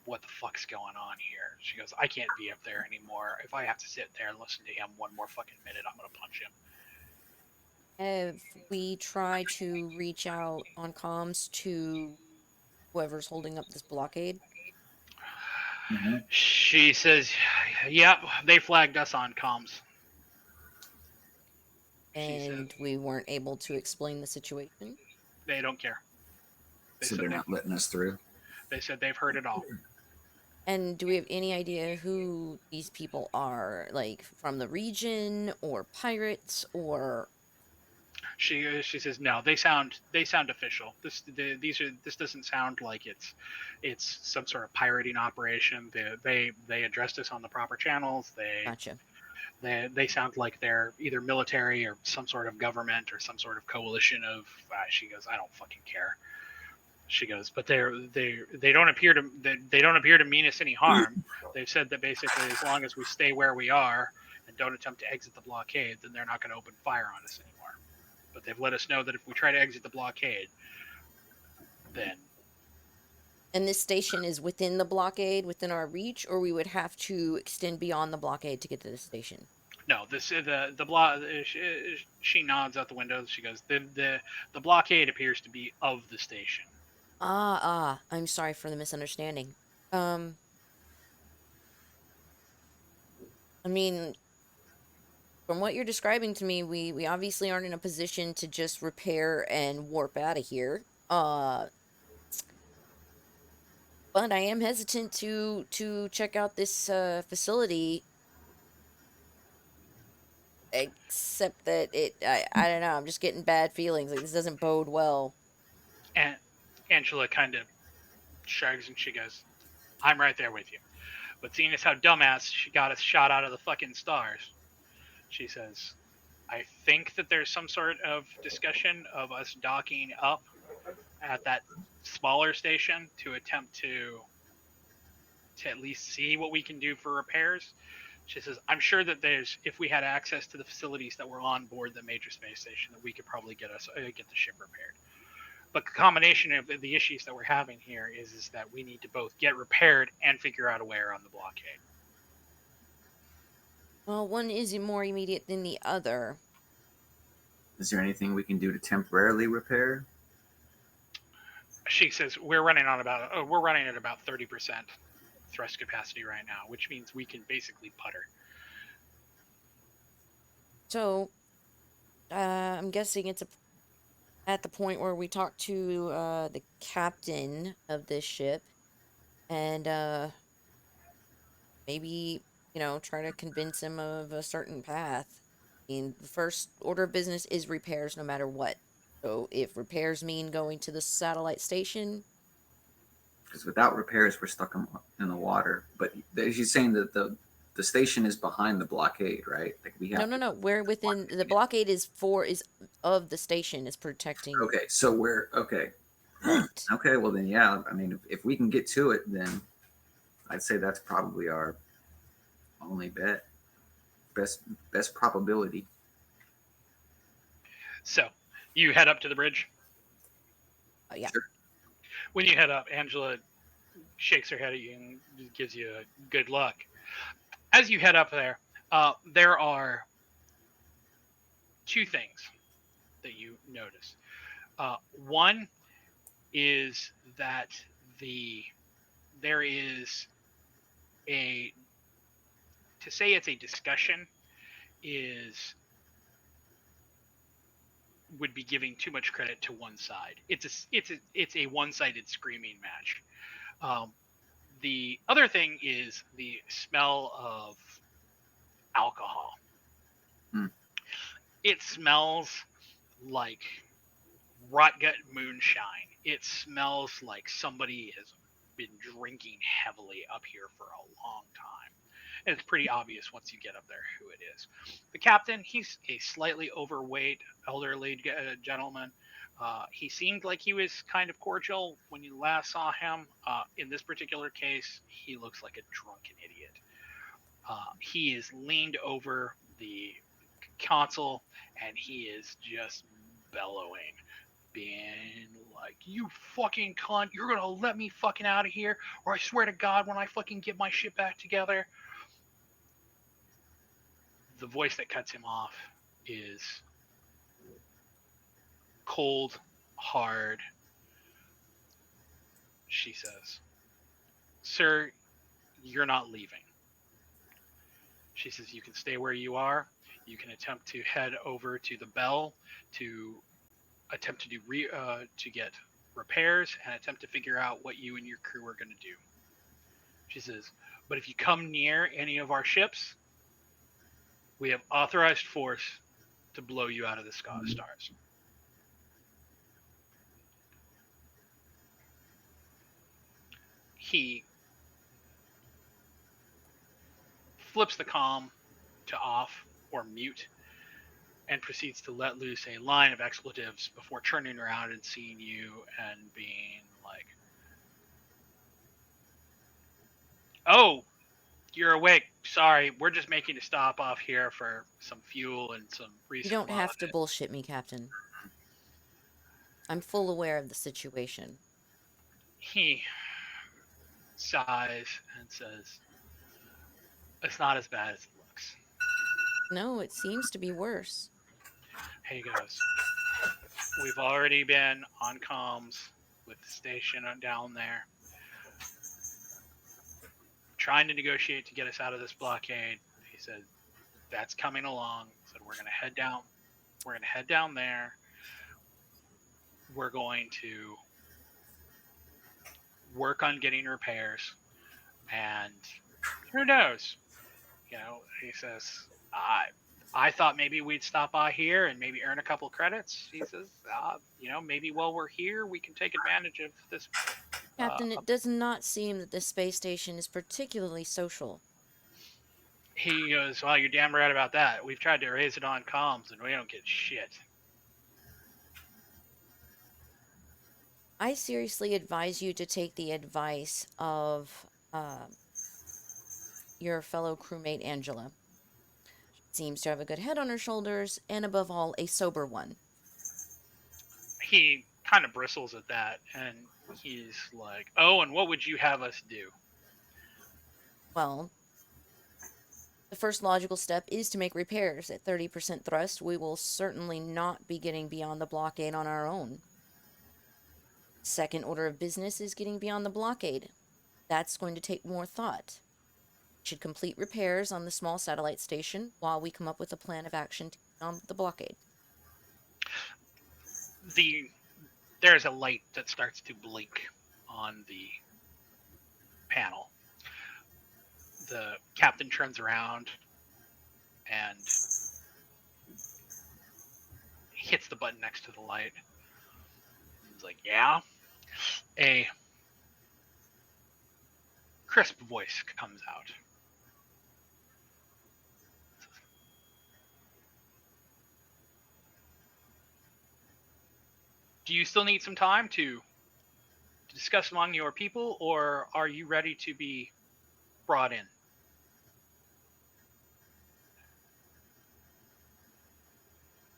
what the fuck's going on here. She goes, I can't be up there anymore. If I have to sit there and listen to him one more fucking minute, I'm going to punch him. Have we tried to reach out on comms to whoever's holding up this blockade? Mm-hmm. She says, yep, they flagged us on comms. And we weren't able to explain the situation? They don't care. So they're not letting us through? They said they've heard it all. And do we have any idea who these people are? Like, from the region, or pirates, or... She says no. They sound official. This doesn't sound like it's some sort of pirating operation. They addressed us on the proper channels. Gotcha. They sound like they're either military or some sort of government or some sort of coalition of. She goes, I don't fucking care. She goes, but they don't appear to they don't appear to mean us any harm. They've said that basically as long as we stay where we are and don't attempt to exit the blockade, then they're not going to open fire on us anymore. But they've let us know that if we try to exit the blockade, then. And this station is within the blockade, within our reach, or we would have to extend beyond the blockade to get to the station? No, this the block. She nods out the window. She goes, the blockade appears to be of the station. I'm sorry for the misunderstanding. I mean, from what you're describing to me, we obviously aren't in a position to just repair and warp out of here. But I am hesitant to check out this facility, except that I don't know, I'm just getting bad feelings. Like, this doesn't bode well. And Angela kind of shrugs and she goes, I'm right there with you. But seeing as how dumbass she got us shot out of the fucking stars, she says, I think that there's some sort of discussion of us docking up at that smaller station to attempt to at least see what we can do for repairs. She says, I'm sure that if we had access to the facilities that were on board the major space station, that we could probably get the ship repaired. But the combination of the issues that we're having here is that we need to both get repaired and figure out a way around the blockade. Well, one is more immediate than the other. Is there anything we can do to temporarily repair? She says we're running at about 30% thrust capacity right now, which means we can basically putter. So, I'm guessing it's at the point where we talk to the captain of this ship, and maybe, try to convince him of a certain path. I mean, the first order of business is repairs no matter what. So if repairs mean going to the satellite station. Because without repairs, we're stuck in the water. But she's saying that the station is behind the blockade, right? Like we have No. We're within the blockade is of the station is protecting. Okay, so we're okay. It. Okay, well then, yeah. I mean, if we can get to it, then I'd say that's probably our only bet. Best probability. So you head up to the bridge. Yeah. Sure. When you head up, Angela shakes her head at you and gives you a good luck. As you head up there, there are two things that you notice. One is that there is to say it's a discussion would be giving too much credit to one side. It's a one-sided screaming match. The other thing is the smell of alcohol. It smells like rot gut moonshine. It smells like somebody has been drinking heavily up here for a long time. And it's pretty obvious once you get up there who it is. The captain, he's a slightly overweight, elderly gentleman. He seemed like he was kind of cordial when you last saw him. In this particular case, he looks like a drunken idiot. He is leaned over the console and he is just bellowing, being like, you fucking cunt, you're gonna let me fucking out of here, or I swear to God, when I fucking get my shit back together. The voice that cuts him off is cold, hard. She says, sir, you're not leaving. She says, you can stay where you are. You can attempt to head over to the bell to attempt to do to get repairs and attempt to figure out what you and your crew are going to do. She says, but if you come near any of our ships, we have authorized force to blow you out of the stars. He flips the comm to off or mute, and proceeds to let loose a line of expletives before turning around and seeing you and being like, "Oh, you're awake. Sorry, we're just making a stop off here for some fuel and some You don't resupply." have to bullshit me, Captain. I'm full aware of the situation. He sighs and says, "It's not as bad as it looks." No, it seems to be worse. He goes, "We've already been on comms with the station down there, trying to negotiate to get us out of this blockade." He said, "That's coming along." He said, "We're going to head down. We're going to head down there. We're going to work on getting repairs, and who knows?" He says, I thought maybe we'd stop by here and maybe earn a couple credits." He says, maybe while we're here, we can take advantage of this. Captain, it does not seem that the space station is particularly social. He goes, "Well, you're damn right about that. We've tried to raise it on comms, and we don't get shit." I seriously advise you to take the advice of your fellow crewmate Angela. She seems to have a good head on her shoulders, and above all, a sober one. He kind of bristles at that, and he's like, "Oh, and what would you have us do?" Well, the first logical step is to make repairs. At 30% thrust, we will certainly not be getting beyond the blockade on our own. Second order of business is getting beyond the blockade. That's going to take more thought. We should complete repairs on the small satellite station while we come up with a plan of action to get on the blockade. There's a light that starts to blink on the panel. The captain turns around and hits the button next to the light. He's like, "Yeah?" A crisp voice comes out. "Do you still need some time to discuss among your people, or are you ready to be brought in?"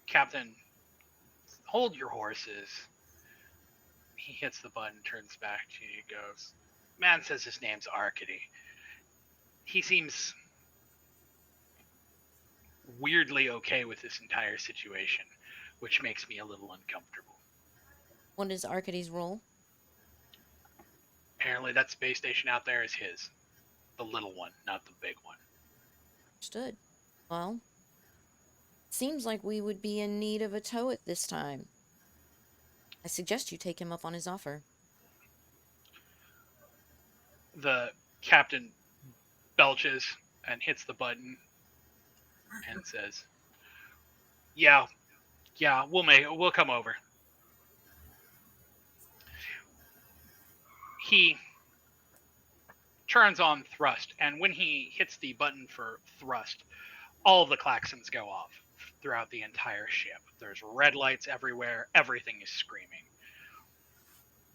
Captain, "Hold your horses." He hits the button, turns back to you, goes, "Man says his name's Arcady. He seems weirdly okay with this entire situation, which makes me a little uncomfortable. What is Arcady's role? Apparently that space station out there is his. The little one, not the big one." Understood. Well, seems like we would be in need of a tow at this time. I suggest you take him up on his offer. The captain belches and hits the button and says, "Yeah, we'll come over." He turns on thrust, and when he hits the button for thrust, all the klaxons go off throughout the entire ship. There's red lights everywhere. Everything is screaming.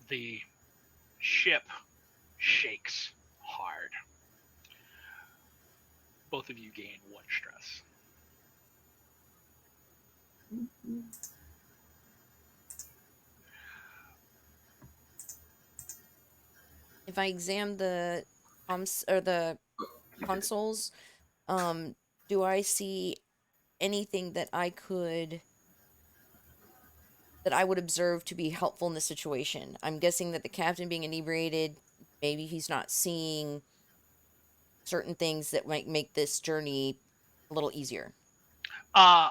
The ship shakes hard. Both of you gain 1 stress. If I examine the consoles, do I see anything that I would observe to be helpful in the situation? I'm guessing that the captain being inebriated, maybe he's not seeing certain things that might make this journey a little easier. Uh,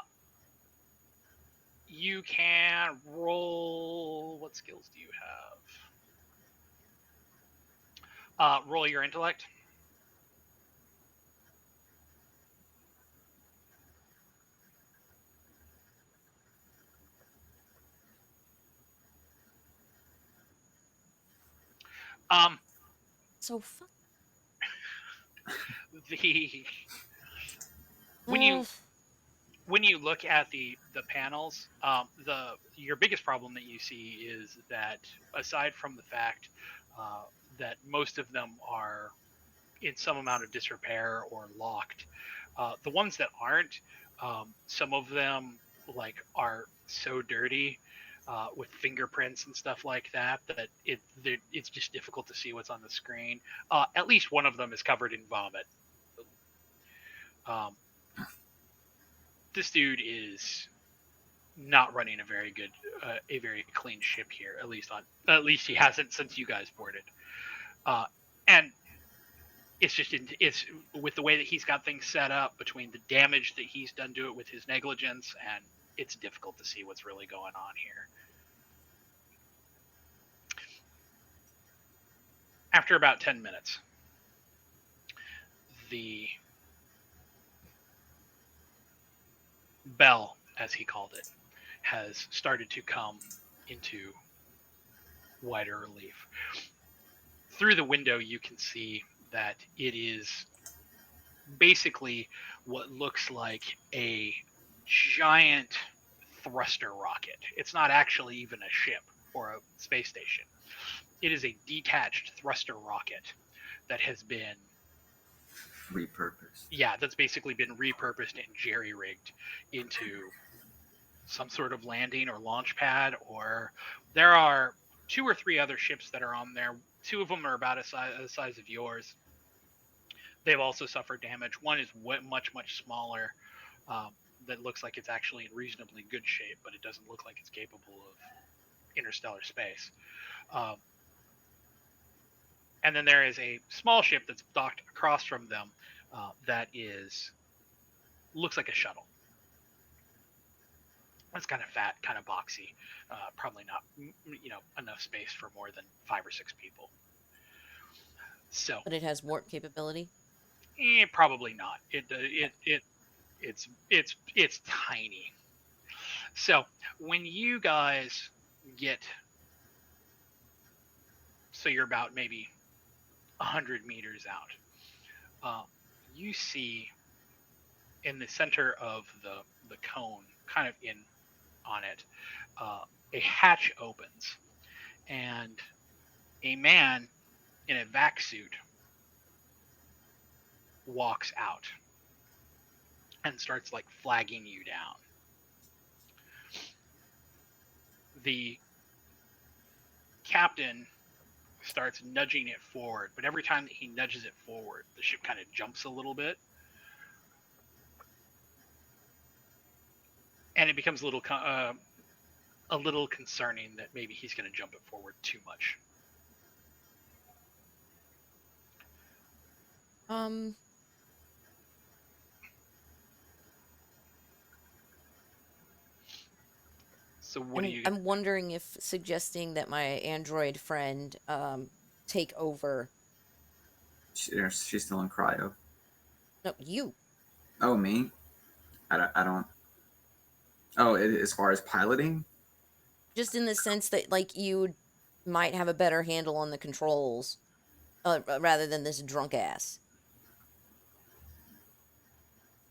you can roll. What skills do you have? Roll your intellect. Um, So fuck. the when you look at the panels, your biggest problem that you see is that aside from the fact that most of them are in some amount of disrepair or locked, the ones that aren't, some of them like are so dirty with fingerprints and stuff like that that it's just difficult to see what's on the screen. At least one of them is covered in vomit. Um, this dude is not running a very clean ship here. At least he hasn't since you guys boarded. And it's with the way that he's got things set up, between the damage that he's done to it with his negligence, and it's difficult to see what's really going on here. After about 10 minutes, the bell, as he called it, has started to come into wider relief. Through the window, you can see that it is basically what looks like a giant thruster rocket. It's not actually even a ship or a space station. It is a detached thruster rocket that has been repurposed. Yeah, that's basically been repurposed and jerry-rigged into some sort of landing or launch pad. Or there are 2 or 3 other ships that are on there. 2 of them are about the size of yours. They've also suffered damage. One is much smaller, that looks like it's actually in reasonably good shape, but it doesn't look like it's capable of interstellar space. And then there is a small ship that's docked across from them that looks like a shuttle. It's kind of fat, kind of boxy, probably not enough space for more than 5 or 6 people. So, But it has warp capability. Probably not. It's tiny. So when you guys so you're about maybe 100 meters out, you see in the center of the cone, kind of on it, a hatch opens, and a man in a vac suit walks out and starts like flagging you down. The captain starts nudging it forward, but every time that he nudges it forward, the ship kind of jumps a little bit, and it becomes a little concerning that maybe he's going to jump it forward too much. So what do you? I'm wondering if suggesting that my android friend take over. She's still in cryo. No, you. Oh, me? I don't. Oh, as far as piloting? Just in the sense that, like, you might have a better handle on the controls rather than this drunk ass.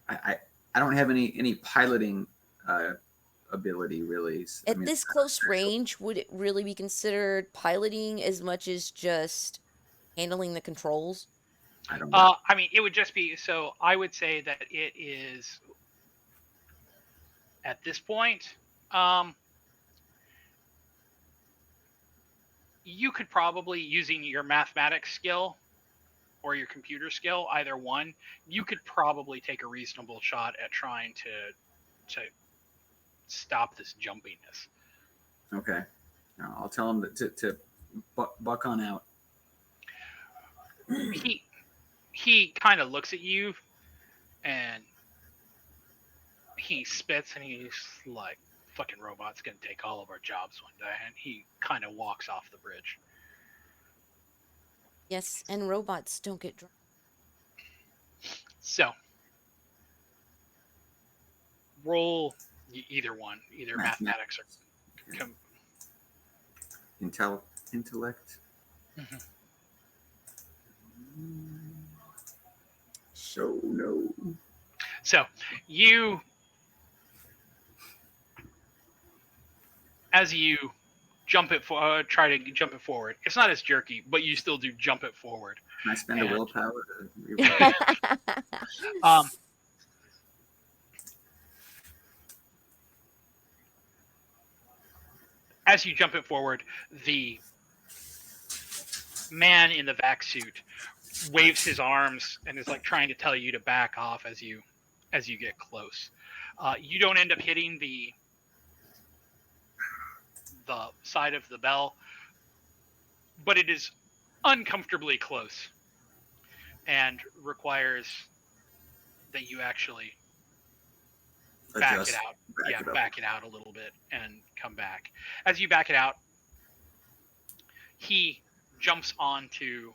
I don't have any piloting ability, really. At this close range, would it really be considered piloting as much as just handling the controls? I don't know. I mean, it would just be, so I would say that it is, at this point, you could probably, using your mathematics skill or your computer skill, either one, you could probably take a reasonable shot at trying to stop this jumpiness. Okay. No, I'll tell him to buck on out. He kind of looks at you, and he spits, and he's like, fucking robot's gonna take all of our jobs one day, and he kind of walks off the bridge. Yes, and robots don't get drunk. So, roll either one, either mathematics or intellect. Mm-hmm. So no. So you, as you try to jump it forward. It's not as jerky, but you still do jump it forward. Can I spend a And- willpower to reroll? Um, as you jump it forward, the man in the vac suit waves his arms and is like trying to tell you to back off as you get close. You don't end up hitting the side of the bell, but it is uncomfortably close and requires that you actually back Adjust, it out. back it up. Back it out a little bit and come back. As you back it out, he jumps onto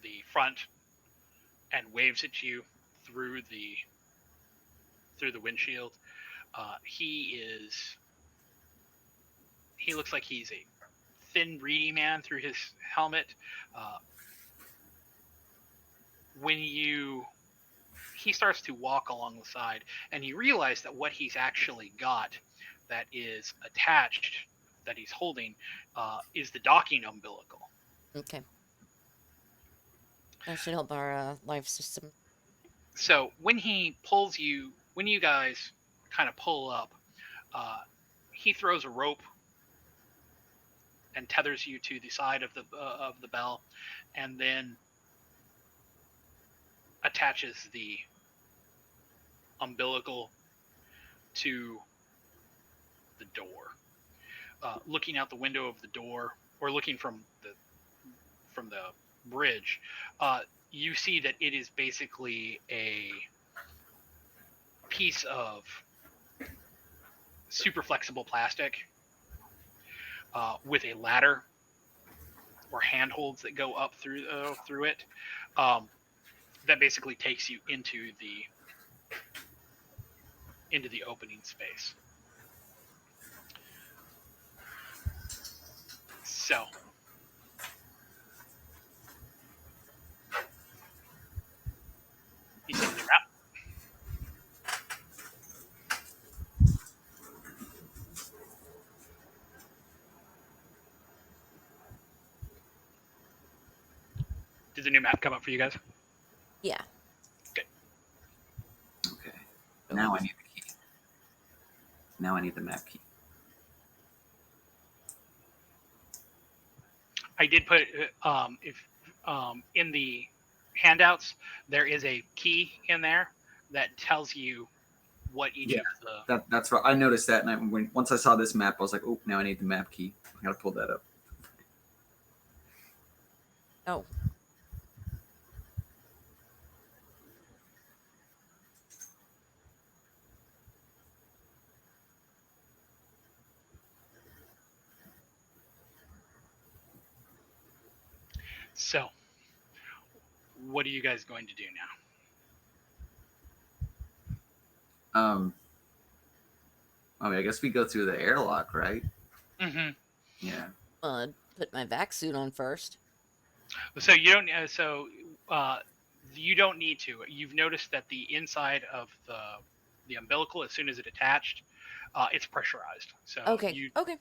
the front and waves at you through the windshield. He looks like he's a thin, reedy man through his helmet. He starts to walk along the side, and you realize that what he's actually got that is attached, that he's holding, is the docking umbilical. Okay. That should help our life system. So when he pulls you, when you guys kind of pull up, he throws a rope and tethers you to the side of the bell, and then attaches the umbilical to the door. Looking out the window of the door, or looking from the bridge, you see that it is basically a piece of super flexible plastic with a ladder or handholds that go up through it. That basically takes you into the opening space. So, you see the map. Did the new map come up for you guys? Yeah. Good. Okay. Now I need the key. Now I need the map key. I did put in the handouts there is a key in there that tells you what each of the. That's right. I noticed that, and once I saw this map, I was like, "Oh, now I need the map key. I gotta pull that up." Oh. So, what are you guys going to do now? I guess we go through the airlock, right? Mm-hmm. Yeah. Put my vac suit on first. So you don't. You don't need to. You've noticed that the inside of the umbilical, as soon as it attached, it's pressurized. So Okay. Okay.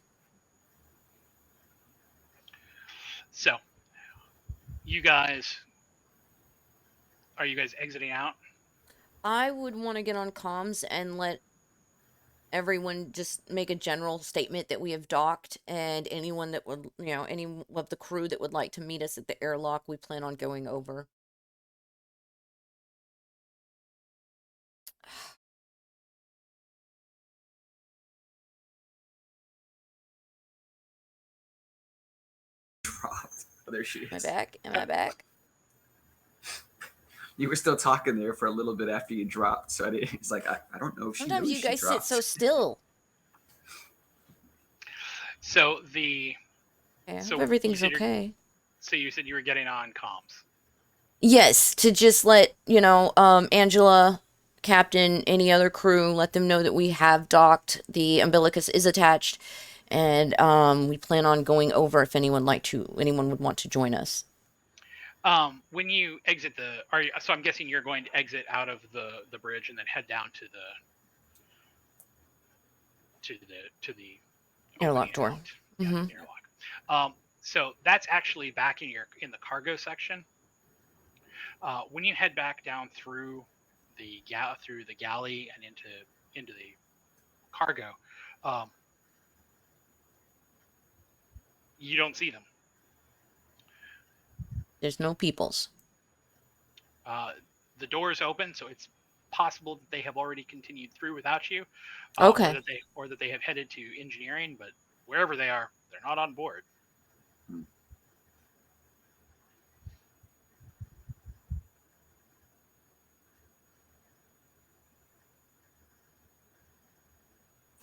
So, you guys, are you guys exiting out? I would want to get on comms and let everyone just make a general statement that we have docked, and anyone that would, any of the crew that would like to meet us at the airlock, we plan on going over. Dropped. Oh, there she is. Am I back? Am I back? You were still talking there for a little bit after you dropped, so it's like I don't know if she Sometimes knows you she guys sit dropped. so still. So Okay, I So hope everything's you said okay. so you said you were getting on comms. Yes, to just let, Angela, Captain, any other crew, let them know that we have docked, the umbilicus is attached, and we plan on going over if anyone would want to join us. When you exit so I'm guessing you're going to exit out of the bridge and then head down to the opening Airlock and door. out. Yeah, Mm-hmm. the airlock. So that's actually back in the cargo section. When you head back down through the galley and into the cargo, um, you don't see them. There's no peoples. The door is open, so it's possible that they have already continued through without you, Okay. or that they have headed to engineering. But wherever they are, they're not on board.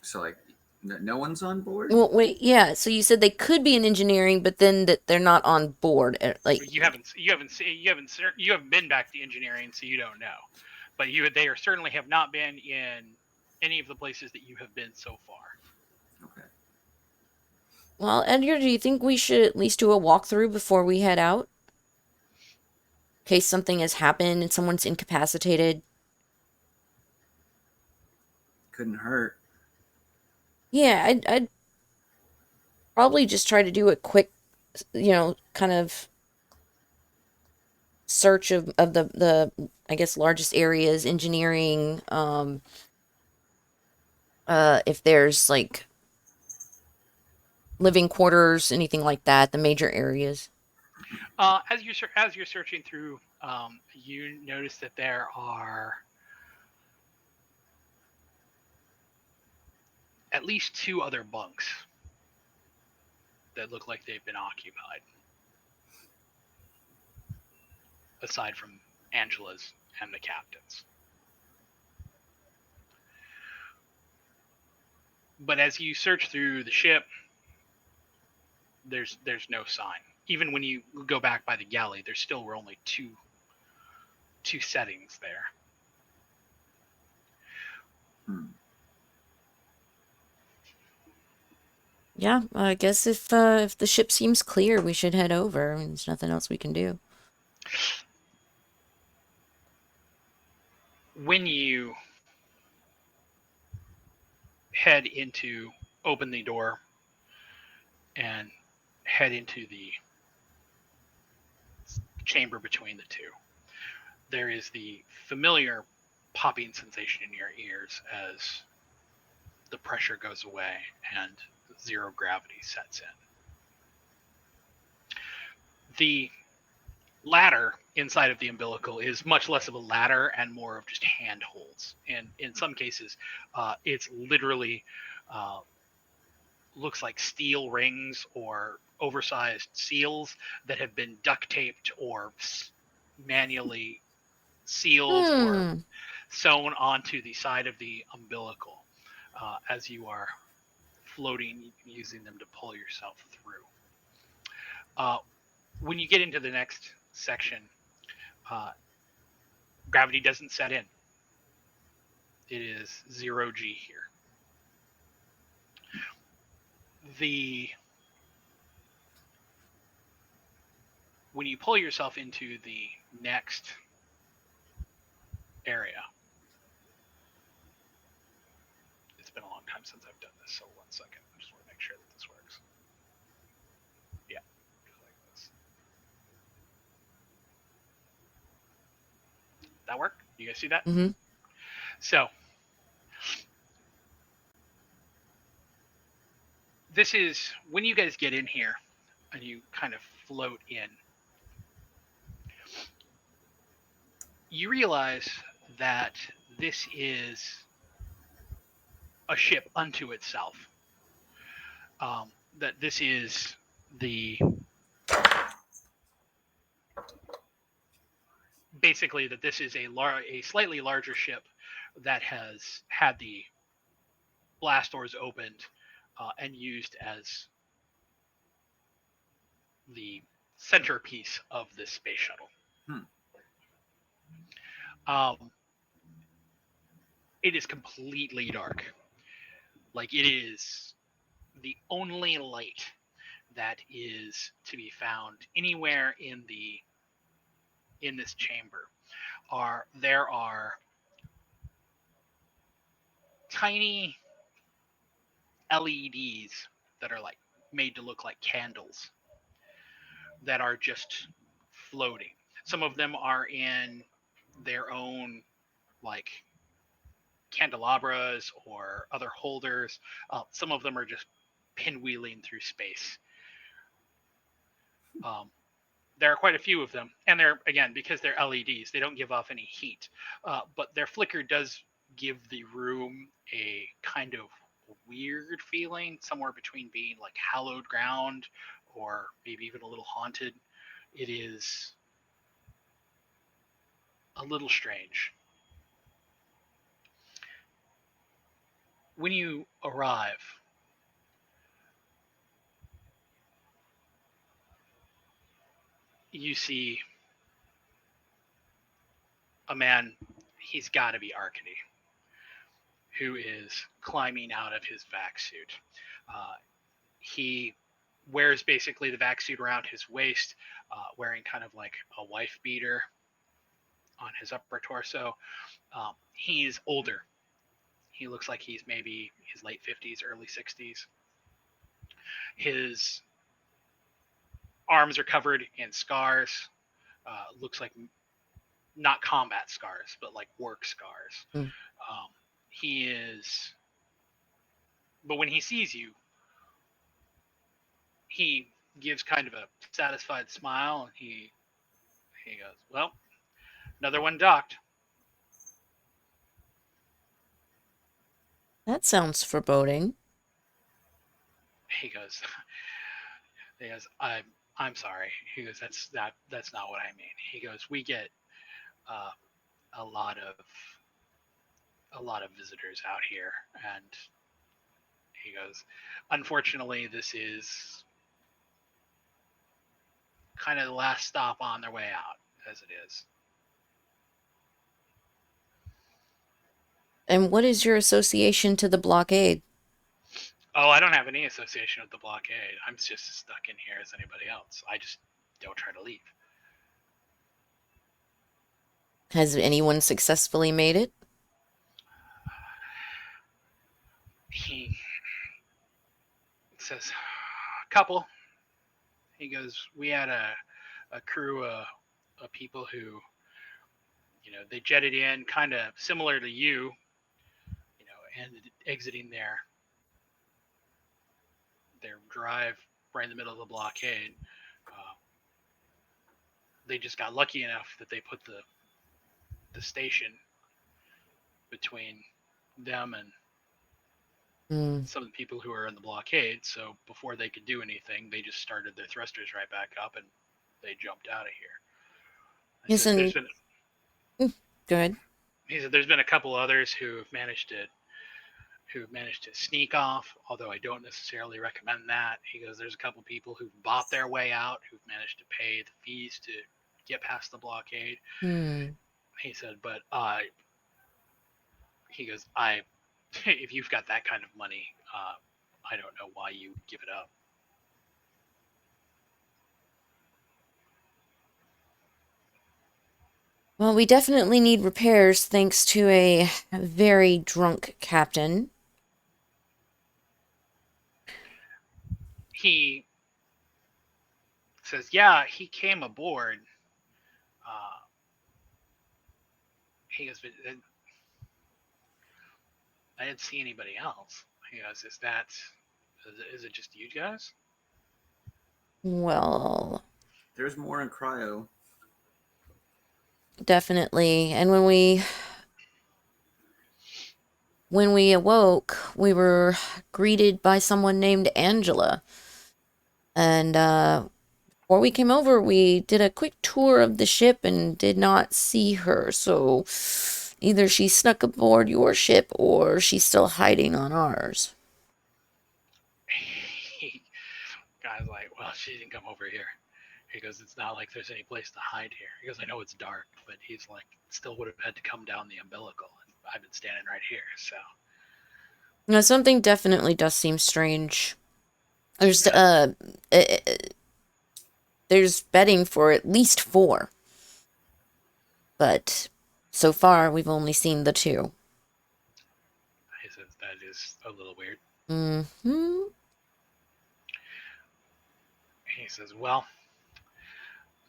So like, no one's on board. Well, wait, yeah. So you said they could be in engineering, but then that they're not on board. Like, You haven't been back to engineering, so you don't know. But they certainly have not been in any of the places that you have been so far. Okay. well, Edgar, do you think we should at least do a walkthrough before we head out? In case something has happened and someone's incapacitated. Couldn't hurt. Yeah, I'd probably just try to do a quick, kind of search of the I guess largest areas, engineering, if there's like living quarters, anything like that, the major areas. As you're searching through, you notice that there are at least 2 other bunks that look like they've been occupied, aside from Angela's and the captain's. But as you search through the ship, there's no sign. Even when you go back by the galley, there still were only two settings there. Yeah, I guess if the ship seems clear, we should head over. I mean, there's nothing else we can do. When you open the door and head into the chamber between the two, there is the familiar popping sensation in your ears as the pressure goes away and zero gravity sets in. The ladder inside of the umbilical is much less of a ladder and more of just handholds. And in some cases, it's literally looks like steel rings or oversized seals that have been duct taped or manually sealed or sewn onto the side of the umbilical as you are floating, using them to pull yourself through. When you get into the next section, gravity doesn't set in. It is 0G here. When you pull yourself into the next area, it's been a long time since I've done this, so 1 second. I just want to make sure that this works. Yeah, just like this. That work? You guys see that? Mm-hmm. So this is when you guys get in here and you kind of float in. You realize that this is a ship unto itself. That this is basically that this is a slightly larger ship that has had the blast doors opened and used as the centerpiece of this space shuttle. It is completely dark. Like, it is the only light that is to be found anywhere in the in this chamber there are tiny LEDs that are like made to look like candles that are just floating. Some of them are in their own like candelabras or other holders. Some of them are just pinwheeling through space. Um, there are quite a few of them, and they're, again, because they're LEDs, they don't give off any heat, but their flicker does give the room a kind of weird feeling, somewhere between being like hallowed ground or maybe even a little haunted. It is a little strange. When you arrive, you see a man, he's got to be Arkady, who is climbing out of his vac suit. He wears basically the vac suit around his waist, wearing kind of like a wife beater on his upper torso. He's older. He looks like he's maybe his late 50s, early 60s. His arms are covered in scars. Looks like not combat scars, but like work scars. Mm. He is, but when he sees you, he gives kind of a satisfied smile, and he goes, "Well, another one docked." That sounds foreboding. He goes, he goes, I'm sorry. He goes, that's not what I mean. He goes, we get uh, a lot of visitors out here, and he goes, unfortunately, this is kind of the last stop on their way out, as it is. And what is your association to the blockade? Oh, I don't have any association with the blockade. I'm just as stuck in here as anybody else. I just don't try to leave. Has anyone successfully made it? He says, couple. He goes, we had a crew of people who, they jetted in kind of similar to you, and exiting their drive right in the middle of the blockade. They just got lucky enough that they put the station between them and some of the people who are in the blockade. So before they could do anything, they just started their thrusters right back up and they jumped out of here. Yes, and go ahead. He said there's been a couple others who have managed to sneak off, although I don't necessarily recommend that. He goes, there's a couple people who've bought their way out, who've managed to pay the fees to get past the blockade. He said, but he goes, if you've got that kind of money, I don't know why you give it up. Well, we definitely need repairs thanks to a very drunk captain. He says, yeah, he came aboard. He goes, but I didn't see anybody else. He goes, is it just you guys? Well, there's more in cryo. Definitely. And when we awoke, we were greeted by someone named Angela. And before we came over, we did a quick tour of the ship and did not see her. So either she snuck aboard your ship or she's still hiding on ours. Guy's like, well, she didn't come over here. He goes, it's not like there's any place to hide here. He goes, I know it's dark, but he's like, still would have had to come down the umbilical. And I've been standing right here, so. No, something definitely does seem strange. There's there's betting for at least 4. but so far we've only seen the two. He says, that is a little weird. Mm-hmm. He says, well,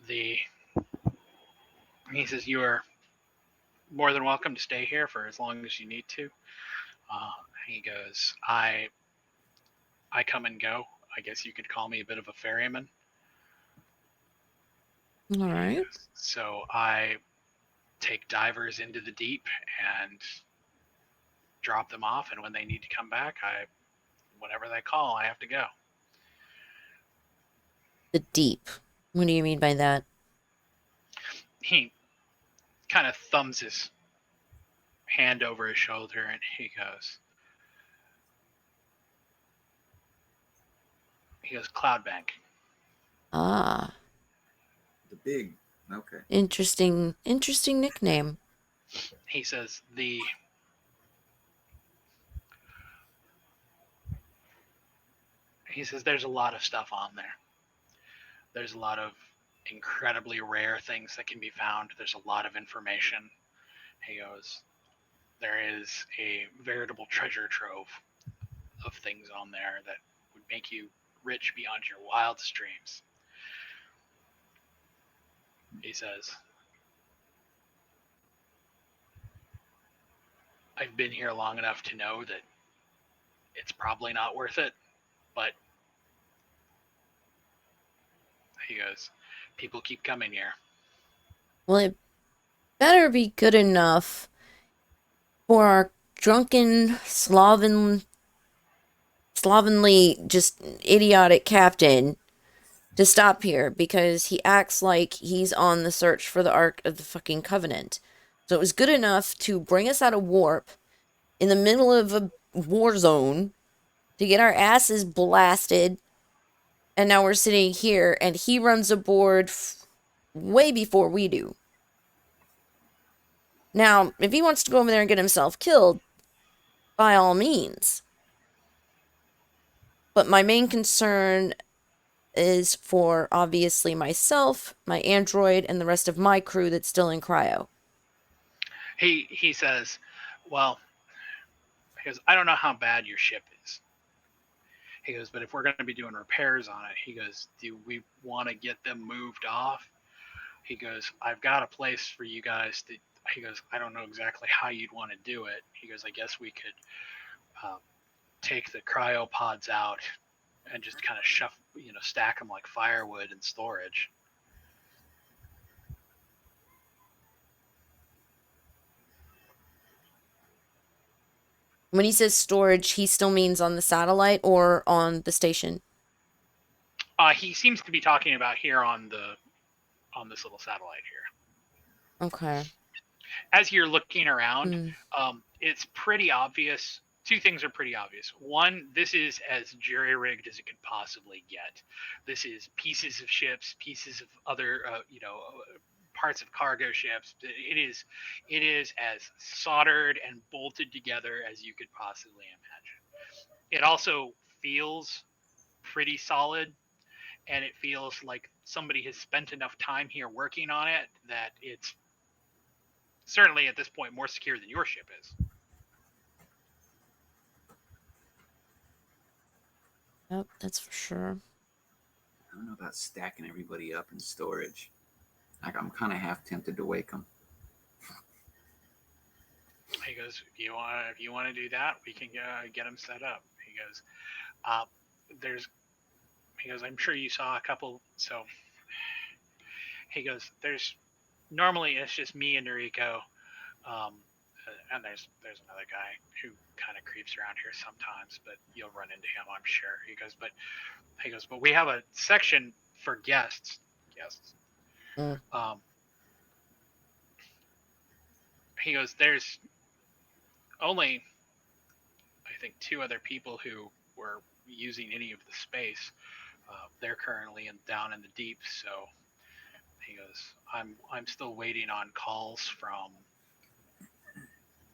he says, you are more than welcome to stay here for as long as you need to. He goes, I come and go. I guess you could call me a bit of a ferryman. All right. So I take divers into the deep and drop them off, and when they need to come back, whatever they call, I have to go. The deep. What do you mean by that? He kind of thumbs his hand over his shoulder, and he goes, Cloudbank. Ah, The big. Okay. interesting nickname. He says, there's a lot of stuff on there. There's a lot of incredibly rare things that can be found. There's a lot of information. He goes, there is a veritable treasure trove of things on there that would make you rich beyond your wildest dreams. He says, I've been here long enough to know that it's probably not worth it, but he goes, people keep coming here. Well, it better be good enough for our drunken, slovenly, just idiotic captain to stop here, because he acts like he's on the search for the Ark of the fucking Covenant. So it was good enough to bring us out of warp in the middle of a war zone to get our asses blasted, and now we're sitting here and he runs aboard way before we do. Now, if he wants to go over there and get himself killed, by all means. But my main concern is for, obviously, myself, my android, and the rest of my crew that's still in cryo. He says, well, he goes, I don't know how bad your ship is. He goes, but if we're going to be doing repairs on it, he goes, do we want to get them moved off? He goes, I've got a place for you guys to, he goes, I don't know exactly how you'd want to do it. He goes, I guess we could take the cryopods out and just kind of stack them like firewood in storage. When he says storage, he still means on the satellite or on the station? He seems to be talking about here on this little satellite here. Okay. As you're looking around, it's pretty obvious. Two things are pretty obvious. One, this is as jury-rigged as it could possibly get. This is pieces of ships, pieces of other, parts of cargo ships. It is as soldered and bolted together as you could possibly imagine. It also feels pretty solid, and it feels like somebody has spent enough time here working on it that it's certainly at this point more secure than your ship is. Yep, that's for sure. I don't know about stacking everybody up in storage. Like, I'm kind of half tempted to wake them. He goes, if you want to do that, we can get them set up. He goes, I'm sure you saw a couple. So he goes, normally it's just me and Noriko, and there's another guy who kind of creeps around here sometimes, but you'll run into him, I'm sure. He goes, but we have a section for guests. He goes, there's only, I think, 2 other people who were using any of the space. They're currently down in the deep, so he goes, I'm still waiting on calls from.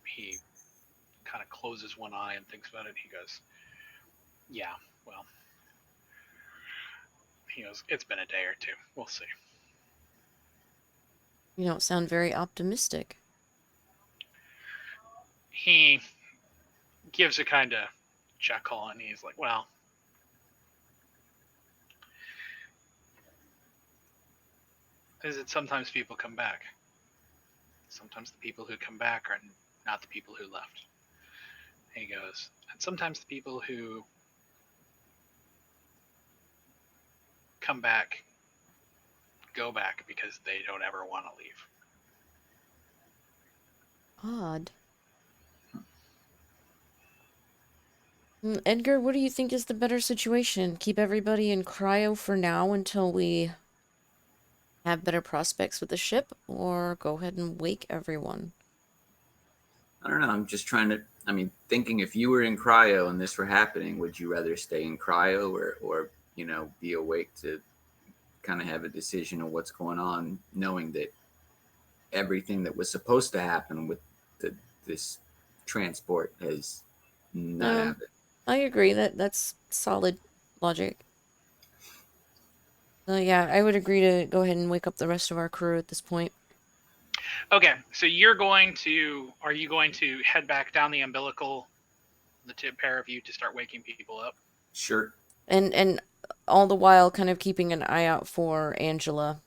He kind of closes one eye and thinks about it. He goes, yeah, well, he goes, it's been a day or 2. We'll see. You don't sound very optimistic. He gives a kind of chuckle and he's like, well, is it sometimes people come back? Sometimes the people who come back are not the people who left. He goes, and sometimes the people who come back go back because they don't ever want to leave. Odd. Edgar, what do you think is the better situation? Keep everybody in cryo for now until we have better prospects with the ship, or go ahead and wake everyone? I don't know. I'm just trying to. I mean, thinking if you were in cryo and this were happening, would you rather stay in cryo or be awake to kind of have a decision of what's going on, knowing that everything that was supposed to happen with this transport has not happened. I agree that's solid logic. Yeah, I would agree to go ahead and wake up the rest of our crew at this point. Okay, so are you going to head back down the umbilical, the pair of you, to start waking people up? Sure. And all the while kind of keeping an eye out for Angela.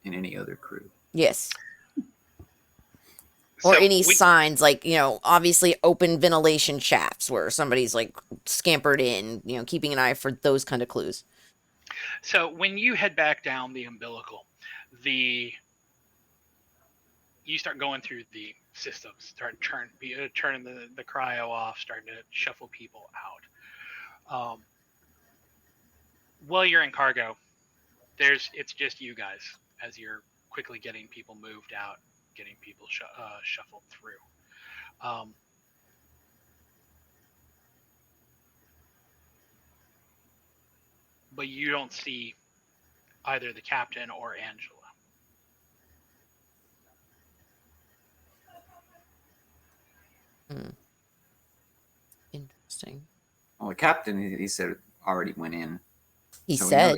And any other crew. Yes. Or any signs, like, obviously open ventilation shafts where somebody's, like, scampered in, keeping an eye for those kind of clues. So when you head back down the umbilical, you start going through the systems, start turning the cryo off, starting to shuffle people out. While you're in cargo, it's just you guys as you're quickly getting people moved out, getting people shuffled through. But you don't see either the captain or Angela. Interesting. Well, the captain, he said, already went in. He said.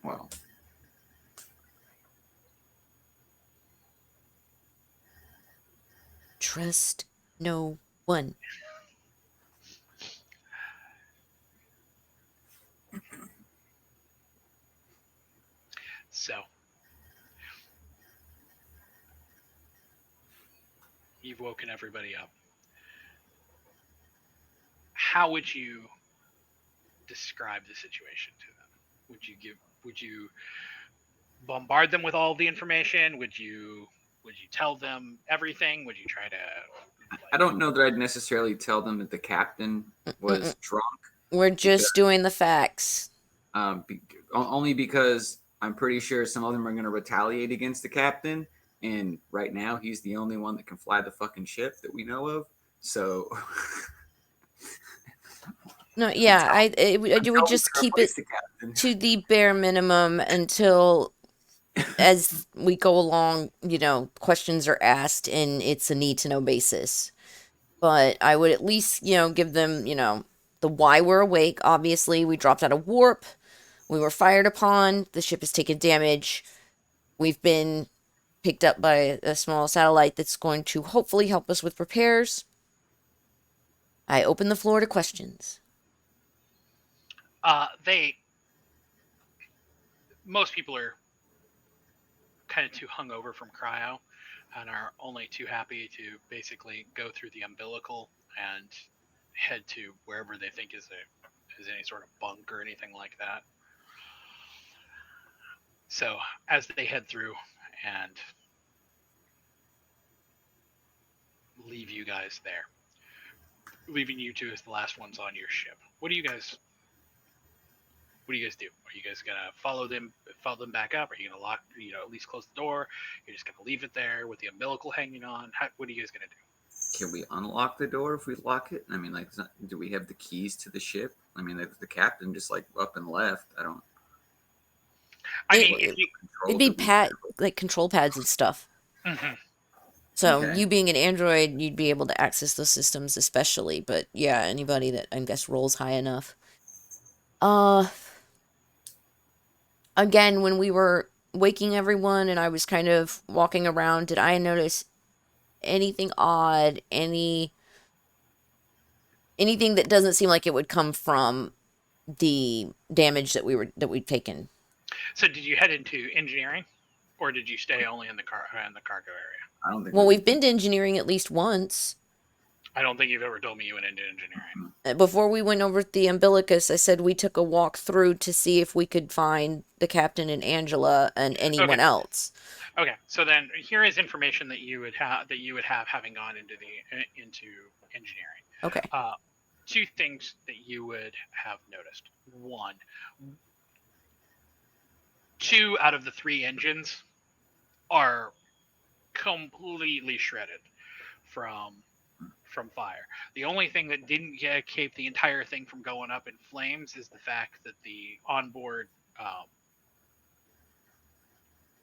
Well. Trust no one. So, you've woken everybody up. How would you describe the situation to them? Would you bombard them with all the information? Would you tell them everything? Would you try to I don't know that I'd necessarily tell them that the captain was drunk. We're just doing the facts. Only because I'm pretty sure some of them are going to retaliate against the captain, and right now he's the only one that can fly the fucking ship that we know of. So, no, yeah, I would just keep it to the bare minimum until, as we go along, questions are asked and it's a need-to-know basis. But I would at least, give them, the why we're awake. Obviously, we dropped out of warp. We were fired upon. The ship has taken damage. We've been picked up by a small satellite that's going to hopefully help us with repairs. I open the floor to questions. Most people are kind of too hungover from cryo and are only too happy to basically go through the umbilical and head to wherever they think is any sort of bunk or anything like that. So as they head through and leave you guys there, leaving you two as the last ones on your ship, what do you guys do? Are you guys gonna follow them back up? Are you gonna lock, at least close the door? You're just gonna leave it there with the umbilical hanging on? What are you guys gonna do? Can we unlock the door if we lock it? I mean, do we have the keys to the ship? I mean, if the captain just up and left, it'd be control pads and stuff. Mm-hmm. So you being an android, you'd be able to access those systems especially. But yeah, anybody that I guess rolls high enough. Again, when we were waking everyone and I was kind of walking around, did I notice anything odd, anything that doesn't seem like it would come from the damage that we'd taken? So did you head into engineering, or did you stay only in the cargo area? I don't think Well, we've been to engineering at least once. I don't think you've ever told me you went into engineering. Before we went over to the umbilicus, I said we took a walk through to see if we could find the captain and Angela and anyone Okay. else. Okay, so then here is information that you would have having gone into engineering. Okay. Two things that you would have noticed. One, 2 out of the 3 engines are completely shredded from fire. The only thing that didn't keep the entire thing from going up in flames is the fact that the onboard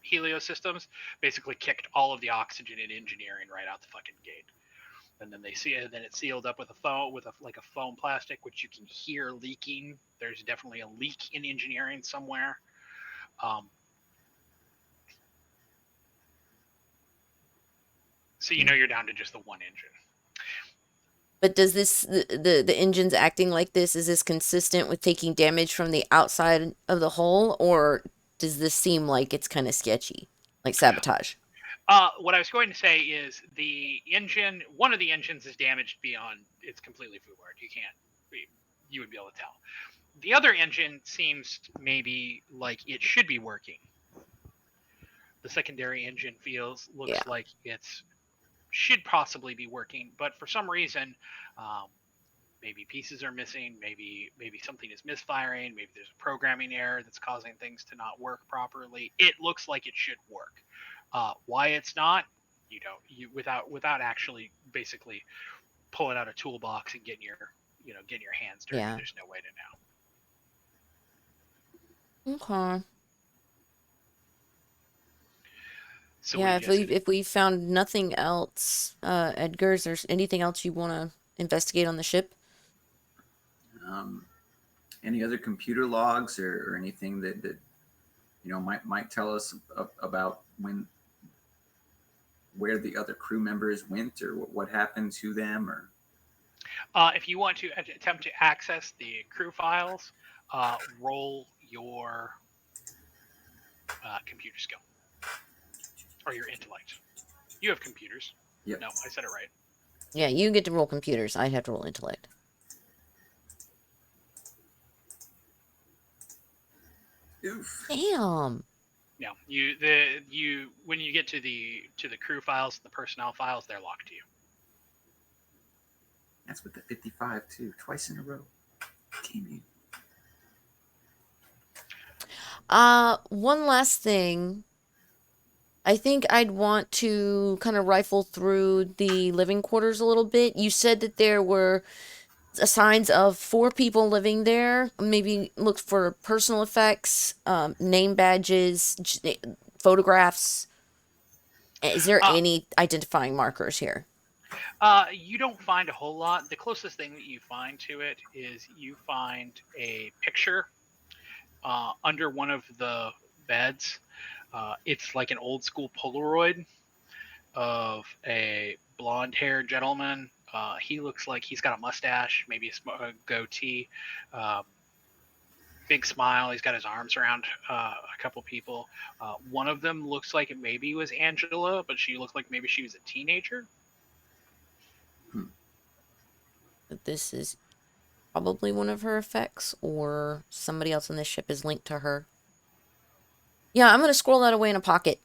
helio systems basically kicked all of the oxygen in engineering right out the fucking gate. And then it's sealed up with a foam plastic, which you can hear leaking. There's definitely a leak in engineering somewhere. So you're down to just the one engine. But does the engines acting like this, is this consistent with taking damage from the outside of the hull, or does this seem like it's kind of sketchy, like sabotage? What I was going to say is one of the engines is damaged beyond, it's completely foolhardy. You would be able to tell. The other engine seems maybe like it should be working. The secondary engine looks like it's should possibly be working, but for some reason, maybe pieces are missing, maybe something is misfiring, maybe there's a programming error that's causing things to not work properly. It looks like it should work. Why it's not, without actually basically pulling out a toolbox and getting your hands dirty, there's no way to know. Okay. So yeah, if we found nothing else, Edgar, is there anything else you want to investigate on the ship? Any other computer logs or anything that might tell us about where the other crew members went or what happened to them? Or if you want to attempt to access the crew files, roll your computer skill or your intellect. You have computers. Yep. No, I said it right. Yeah, you get to roll computers. I'd have to roll intellect. Oof. Damn. No, when you get to the crew files, the personnel files, they're locked to you. That's with the 55 too, twice in a row. Damn you. One last thing. I think I'd want to kind of rifle through the living quarters a little bit. You said that there were signs of 4 people living there. Maybe look for personal effects, name badges, photographs. Is there any identifying markers here? You don't find a whole lot. The closest thing that you find to it is you find a picture under one of the beds. It's like an old school Polaroid of a blonde-haired gentleman. He looks like he's got a mustache, maybe a goatee, big smile. He's got his arms around a couple people. One of them looks like it maybe was Angela, but she looked like maybe she was a teenager. But this is probably one of her effects, or somebody else on this ship is linked to her. Yeah, I'm going to scroll that away in a pocket.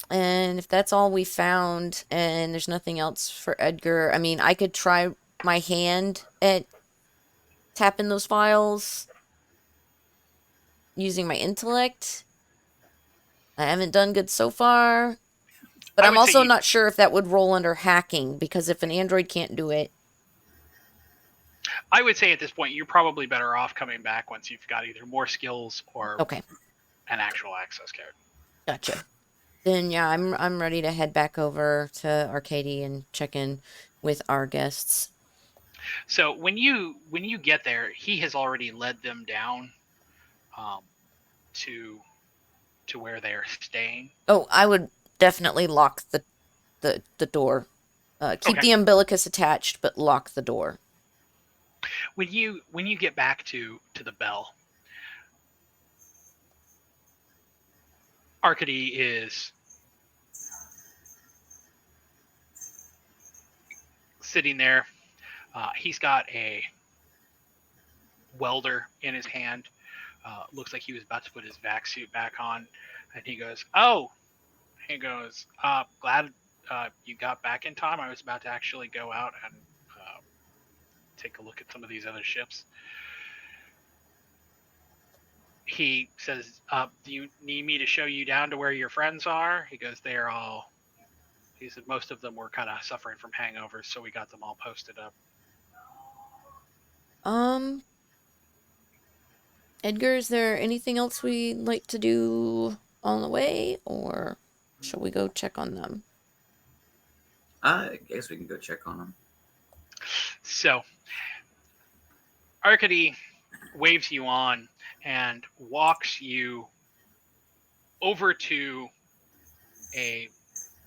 And if that's all we found and there's nothing else for Edgar, I mean, I could try my hand at tapping those files using my intellect. I haven't done good so far. But I'm also not sure if that would roll under hacking, because if an android can't do it. I would say at this point you're probably better off coming back once you've got either more skills or an actual access code. Gotcha. Then yeah, I'm ready to head back over to Arcady and check in with our guests. So when you get there, he has already led them down to to where they are staying? Oh, I would definitely lock the door. Keep Okay. the umbilicus attached, but lock the door. When you get back to the bell, Arcady is sitting there. He's got a welder in his hand. Looks like he was about to put his vac suit back on, and he goes, "Oh," he goes, "Glad you got back in time. I was about to actually go out and take a look at some of these other ships." He says, "Do you need me to show you down to where your friends are?" He goes, "They're all." He said most of them were kind of suffering from hangovers, so we got them all posted up. Um, Edgar, is there anything else we'd like to do on the way, or shall we go check on them? I guess we can go check on them. So Arcady waves you on and walks you over to a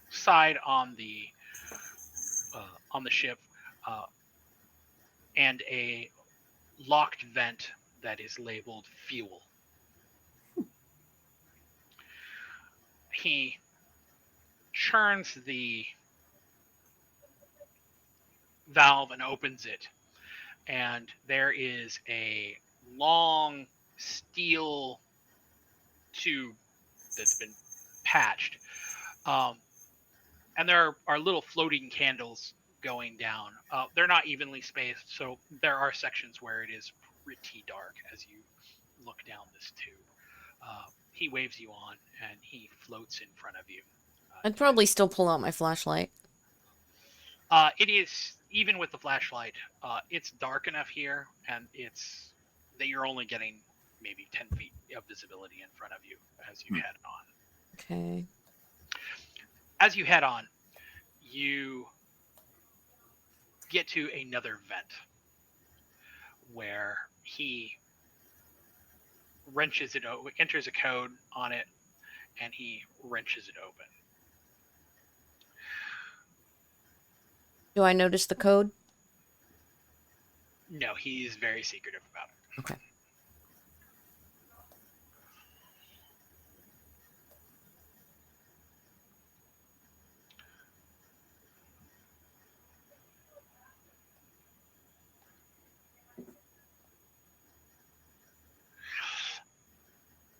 side on the ship and a locked vent that is labeled fuel. He churns the valve and opens it, and there is a long steel tube that's been patched. And there are little floating candles going down. They're not evenly spaced, so there are sections where it is pretty dark as you look down this tube. He waves you on, and he floats in front of you. I'd probably still pull out my flashlight. It is, even with the flashlight, it's dark enough here, and it's that you're only getting maybe 10 feet of visibility in front of you as you head on. Okay. As you head on, you get to another vent where he wrenches it, enters a code on it, and he wrenches it open. Do I notice the code? No, he's very secretive about it. Okay.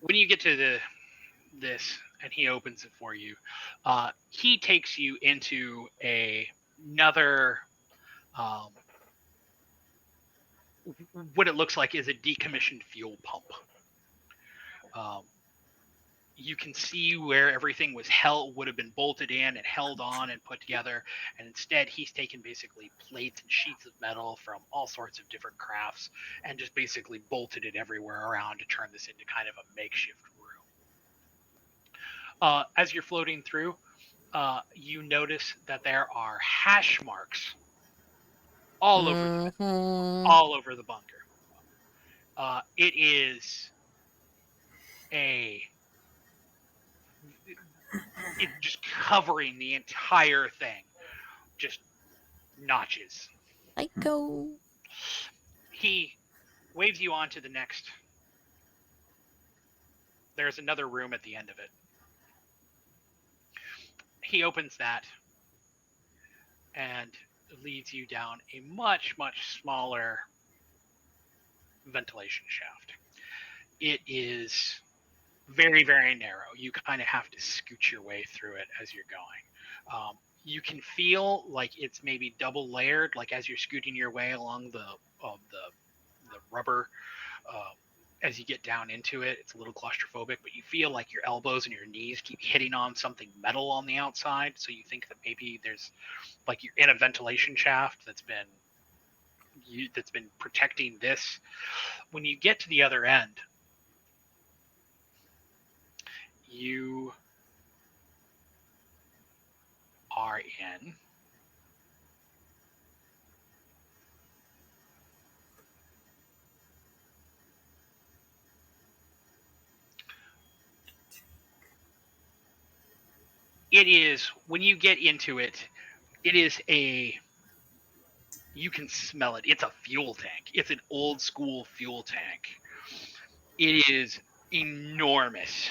When you get to this and he opens it for you, he takes you into another what it looks like is a decommissioned fuel pump. You can see where everything would have been bolted in and held on and put together, and instead he's taken basically plates and sheets of metal from all sorts of different crafts and just basically bolted it everywhere around to turn this into kind of a makeshift room. As you're floating through, you notice that there are hash marks all over the all over the bunker. It is it's just covering the entire thing, just notches. Psycho. He waves you on to the next. There's another room at the end of it. He opens that and leads you down a much, much smaller ventilation shaft. It is very, very narrow. You kind of have to scoot your way through it as you're going. You can feel like it's maybe double layered, like as you're scooting your way along the rubber. As you get down into it, it's a little claustrophobic, but you feel like your elbows and your knees keep hitting on something metal on the outside. So you think that maybe there's like you're in a ventilation shaft that's been protecting this. When you get to the other end, you are in it is, when you get into it, it is you can smell it. It's a fuel tank. It's an old school fuel tank. It is enormous.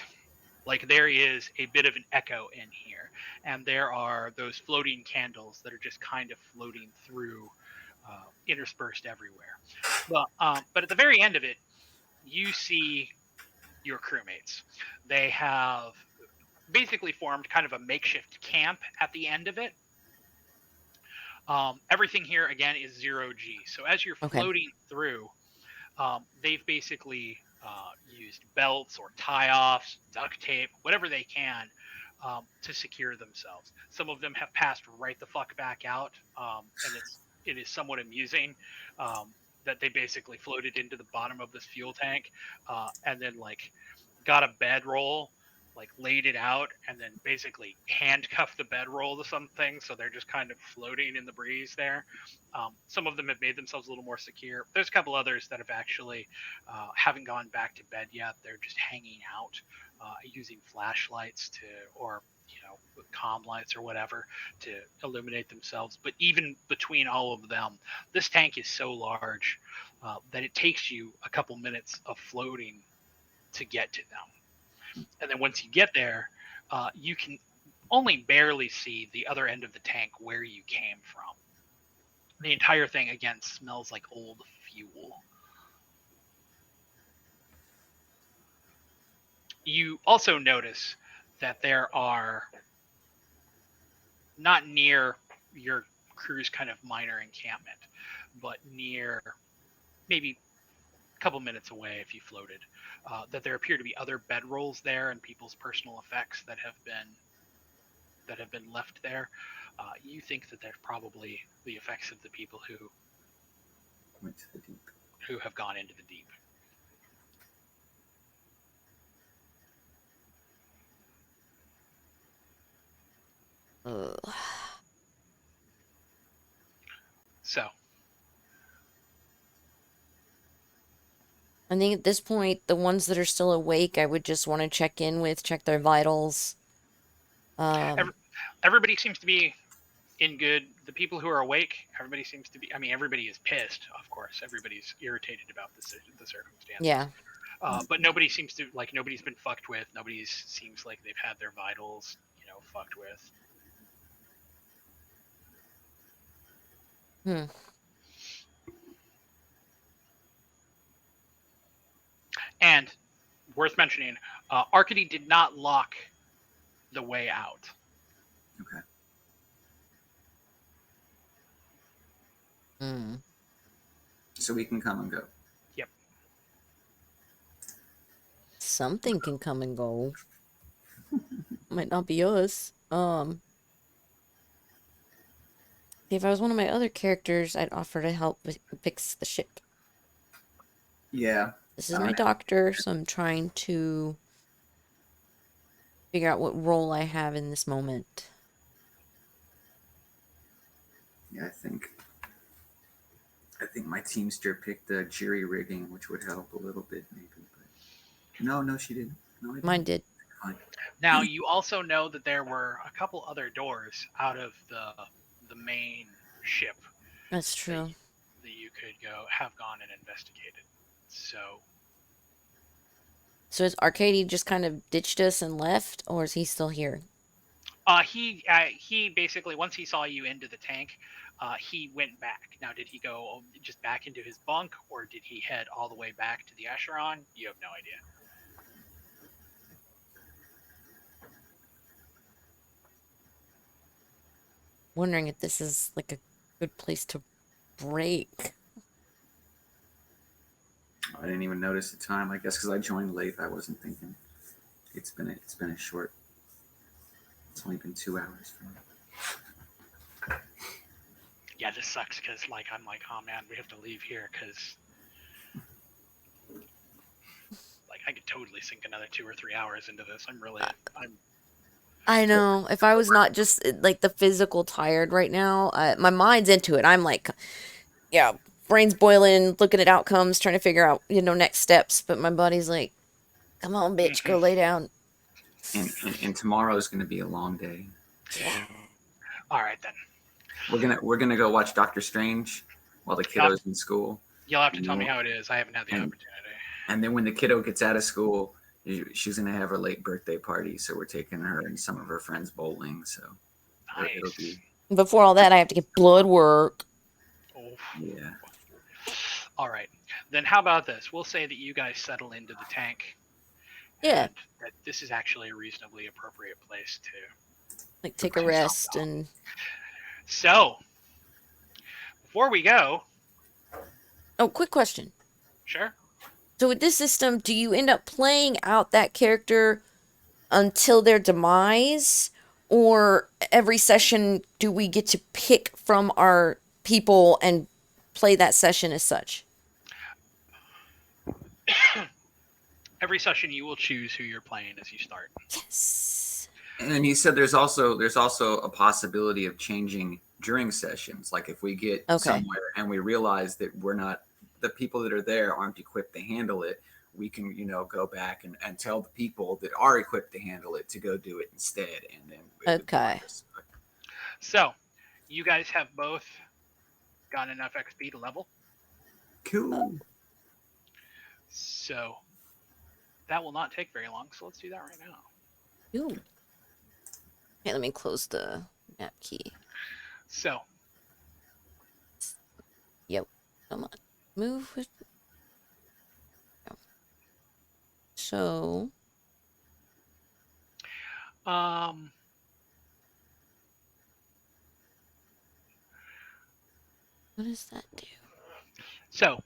Like, there is a bit of an echo in here, and there are those floating candles that are just kind of floating through, interspersed everywhere. But at the very end of it, you see your crewmates. They have basically formed kind of a makeshift camp at the end of it. Everything here again is 0G. So as you're Okay. floating through, they've basically used belts or tie-offs, duct tape, whatever they can, to secure themselves. Some of them have passed right the fuck back out, and it is somewhat amusing that they basically floated into the bottom of this fuel tank, and then like got a bedroll, like laid it out, and then basically handcuffed the bedroll to something, so they're just kind of floating in the breeze there. Some of them have made themselves a little more secure. There's a couple others that have actually haven't gone back to bed yet. They're just hanging out, using flashlights or comm lights or whatever to illuminate themselves. But even between all of them, this tank is so large that it takes you a couple minutes of floating to get to them. And then once you get there, you can only barely see the other end of the tank where you came from. The entire thing, again, smells like old fuel. You also notice that there are, not near your crew's kind of minor encampment, but near, maybe a couple minutes away if you floated, that there appear to be other bedrolls there and people's personal effects that have been left there. You think that they're probably the effects of the people who Went to the deep. who have gone into the deep. Ugh. So I think at this point, the ones that are still awake, I would just want to check their vitals. everybody seems to be in good. The people who are awake, everybody seems to be. I mean, everybody is pissed, of course. Everybody's irritated about the circumstances. Yeah. But nobody seems to, like, nobody's been fucked with. Nobody seems like they've had their vitals, fucked with. Hmm. And worth mentioning, Arcady did not lock the way out. Okay. Hmm. So we can come and go. Yep. Something can come and go. Might not be us. If I was one of my other characters, I'd offer to help fix the ship. Yeah. This is my doctor, so I'm trying to figure out what role I have in this moment. Yeah, I think my teamster picked the jury rigging, which would help a little bit, maybe. But no, she didn't. No, I didn't. Mine did. Fine. Now, you also know that there were a couple other doors out of the main ship That's true. that you could have gone and investigated. So is Arcady just kind of ditched us and left, or is he still here? he basically, once he saw you into the tank, he went back. Now, did he go just back into his bunk, or did he head all the way back to the Acheron? You have no idea. Wondering if this is like a good place to break. I didn't even notice the time. I guess because I joined late, I wasn't thinking. It's been a short. It's only been 2 hours for me. Yeah, this sucks because I'm like, oh man, we have to leave here because I could totally sink another 2 or 3 hours into this. I know. If I was not just like the physical tired right now, my mind's into it. I'm like, yeah, brain's boiling, looking at outcomes, trying to figure out, next steps. But my body's like, come on, bitch, go lay down. And tomorrow's going to be a long day. Yeah. All right then. We're gonna go watch Doctor Strange while the kiddo's in school. You'll have to tell me how it is. I haven't had the opportunity. And then when the kiddo gets out of school, she's gonna have her late birthday party. So we're taking her and some of her friends bowling. So it'll be. Before all that, I have to get blood work. Oh. Yeah. All right. Then how about this? We'll say that you guys settle into the tank. Yeah. And that this is actually a reasonably appropriate place to Like take a rest and. So, before we go. Oh, quick question. Sure. So with this system, do you end up playing out that character until their demise? Or every session do we get to pick from our people and play that session as such? Every session you will choose who you're playing as you start. Yes. And he said there's also a possibility of changing during sessions. Like if we get somewhere and we realize that we're not, the people that are there aren't equipped to handle it, we can, go back and tell the people that are equipped to handle it to go do it instead. And then So you guys have both got enough XP to level. Cool. So that will not take very long. So let's do that right now. Ooh. Okay, let me close the map key. So. Yep. Come on. Move with. So. What does that do? So,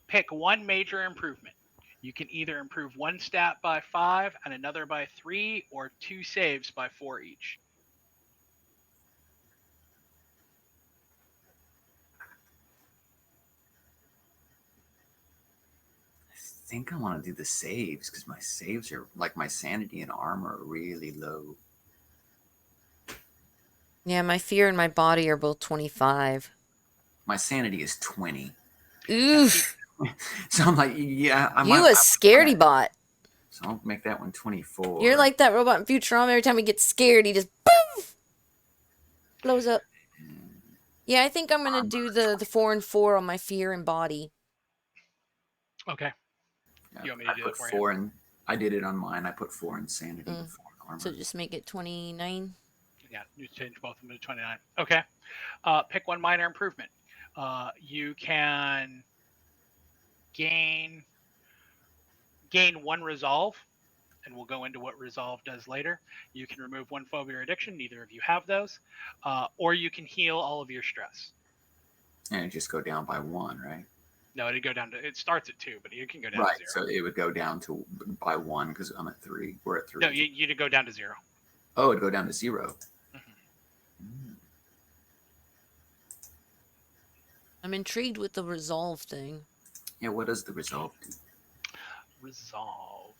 pick one major improvement. You can either improve one stat by 5 and another by 3, or 2 saves by 4 each. I think I want to do the saves because my saves are like my sanity and armor are really low. Yeah, my fear and my body are both 25. My sanity is 20. Oof. So I'm like, yeah. I'm a scaredy bot. So I'll make that one 24. You're like that robot in Futurama. Every time he gets scared, he just boom, blows up. Yeah, I think I'm going to do the 4 and 4 on my fear and body. Okay. Yeah, you want me to do it for 4 you? I did it on mine. I put 4 in sanity and 4 in armor. So just make it 29? Yeah, you change both of them to 29. Okay. Pick one minor improvement. You can gain 1 resolve, and we'll go into what resolve does later. You can remove 1 phobia or addiction. Neither of you have those. Or you can heal all of your stress. And it just go down by 1, right? No, it'd go down to, it starts at 2, but you can go down to 0. So it would go down to by 1 because I'm at 3. We're at 3. No, you'd go down to 0. Oh, it'd go down to 0. Mm-hmm. I'm intrigued with the resolve thing. Yeah, what does the resolve do? Resolve.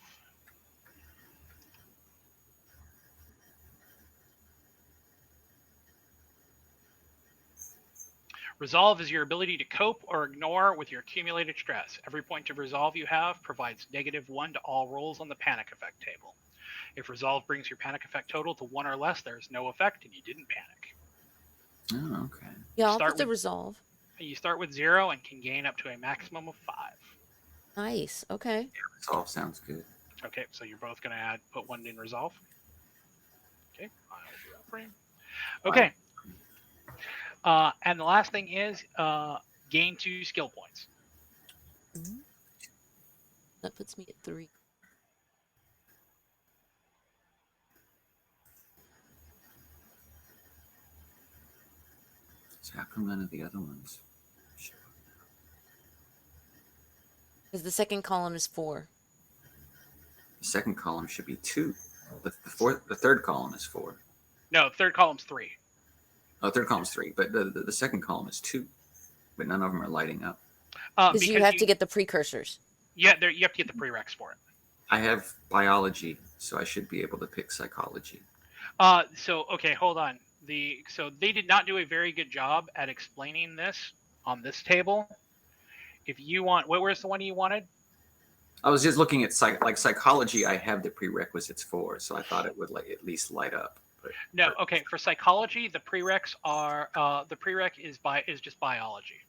Resolve is your ability to cope or ignore with your accumulated stress. Every point of resolve you have provides -1 to all rolls on the panic effect table. If resolve brings your panic effect total to 1 or less, there is no effect and you didn't panic. Oh, okay. Yeah, I'll put the resolve. You start with 0 and can gain up to a maximum of 5. Nice. Okay. Yeah, resolve sounds good. Okay, so you're both going to put 1 in resolve. Okay, I'll do that for you. Okay. And the last thing is gain 2 skill points. Mm-hmm. That puts me at 3. So how come none of the other ones show up? Because the second column is 4. The second column should be 2. The third column is 4. No, third column's 3. Oh, third column's 3, but the second column is 2. But none of them are lighting up. Because you have to get the precursors. Yeah, you have to get the prereqs for it. I have biology, so I should be able to pick psychology. So okay, hold on. So they did not do a very good job at explaining this on this table. If you want, where's the one you wanted? I was just looking at psychology. I have the prerequisites for, so I thought it would like at least light up. No, okay. For psychology, the prereqs are the prereq is just biology.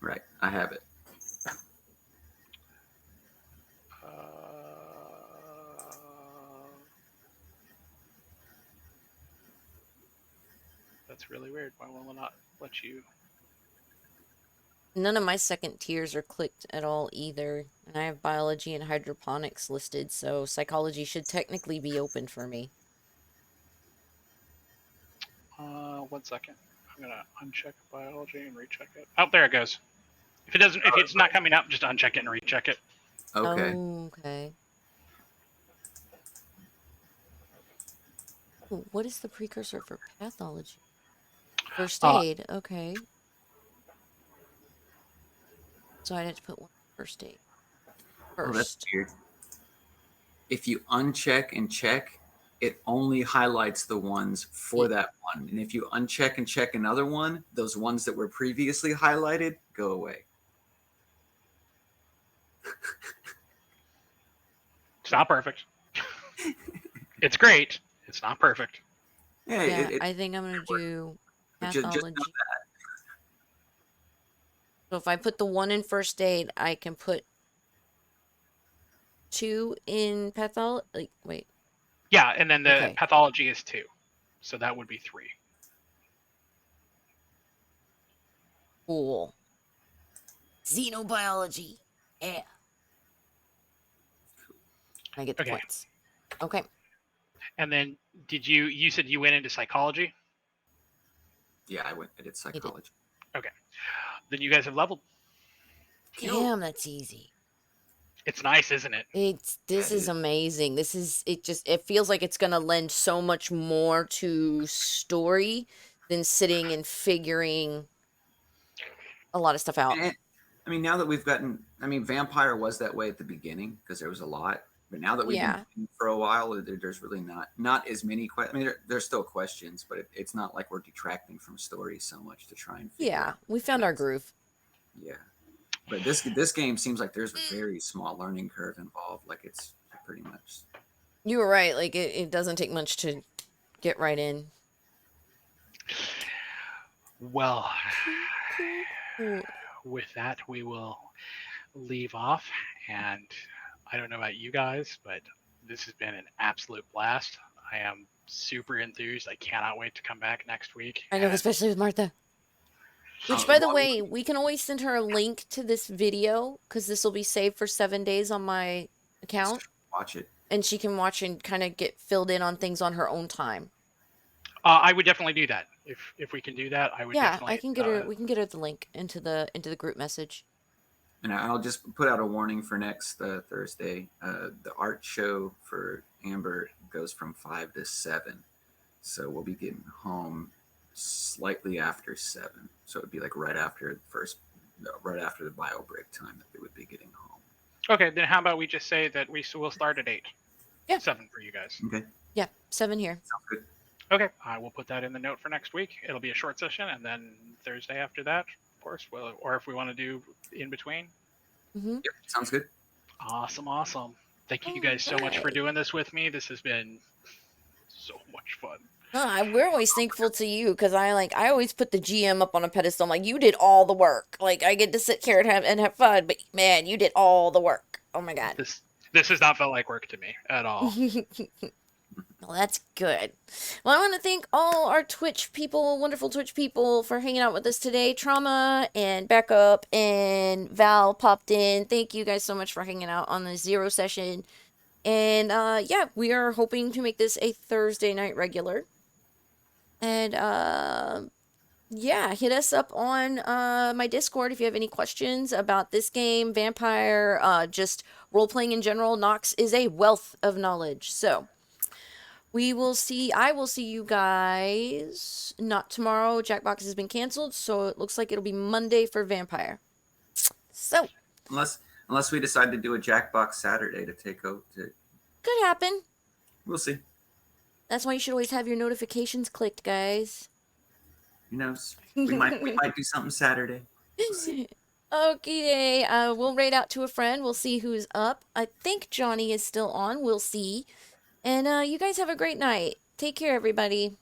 Right, I have it. That's really weird. Why will it not let you? None of my second tiers are clicked at all either. And I have biology and hydroponics listed, so psychology should technically be open for me. 1 second. I'm gonna uncheck biology and recheck it. Oh, there it goes. If it's not coming up, just uncheck it and recheck it. Okay. Okay. Ooh, what is the precursor for pathology? First aid. Okay. So I'd have to put one first aid first. Oh, that's weird. If you uncheck and check, it only highlights the ones for that one. And if you uncheck and check another one, those ones that were previously highlighted go away. It's not perfect. It's great. It's not perfect. Yeah, I think I'm going to do pathology. Just know that. So if I put the 1 in first aid, I can put 2 in pathology. Like, wait. Yeah, and then the pathology is 2. So that would be 3. Cool. Xenobiology. Yeah. I get the points. Okay. And then you said you went into psychology? Yeah, I did psychology. Okay. Then you guys have leveled. Damn, that's easy. It's nice, isn't it? This is amazing. It feels like it's gonna lend so much more to story than sitting and figuring a lot of stuff out. I mean, now that we've gotten, Vampire was that way at the beginning because there was a lot. But now that we've been playing for a while, there's really not as many questions. I mean, there's still questions, but it's not like we're detracting from stories so much to try and figure out. We found our groove. Yeah. But this game seems like there's a very small learning curve involved. Like it's pretty much. You were right. Like it doesn't take much to get right in. Well, with that, we will leave off. And I don't know about you guys, but this has been an absolute blast. I am super enthused. I cannot wait to come back next week. I know, especially with Martha. Which, by the way, we can always send her a link to this video because this will be saved for 7 days on my account. Watch it. And she can watch and kind of get filled in on things on her own time. I would definitely do that. If we can do that, I would definitely. I can get her. We can get her the link into the group message. And I'll just put out a warning for next Thursday. The art show for Amber goes from 5 to 7. So we'll be getting home slightly after 7. So it'd be like right after the bio break time that we would be getting home. Okay, then how about we just say that we'll start at 8. Yeah. 7 for you guys. Okay. Yeah, 7 here. Sounds good. Okay, I will put that in the note for next week. It'll be a short session, and then Thursday after that, of course, or if we want to do in between. Mm-hmm. Yep, sounds good. Awesome. Thank you guys so much for doing this with me. This has been so much fun. We're always thankful to you because I always put the GM up on a pedestal. I'm like, you did all the work. Like I get to sit here and have fun, but man, you did all the work. Oh my god. This has not felt like work to me at all. Well, that's good. Well, I want to thank all our Twitch people, wonderful Twitch people, for hanging out with us today. Trauma and Backup and Val popped in. Thank you guys so much for hanging out on the 0 session. And we are hoping to make this a Thursday night regular. And hit us up on my Discord if you have any questions about this game, Vampire, just role-playing in general. Nox is a wealth of knowledge. So I will see you guys not tomorrow. Jackbox has been canceled, so it looks like it'll be Monday for Vampire. So unless we decide to do a Jackbox Saturday to take out to... Could happen. We'll see. That's why you should always have your notifications clicked, guys. Who knows? We might do something Saturday. We'll see. Okay, we'll raid out to a friend. We'll see who's up. I think Johnny is still on. We'll see. And you guys have a great night. Take care, everybody.